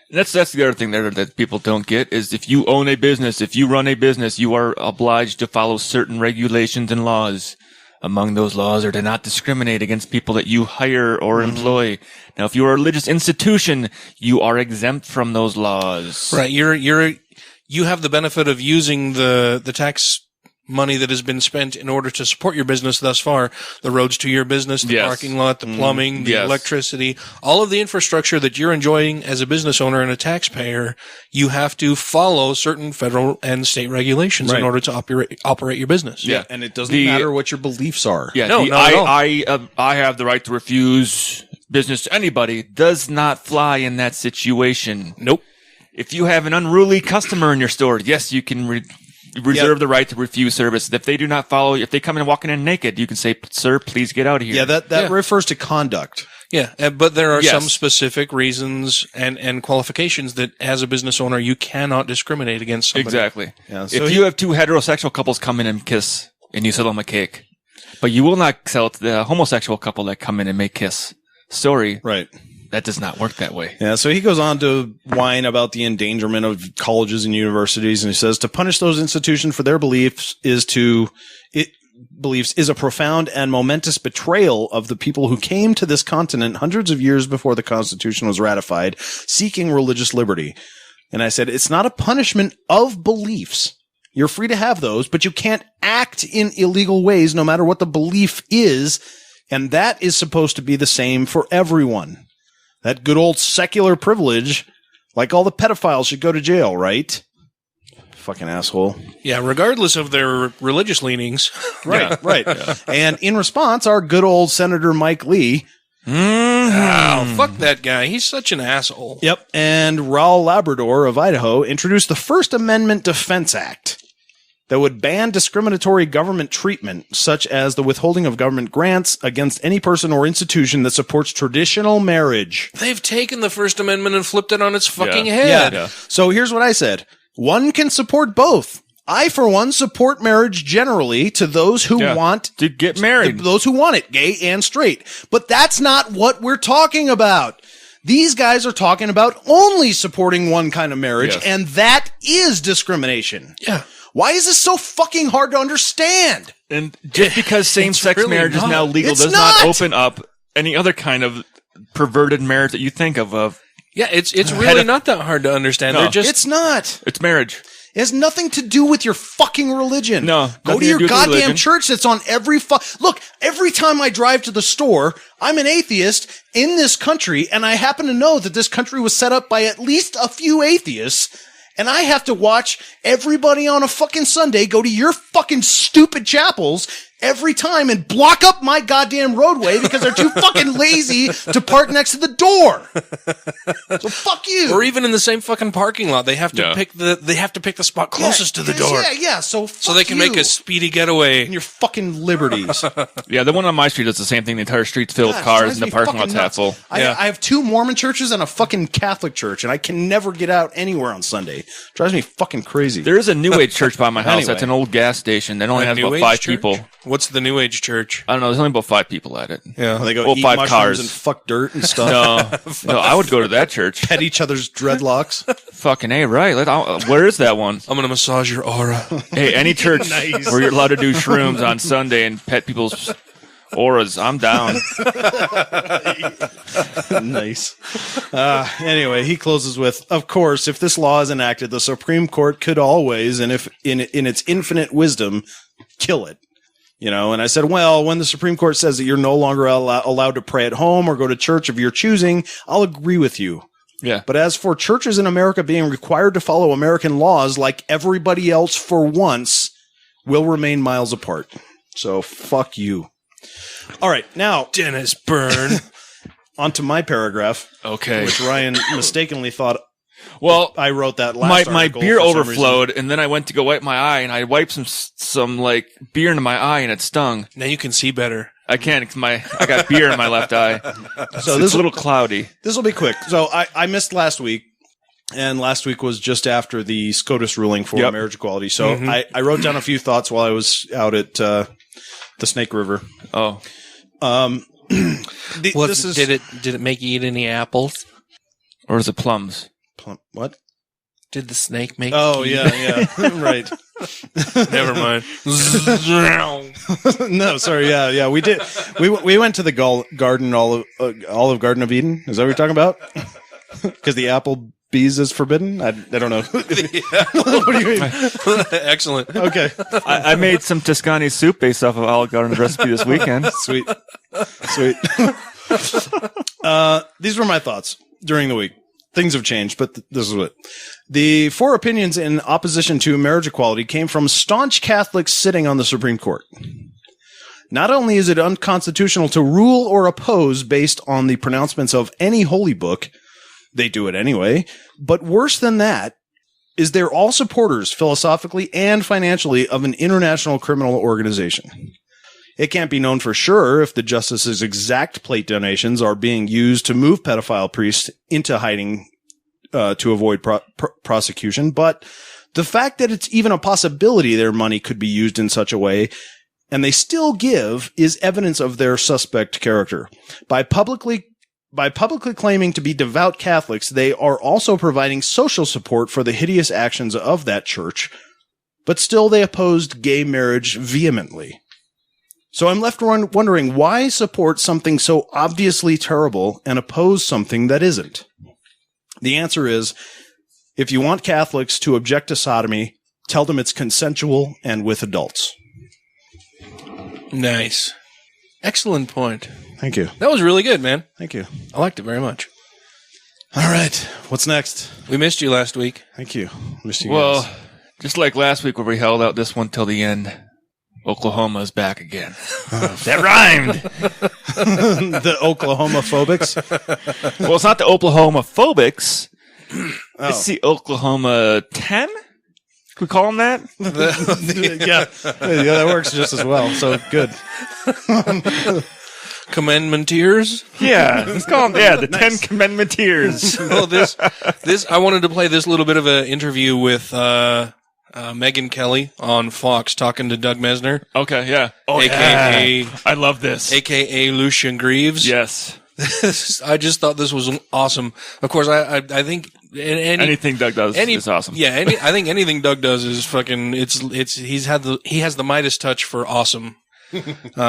That's the other thing there that people don't get is if you own a business, if you run a business, you are obliged to follow certain regulations and laws. Among those laws are to not discriminate against people that you hire or employ. Now, if you're a religious institution, you are exempt from those laws. Right. You have the benefit of using the tax money that has been spent in order to support your business thus far. The roads to your business, the parking lot, the plumbing, the electricity, all of the infrastructure that you're enjoying as a business owner and a taxpayer, you have to follow certain federal and state regulations in order to operate your business. Yeah, and it doesn't matter what your beliefs are. Yeah, not at all. I have the right to refuse business to anybody does not fly in that situation. Nope. If you have an unruly customer in your store, yes, you can reserve the right to refuse service. If they do not follow, if they come in walking in naked, you can say, sir, please get out of here. Yeah, that refers to conduct. Yeah, but there are some specific reasons and qualifications that as a business owner, you cannot discriminate against somebody. Exactly. Yeah, so if you have two heterosexual couples come in and kiss and you sell them a cake, but you will not sell it to the homosexual couple that come in and make kiss. Sorry. Right. That does not work that way. Yeah, so he goes on to whine about the endangerment of colleges and universities, and he says to punish those institutions for their beliefs is a profound and momentous betrayal of the people who came to this continent hundreds of years before the Constitution was ratified, seeking religious liberty. And I said, it's not a punishment of beliefs. You're free to have those, but you can't act in illegal ways no matter what the belief is, and that is supposed to be the same for everyone. That good old secular privilege, like all the pedophiles should go to jail, right? Fucking asshole. Yeah, regardless of their religious leanings. Right, right. Yeah. And in response, our good old Senator Mike Lee. Oh, fuck that guy. He's such an asshole. Yep. And Raul Labrador of Idaho introduced the First Amendment Defense Act that would ban discriminatory government treatment, such as the withholding of government grants against any person or institution that supports traditional marriage. They've taken the First Amendment and flipped it on its fucking head. Yeah. So here's what I said. One can support both. I, for one, support marriage generally to those who want to get married. Those who want it, gay and straight. But that's not what we're talking about. These guys are talking about only supporting one kind of marriage, and that is discrimination. Yeah. Why is this so fucking hard to understand? And just because same-sex really marriage is now legal does not open up any other kind of perverted marriage that you think of. Yeah, it's really not that hard to understand. No, it's not. It's marriage. It has nothing to do with your fucking religion. No. Go to your goddamn church that's on every Look, every time I drive to the store, I'm an atheist in this country, and I happen to know that this country was set up by at least a few atheists, and I have to watch everybody on a fucking Sunday go to your fucking stupid chapels every time and block up my goddamn roadway because they're too fucking lazy to park next to the door. So fuck you. Or even in the same fucking parking lot, they have to pick the spot closest to the door. Yeah. So they can make a speedy getaway. And your fucking liberties. Yeah, the one on my street does the same thing. The entire street's filled with cars and the parking lot's half full. I have two Mormon churches and a fucking Catholic church, and I can never get out anywhere on Sunday. Drives me fucking crazy. There is a New Age church by my house. That's an old gas station that only has about 5 people. What's the New Age church? I don't know. There's only about 5 people at it. Yeah, they go eat 5 mushrooms cars and fuck dirt and stuff. No, I would go to that church. Pet each other's dreadlocks. Fucking A, right. Where is that one? I'm going to massage your aura. Hey, any church where you're allowed to do shrooms on Sunday and pet people's auras, I'm down. Nice. Anyway, he closes with, of course, if this law is enacted, the Supreme Court could always, and if in its infinite wisdom, kill it. You know, and I said, well, when the Supreme Court says that you're no longer allowed to pray at home or go to church of your choosing, I'll agree with you. Yeah. But as for churches in America being required to follow American laws like everybody else for once, will remain miles apart. So fuck you. All right, now Dennis Byrne. Onto my paragraph. Okay. Which Ryan mistakenly thought. Well, I wrote that last my article beer for some overflowed, reason. and then I went to go wipe my eye, and I wiped some like beer into my eye, and it stung. Now you can see better. I can't. I got beer in my left eye, so it's a little cloudy. This will be quick. So I missed last week, and last week was just after the SCOTUS ruling for marriage equality. So I wrote down a few thoughts while I was out at the Snake River. Oh, did it make you eat any apples, or is it plums? What? Did the snake make? Oh yeah, right. Never mind. No, sorry. Yeah. We did. We went to the Olive Garden of Eden. Is that what you're talking about? Because the apple bees is forbidden. I don't know. What do you mean? Excellent. Okay. I made some Tuscany soup based off of Olive Garden's recipe this weekend. Sweet. These were my thoughts during the week. Things have changed, but this is what. The 4 opinions in opposition to marriage equality came from staunch Catholics sitting on the Supreme Court. Not only is it unconstitutional to rule or oppose based on the pronouncements of any holy book, they do it anyway, but worse than that is they're all supporters philosophically and financially of an international criminal organization. It can't be known for sure if the justice's exact plate donations are being used to move pedophile priests into hiding to avoid prosecution, but the fact that it's even a possibility their money could be used in such a way, and they still give, is evidence of their suspect character. By publicly claiming to be devout Catholics, they are also providing social support for the hideous actions of that church, but still they opposed gay marriage vehemently. So I'm left wondering, why support something so obviously terrible and oppose something that isn't? The answer is, if you want Catholics to object to sodomy, tell them it's consensual and with adults. Nice. Excellent point. Thank you. That was really good, man. Thank you. I liked it very much. All right. What's next? We missed you last week. Thank you. Missed you Well, guys. just like last week where we held out this one till the end, Oklahoma is back again. That rhymed. The Oklahoma phobics? Well, it's not the Oklahoma phobics. Oh. It's the Oklahoma 10? Can we call them that? Yeah, that works just as well. So good. Commandmenteers? Yeah, let's call them. Yeah, the 10 Commandmenteers. Well, this I wanted to play this little bit of an interview with Megyn Kelly on Fox talking to Doug Mesner. Okay, yeah. Oh, AKA, yeah. I love this. AKA Lucian Greaves. Yes. I just thought this was awesome. Of course, I think anything Doug does is awesome. Yeah, I think anything Doug does is fucking. He has the Midas touch for awesome. But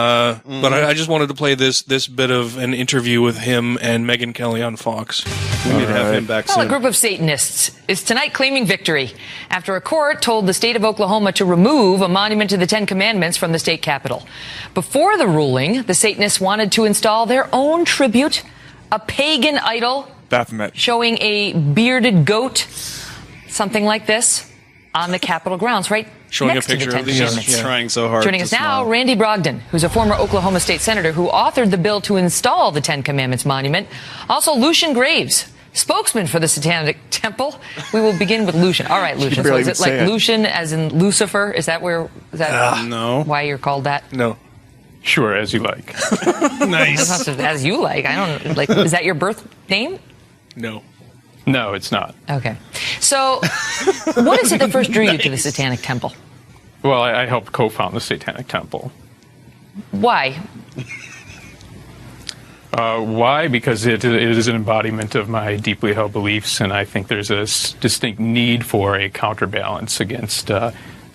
I just wanted to play this bit of an interview with him and Megyn Kelly on Fox. We need to have him back soon. A group of Satanists is tonight claiming victory after a court told the state of Oklahoma to remove a monument to the Ten Commandments from the state capitol. Before the ruling, the Satanists wanted to install their own tribute, a pagan idol Baphomet showing a bearded goat, something like this, on the Capitol grounds, right showing next a picture to the of Ten Commandments. Yeah. Trying so hard. Joining us now, Randy Brogdon, who's a former Oklahoma state senator who authored the bill to install the Ten Commandments monument. Also, Lucian Graves, spokesman for the Satanic Temple. We will begin with Lucian. All right, Lucian. So is it like Lucian as in Lucifer? Is that no. Why you're called that? No. Sure, as you like. Nice. That's not as you like. I don't like. Is that your birth name? No. No, it's not. Okay. So, what is it that first drew you to the Satanic Temple? Well, I helped co-found the Satanic Temple. Why? Why? Because it is an embodiment of my deeply held beliefs, and I think there's a distinct need for a counterbalance against the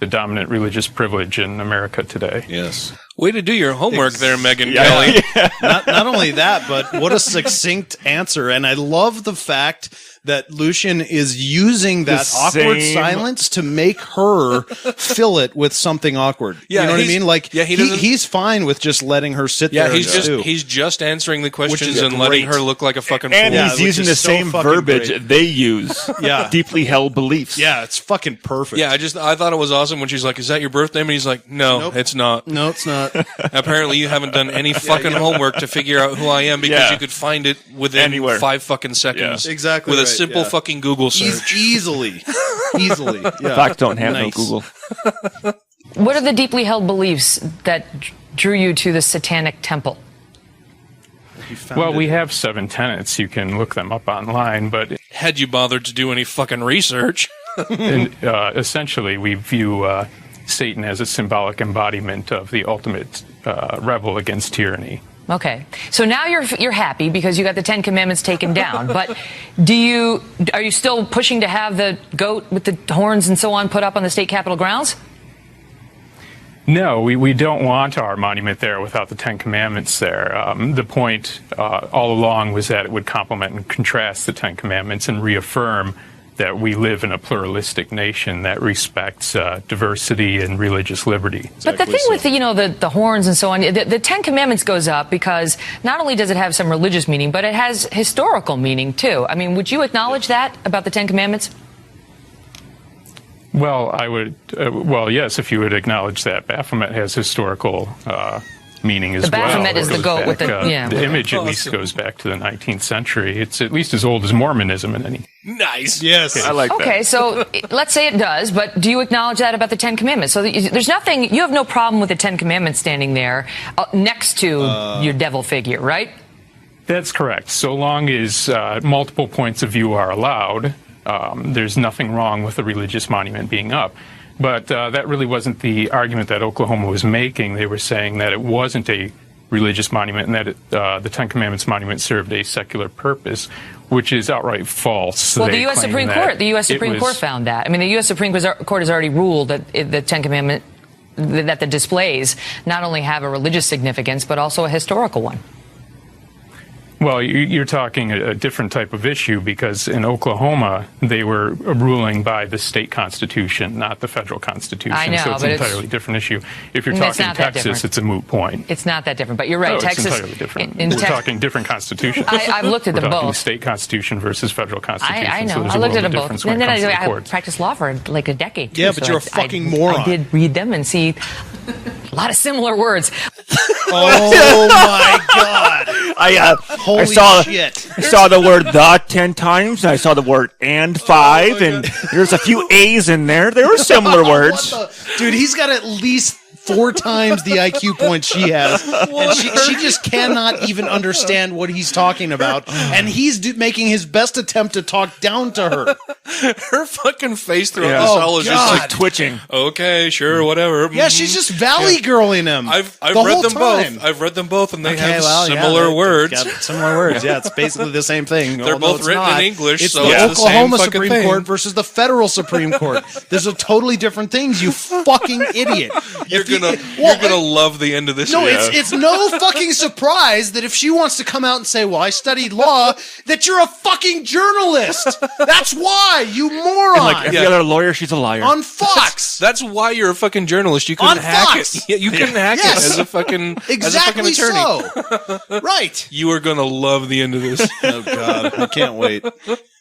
dominant religious privilege in America today. Yes. Way to do your homework there, Megyn Kelly. Yeah. Not only that, but what a succinct answer. And I love the fact that Lucian is using that awkward silence to make her fill it with something awkward. Yeah, you know what I mean? Like, yeah, he's fine with just letting her sit there. He's just answering the questions and letting her look like a fucking fool. And he's using the same verbiage they use. Yeah. Deeply held beliefs. Yeah, it's fucking perfect. Yeah, I thought it was awesome when she's like, "Is that your birth name?" And he's like, "No, Nope. it's not." No, it's not. Apparently, you haven't done any fucking homework to figure out who I am because you could find it within anywhere. 5 fucking seconds. Yeah. Exactly. With right. a simple fucking Google search. Easily. Yeah. Fox don't have no Google. What are the deeply held beliefs that drew you to the Satanic Temple? Well, we have 7 tenets. You can look them up online, but had you bothered to do any fucking research? Essentially, we view Satan as a symbolic embodiment of the ultimate rebel against tyranny. Okay, so now you're happy because you got the Ten Commandments taken down. But are you still pushing to have the goat with the horns and so on put up on the state capitol grounds? No, we don't want our monument there without the Ten Commandments there. The point all along was that it would complement and contrast the Ten Commandments and reaffirm that we live in a pluralistic nation that respects diversity and religious liberty. But the thing with the horns and so on, the Ten Commandments goes up because not only does it have some religious meaning, but it has historical meaning too. I mean, would you acknowledge that about the Ten Commandments? Well, I would. Well, yes, if you would acknowledge that Baphomet has historical meaning as the well. Baphomet is the goat with the the image at least goes back to the 19th century. It's at least as old as Mormonism in any. Nice. Yes, case. I like that. Okay, so let's say it does, but do you acknowledge that about the Ten Commandments? So there's nothing, you have no problem with the Ten Commandments standing there next to your devil figure, right? That's correct. So long as multiple points of view are allowed, there's nothing wrong with a religious monument being up. But that really wasn't the argument that Oklahoma was making. They were saying that it wasn't a religious monument and that the Ten Commandments monument served a secular purpose, which is outright false. Well, the U.S. Supreme Court found that. I mean, the U.S. Supreme Court has already ruled that the Ten Commandments, that the displays not only have a religious significance, but also a historical one. Well, you're talking a different type of issue because in Oklahoma, they were ruling by the state constitution, not the federal constitution. I know, so it's but an entirely different issue. If you're talking Texas, it's a moot point. It's not that different, but you're right. Texas, it's entirely different. We're talking different constitutions. I've looked at them both. We're talking state constitution versus federal constitution. I know. So I looked at them both. And then I practiced law for like a decade, too. Yeah, but so you're a fucking moron. I did read them and see a lot of similar words. Oh, my God. I saw the word "the" 10 times. I saw the word "and" 5, and there's a few A's in there. There were similar words. Dude, he's got at least 4 times the IQ points she has, and she just cannot even understand what he's talking about, and he's making his best attempt to talk down to her. Her fucking face throughout this all is just like twitching. Okay, sure, whatever. Yeah, she's just valley girling him. I've read them both. I've read them both, and they have similar words. Similar words. Yeah, it's basically the same thing. They're both written in English. It's so the it's Oklahoma the same Supreme thing. Court versus the federal Supreme Court. There's a totally different things. You fucking idiot. You're gonna love the end of this. No, it's no fucking surprise that if she wants to come out and say, "Well, I studied law," that you're a fucking journalist. That's why, you moron. And like every other lawyer, she's a liar. On Fox. That's why you're a fucking journalist. You couldn't On hack Fox. it. Yeah, you couldn't hack it as a fucking exactly as a fucking attorney. So. Right. You are gonna love the end of this. Oh God, I can't wait.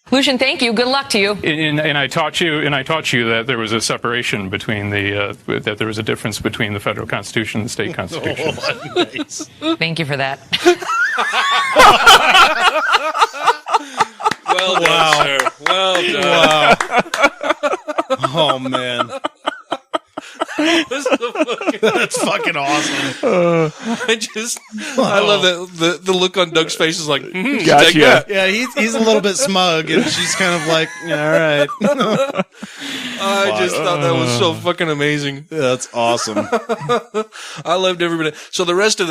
Lucian, thank you. Good luck to you. And I taught you that there was a separation between that there was a difference between the federal constitution and the state constitution. Oh, nice. Thank you for that. Well done, sir. Well done. Wow. Oh man. That's fucking awesome. I love that the look on Doug's face is like, Gotcha. take that. Yeah, he's a little bit smug, and she's kind of like, yeah, all right. I just thought that was so fucking amazing. Yeah, that's awesome. I loved every minute. So the rest of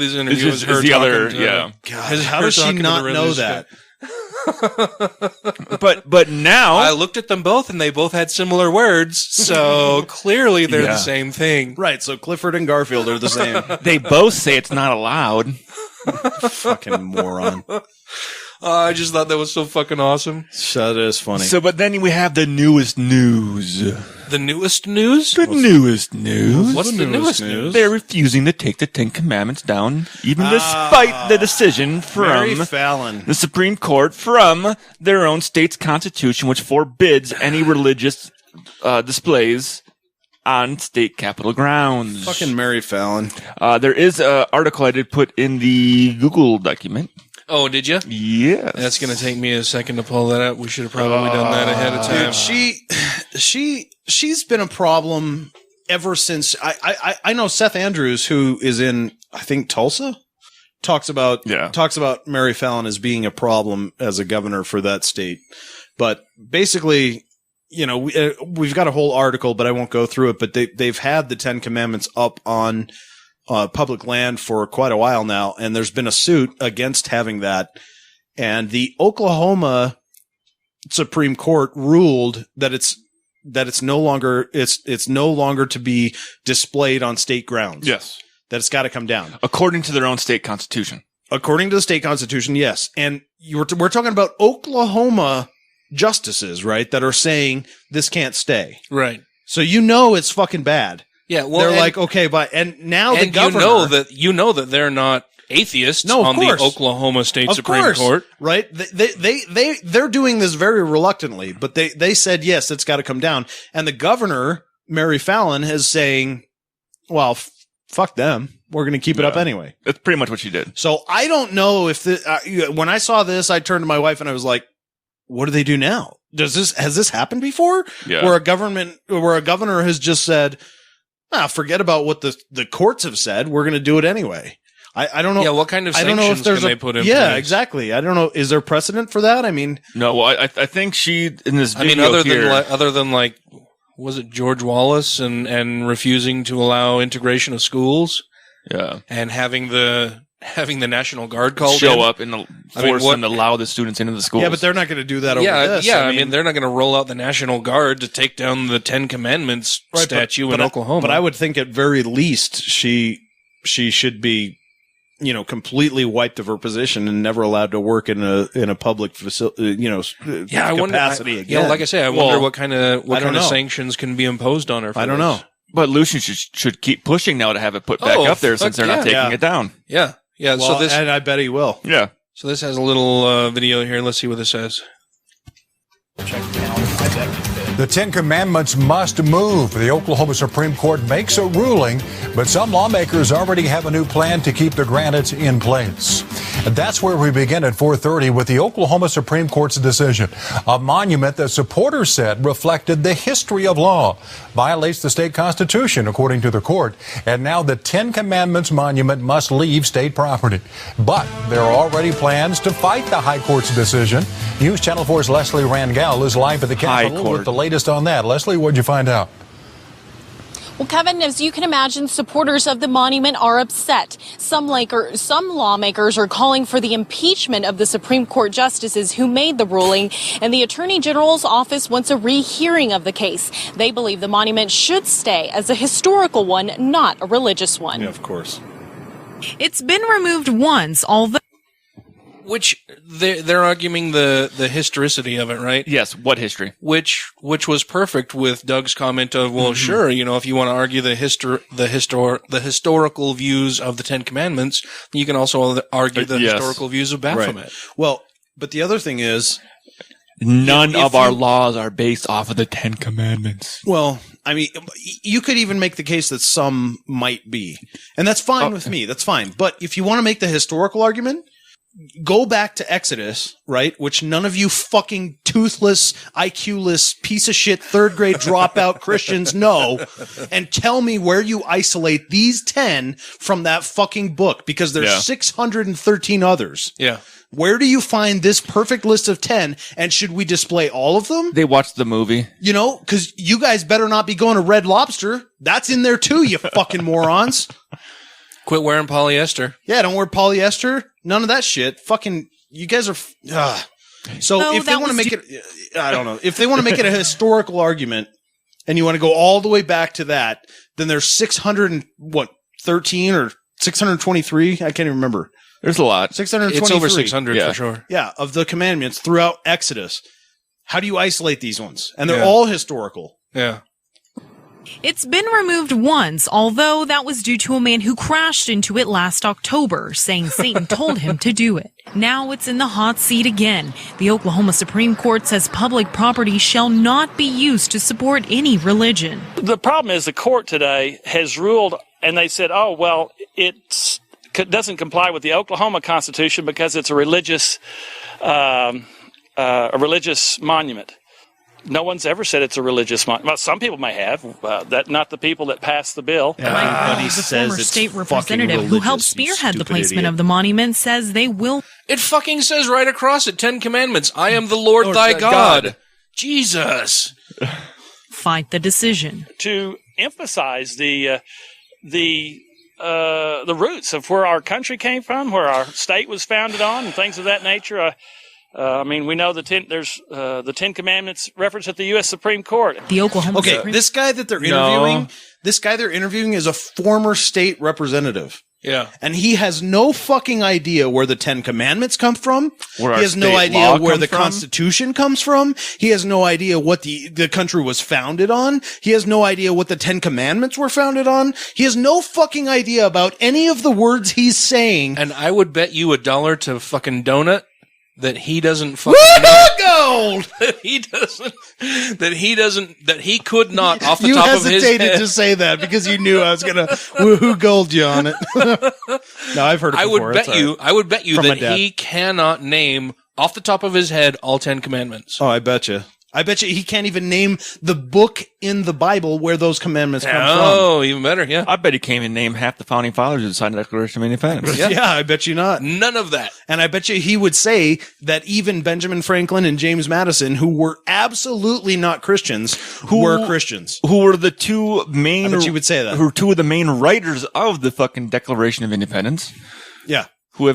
these interviews Is her the talking other, to, yeah. God, how does she not know that? But now I looked at them both, and they both had similar words, so clearly they're the same thing. Right, so Clifford and Garfield are the same. they both say it's not allowed. Fucking moron. I just thought that was so fucking awesome. That is funny. So, but then we have the newest news. The newest news? Newest news. What's the newest news? They're refusing to take the Ten Commandments down, even despite the decision from the Supreme Court from their own state's constitution, which forbids any religious displays on state capitol grounds. Fucking Mary Fallon. There is an article I did put in the Google document. Oh, did you? Yes. That's going to take me a second to pull that up. We should have probably done that ahead of time. Dude, she's been a problem ever since. I know Seth Andrews, who is in, I think, Tulsa, talks about Mary Fallon as being a problem as a governor for that state. But basically, you know, we've got a whole article, but I won't go through it. But they've had the Ten Commandments up on public land for quite a while now, and there's been a suit against having that. And the Oklahoma Supreme Court ruled that it's no longer to be displayed on state grounds. Yes, that it's got to come down according to their own state constitution. According to the state constitution, yes. And we're talking about Oklahoma justices, right? That are saying this can't stay. Right. So you know it's fucking bad. Yeah, well, they're like, okay, but and now the governor, you know that they're not atheists on the Oklahoma State Supreme Court, right? They're doing this very reluctantly, but they said yes, it's got to come down. And the governor, Mary Fallon, is saying, well, fuck them. We're going to keep it up anyway. That's pretty much what she did. So I don't know if when I saw this, I turned to my wife and I was like, what do they do now? Has this happened before? Yeah. Where a governor has just said, forget about what the courts have said. We're going to do it anyway. I don't know. Yeah, what kind of sanctions can they put in place? Yeah, exactly. I don't know. Is there precedent for that? I mean, no. Well, I think she in this video other than like, was it George Wallace and refusing to allow integration of schools? Yeah, and having the National Guard called show up and force them to allow the students into the schools. Yeah, but they're not going to do that over this. Yeah, I mean, they're not going to roll out the National Guard to take down the Ten Commandments statue in Oklahoma. But I would think at very least she should be, completely wiped of her position and never allowed to work in a public facility, capacity again. Like I say, I wonder what kind of sanctions can be imposed on her. I don't know. But Lucian should keep pushing now to have it put back up there since they're not taking it down. Yeah. Yeah. Well, and I bet he will. Yeah. So this has a little video here. Let's see what this says. The Ten Commandments must move. The Oklahoma Supreme Court makes a ruling, but some lawmakers already have a new plan to keep the granite in place. And that's where we begin at 4:30 with the Oklahoma Supreme Court's decision. A monument that supporters said reflected the history of law, violates the state constitution, according to the court. And now the Ten Commandments monument must leave state property. But there are already plans to fight the High Court's decision. News Channel 4's Leslie Rangel is live at the Capitol with the latest on that. Leslie, what'd you find out? Well, Kevin, as you can imagine, supporters of the monument are upset. Some lawmakers are calling for the impeachment of the Supreme Court justices who made the ruling, and the Attorney General's office wants a rehearing of the case. They believe the monument should stay as a historical one, not a religious one. Yeah, of course. It's been removed once, although... Which they're arguing the historicity of it, right? Yes. What history? Which was perfect with Doug's comment of, well, sure, if you want to argue the historical views of the Ten Commandments, you can also argue the historical views of Baphomet. Right. Well, but the other thing is, none of our laws are based off of the Ten Commandments. Well, I mean, you could even make the case that some might be, and that's fine with me. That's fine. But if you want to make the historical argument, go back to Exodus, right? Which none of you fucking toothless, IQ-less, piece of shit, third grade dropout Christians know, and tell me where you isolate these 10 from that fucking book, because there's 613 others. Yeah. Where do you find this perfect list of 10, and should we display all of them? They watched the movie. Because you guys better not be going to Red Lobster. That's in there too, you fucking morons. Quit wearing polyester. Yeah, don't wear polyester. None of that shit. Fucking, you guys are. So if they want to make it, I don't know. If they want to make it a historical argument, and you want to go all the way back to that, then there's 613 or 623. I can't even remember. There's a lot. 623. It's over 600 for sure. Yeah, of the commandments throughout Exodus. How do you isolate these ones? And they're all historical. Yeah. It's been removed once, although that was due to a man who crashed into it last October, saying Satan told him to do it. Now it's in the hot seat again. The Oklahoma Supreme Court says public property shall not be used to support any religion. The problem is the court today has ruled, and they said, oh, well, it doesn't comply with the Oklahoma Constitution because it's a religious monument. No one's ever said it's a religious monument. Well, some people may have. That not the people that passed the bill. The former state representative who helped spearhead the placement of the monument says they will. It fucking says right across it, 10 Commandments. I am the Lord thy God. Jesus. Fight the decision. To emphasize the roots of where our country came from, where our state was founded on, and things of that nature. I mean, we know there's the Ten Commandments reference at the U.S. Supreme Court. The Oklahoma Supreme. This guy that they're interviewing, is a former state representative. Yeah. And he has no fucking idea where the Ten Commandments come from. He has no state idea law where the comes from. Constitution comes from. He has no idea what the country was founded on. He has no idea what the Ten Commandments were founded on. He has no fucking idea about any of the words he's saying. And I would bet you $1 to fucking donut that he doesn't fucking gold. that he could not off the top of his head. You hesitated to say that because you knew I was gonna woohoo gold you on it. No, I've heard it before. I would bet you that he cannot name off the top of his head all 10 commandments. Oh, I bet you. I bet you he can't even name the book in the Bible where those commandments come from. Oh, even better, yeah. I bet he can't even name half the founding fathers who signed the Declaration of Independence. Yeah, I bet you not. None of that. And I bet you he would say that even Benjamin Franklin and James Madison, who were absolutely not Christians, were Christians. Who were the two main... I bet you would say that. Who were two of the main writers of the fucking Declaration of Independence. Yeah. Who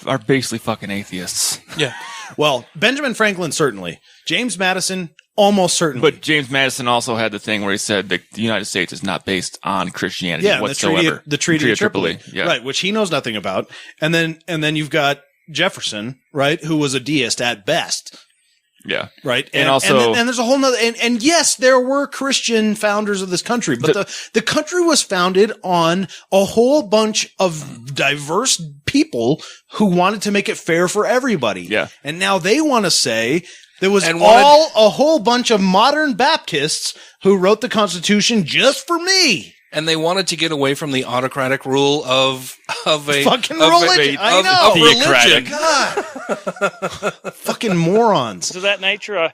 are basically fucking atheists. Yeah. Well, Benjamin Franklin, certainly. James Madison, almost certainly. But James Madison also had the thing where he said that the United States is not based on Christianity whatsoever. The Treaty of Tripoli. Yeah. Right, which he knows nothing about. And then you've got Jefferson, right, who was a deist at best. Yeah. Right. And also, and there's a whole nother, and yes, there were Christian founders of this country, but the country was founded on a whole bunch of diverse people who wanted to make it fair for everybody. Yeah. And now they want to say there was a whole bunch of modern Baptists who wrote the Constitution just for me. And they wanted to get away from the autocratic rule of a fucking religion. I know. Religion. God. Fucking morons. To that nature,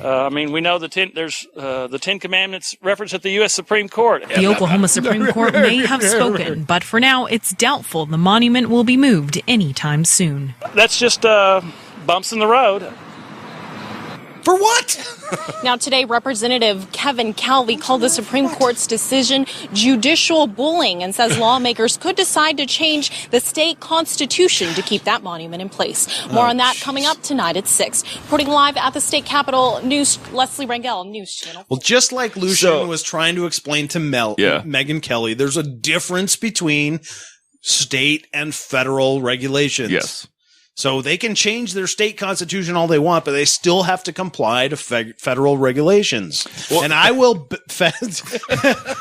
I mean, we know there's the 10 Commandments referenced at the U.S. Supreme Court. The Oklahoma Supreme Court may have spoken, but for now, it's doubtful the monument will be moved anytime soon. That's just bumps in the road. For what? Now, today, Representative Kevin Calvi called the Supreme Court's decision judicial bullying and says lawmakers could decide to change the state constitution to keep that monument in place. More on that coming up tonight at 6. Reporting live at the state capitol, News Leslie Rangel, News Channel. Well, just like Lucian was trying to explain to Megyn Kelly, there's a difference between state and federal regulations. Yes. So they can change their state constitution all they want, but they still have to comply to federal regulations. Well, and I will,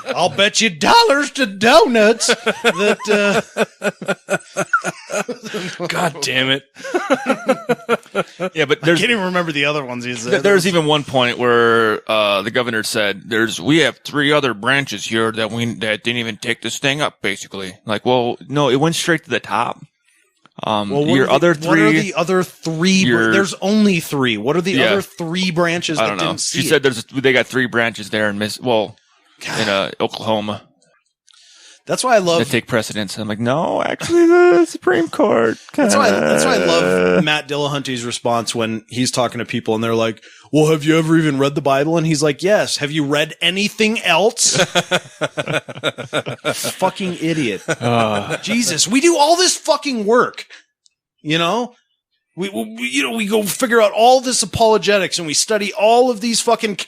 I'll bet you dollars to donuts that. God damn it! Yeah, but I can't even remember the other ones he said. There's even one point where the governor said, we have 3 other branches here that didn't even take this thing up. Basically, like, well, no, it went straight to the top. Your other 3. What are the other 3? There's only 3. What are the other 3 branches that didn't see She said they got 3 branches there in Oklahoma. That's why I love to take precedence. I'm like, no, actually, the Supreme Court. That's why I love Matt Dillahunty's response when he's talking to people and they're like, well, have you ever even read the Bible? And he's like, yes. Have you read anything else? Fucking idiot. Jesus, we do all this fucking work. You know? We go figure out all this apologetics and we study all of these fucking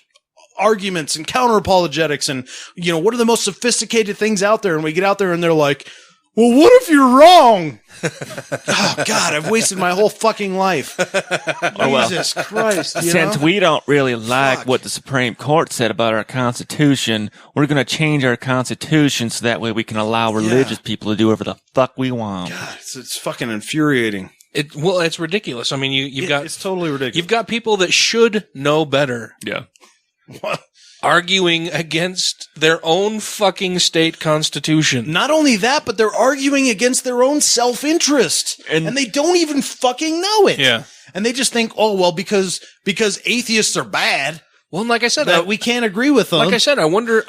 arguments and counter apologetics and, what are the most sophisticated things out there? And we get out there and they're like, well, what if you're wrong? Oh, God, I've wasted my whole fucking life. Jesus Christ. Since we don't really like what the Supreme Court said about our Constitution, we're going to change our Constitution so that way we can allow religious people to do whatever the fuck we want. God, it's fucking infuriating. It's ridiculous. I mean, it's totally ridiculous. You've got people that should know better. Yeah. What? Arguing against their own fucking state constitution. Not only that, but they're arguing against their own self-interest. And they don't even fucking know it. Yeah. And they just think, oh, well, because atheists are bad. Well, like I said, we can't agree with them. Like I said, I wonder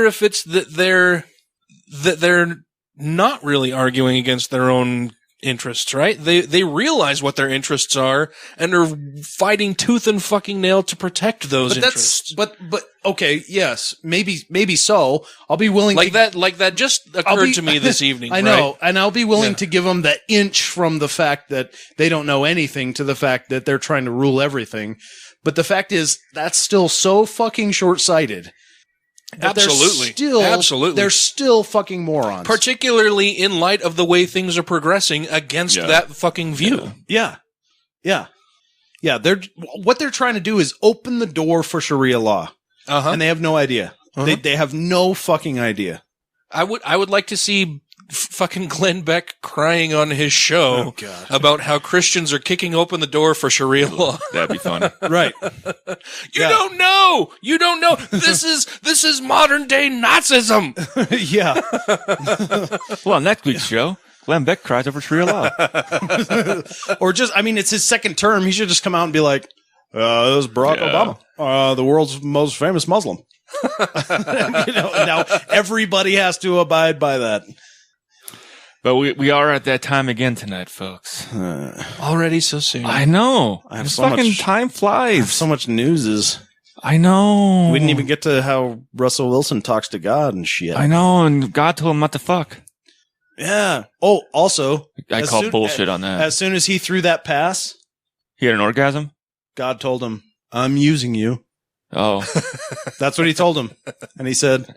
if it's that they're not really arguing against their own interests, right? They realize what their interests are and are fighting tooth and fucking nail to protect those interests. But okay, yes, maybe so. I'll be willing that just occurred to me this evening. I know, and I'll be willing to give them the inch from the fact that they don't know anything to the fact that they're trying to rule everything. But the fact is, that's still so fucking short-sighted. Absolutely. They're still fucking morons. Particularly in light of the way things are progressing against that fucking view. Yeah. What they're trying to do is open the door for Sharia law. And they have no idea. They have no fucking idea. I would like to see fucking Glenn Beck crying on his show about how Christians are kicking open the door for Sharia law. That'd be fun. Right. You don't know. This is modern day Nazism. Yeah. Well, on next week's show, Glenn Beck cries over Sharia law. Or just, I mean, it's his second term. He should just come out and be like, this is Barack Obama, the world's most famous Muslim. Now everybody has to abide by that. But we are at that time again tonight, folks. Already so soon. I know. I have This so fucking much time flies. So much news. I know. We didn't even get to how Russell Wilson talks to God and shit. I know, and God told him not to fuck. Yeah. Oh, also, I call bullshit on that. As soon as he threw that pass, He had an orgasm? God told him, "I'm using you." Oh. That's what he told him. And he said,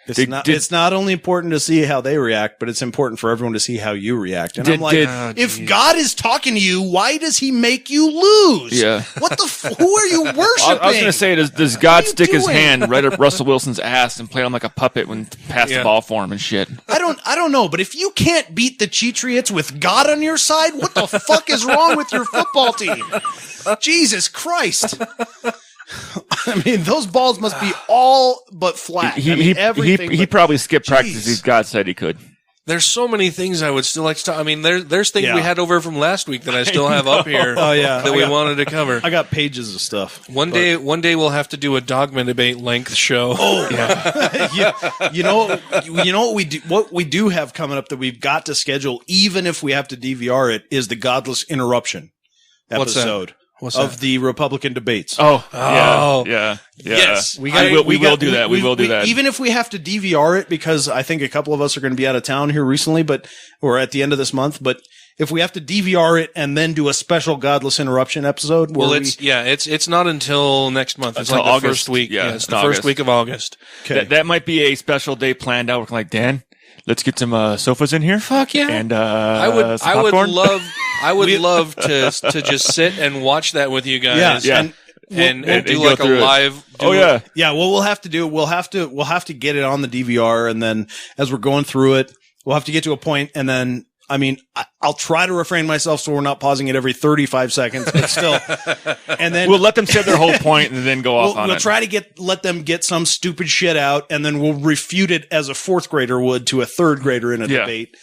it's not only important to see how they react, but it's important for everyone to see how you react. And I'm like, if God is talking to you, why does he make you lose? Yeah. What the who are you worshiping? I was going to say, does God stick his hand right up Russell Wilson's ass and play him like a puppet when pass the ball for him and shit? I don't know, but if you can't beat the Cheatriots with God on your side, what the fuck is wrong with your football team? Jesus Christ. I mean, those balls must be all but flat. He probably skipped practice if God said he could. There's so many things I would still like to talk. I mean, there's things we had over from last week that I still have up here that we wanted to cover. I got pages of stuff. One day we'll have to do a dogma debate length show. Oh, yeah. You know what we do have coming up that we've got to schedule, even if we have to DVR it, is the Godless Interruption episode. What's of the Republican debates. Yeah. Yes. We will do that. Even if we have to DVR it, because I think a couple of us are going to be out of town here recently, or at the end of this month, but if we have to DVR it and then do a special Godless Interruption episode. It's not until next month. It's until like the August. first week. Yeah, it's the first week of August. Okay. That might be a special day planned out. We're like, Dan, let's get some sofas in here. Fuck yeah. And I would love to just sit and watch that with you guys. Yeah. And do like a live. Yeah. What we'll have to do, we'll have to get it on the DVR, and then as we're going through it, we'll have to get to a point, and then, I mean, I'll try to refrain myself so we're not pausing it every 35 seconds, but still. And then we'll let them say their whole point and then go off on it. We'll try to let them get some stupid shit out, and then we'll refute it as a fourth grader would to a third grader in a debate.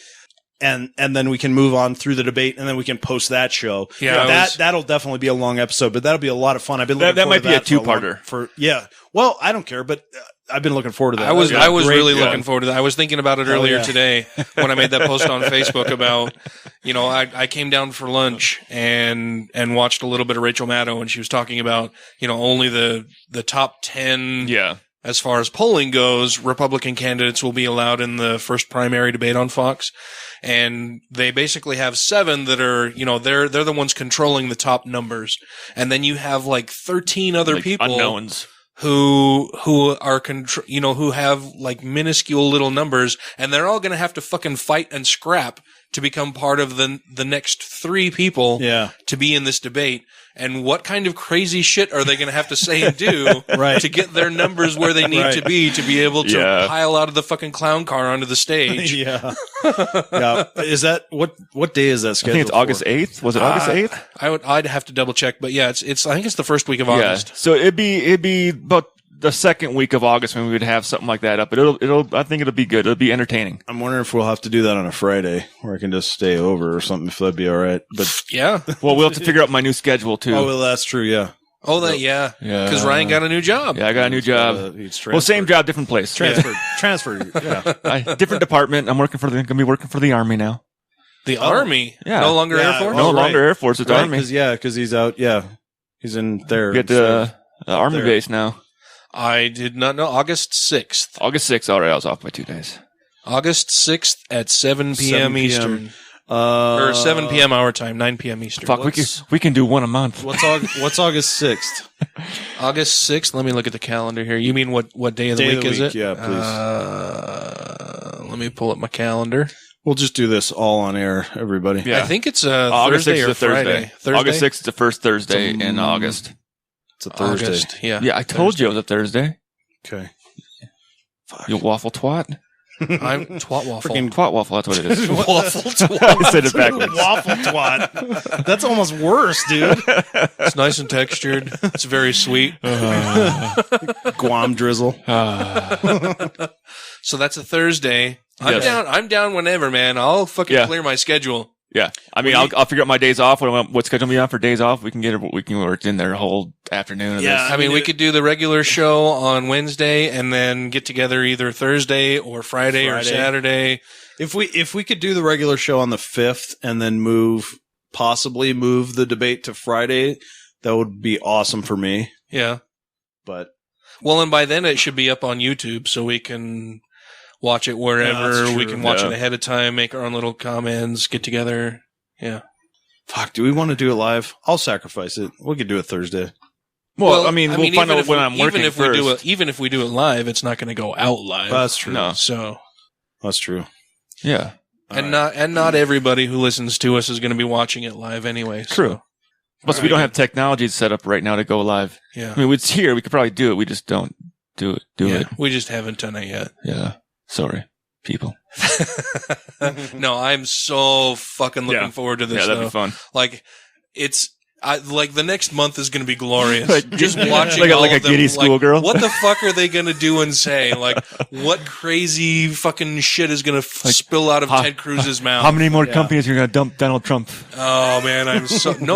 And then we can move on through the debate, and then we can post that show. Yeah, that'll definitely be a long episode, but that'll be a lot of fun. I've been looking forward to that. That might be a two-parter. Well, I don't care, but I've been looking forward to that. I was really looking forward to that. I was thinking about it earlier today when I made that post on Facebook about, I came down for lunch and watched a little bit of Rachel Maddow, and she was talking about, only the top 10. Yeah. As far as polling goes, Republican candidates will be allowed in the first primary debate on Fox. And they basically have 7 that are, they're the ones controlling the top numbers. And then you have like 13 other people. Unknowns. Who are, who have like minuscule little numbers, and they're all going to have to fucking fight and scrap to become part of the next 3 people to be in this debate. And what kind of crazy shit are they going to have to say and do to get their numbers where they need to be able to pile out of the fucking clown car onto the stage? Yeah. Is that what day is that scheduled? I think it's August 8th. Was it August 8th? I'd have to double check, but yeah, it's I think it's the first week of August. Yeah. So it'd be about the second week of August when we would have something like that up. But I think it'll be good. It'll be entertaining. I'm wondering if we'll have to do that on a Friday where I can just stay over or something, if that'd be all right. But yeah. Well, we'll have to figure out my new schedule too. Oh, well, that's true. Yeah. Oh, because Ryan got a new job. Yeah, I got a new job. Well, same job, different place. Transferred. Yeah. Different department. I'm going to be working for the Army now. The Army? Yeah. No longer Air Force? No longer Air Force. It's Army. Because he's out. Yeah. He's in there. Get the Army base now. I did not know. August 6th. August 6th. All right, I was off by 2 days. August 6th at 7 p.m. Eastern. Or 7 p.m. our time, 9 p.m. Eastern. Fuck, we can do one a month. What's August 6th? August 6th? Let me look at the calendar here. You mean what day of the week is it? Yeah, please. Let me pull up my calendar. We'll just do this all on air, everybody. Yeah. I think it's Thursday or Friday. Thursday? August 6th is the first Thursday in August. It's a Thursday. August, yeah. Yeah, I told you it was a Thursday. Okay. You waffle twat. I'm twat waffle. Freaking twat waffle. That's what it is. Waffle twat. I said it backwards. Waffle twat. That's almost worse, dude. It's nice and textured. It's very sweet. Guam drizzle. So that's a Thursday. I'm down whenever, man. I'll fucking clear my schedule. Yeah, I mean, I'll figure out my days off. What schedule me on for days off? We can work in there a whole afternoon. Of Yeah, this. I mean, we could do the regular show on Wednesday and then get together either Thursday or Friday or Saturday. If we could do the regular show on the 5th and then possibly move the debate to Friday, that would be awesome for me. Yeah, but and by then it should be up on YouTube, so we can watch it wherever. We can watch it ahead of time, make our own little comments, get together. Yeah. Fuck, do we want to do it live? I'll sacrifice it. We could do it Thursday. Well, I mean, we'll find out when I'm working first. Even if we do it live, it's not going to go out live. That's true. No. So that's true. Yeah. Not everybody who listens to us is going to be watching it live anyway. So. True. Plus, we don't have technology set up right now to go live. Yeah. I mean, it's here. We could probably do it. We just don't do it. We just haven't done it yet. Yeah. Sorry, people. No, I'm so fucking looking forward to this. Yeah, that'd be fun. Like, the next month is going to be glorious. Just watching like a giddy schoolgirl. What the fuck are they going to do and say? Like, what crazy fucking shit is going to spill out of Ted Cruz's mouth? How many more companies are going to dump Donald Trump? Oh man,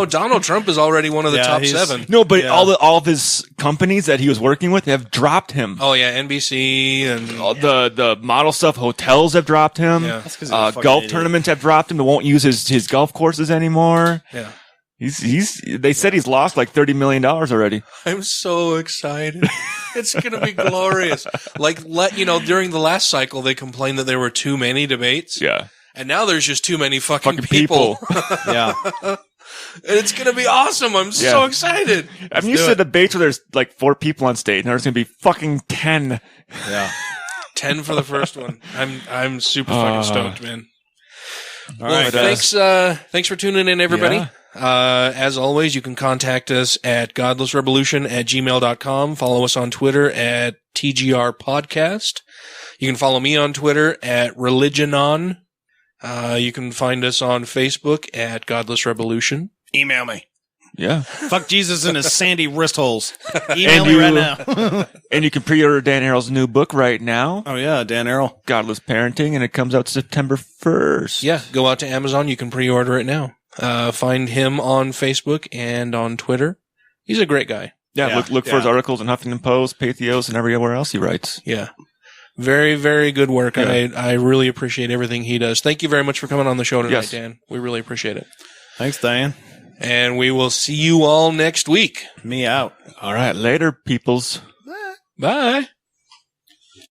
Donald Trump is already one of the top 7. No, but all of his companies that he was working with have dropped him. Oh yeah, NBC and the model stuff. Hotels have dropped him. Yeah. Golf tournaments have dropped him. They won't use his golf courses anymore. Yeah. They said he's lost like $30 million already. I'm so excited. It's going to be glorious. During the last cycle, they complained that there were too many debates. Yeah. And now there's just too many fucking people. Yeah. And it's going to be awesome. I'm so excited. I mean, you said debates where there's like 4 people on stage. Now there's going to be fucking 10. Yeah. 10 for the first one. I'm super fucking stoked, man. All right. Thanks for tuning in, everybody. Yeah. As always, you can contact us at GodlessRebelution@gmail.com. Follow us on Twitter at TGR Podcast. You can follow me on Twitter at ReligionOn. You can find us on Facebook at Godless Rebelution. Email me. Yeah. Fuck Jesus in his sandy wrist holes. Email me right now. And you can pre-order Dan Arel's new book right now. Oh yeah, Dan Arel. Godless Parenting, and it comes out September 1st. Yeah, go out to Amazon. You can pre-order it now. Find him on Facebook and on Twitter. He's a great guy. Yeah, look for his articles in Huffington Post, Patheos, and everywhere else he writes. Yeah. Very, very good work. Yeah. I really appreciate everything he does. Thank you very much for coming on the show tonight, Dan. We really appreciate it. Thanks, Diane. And we will see you all next week. Me out. All right. Later, peoples. Bye.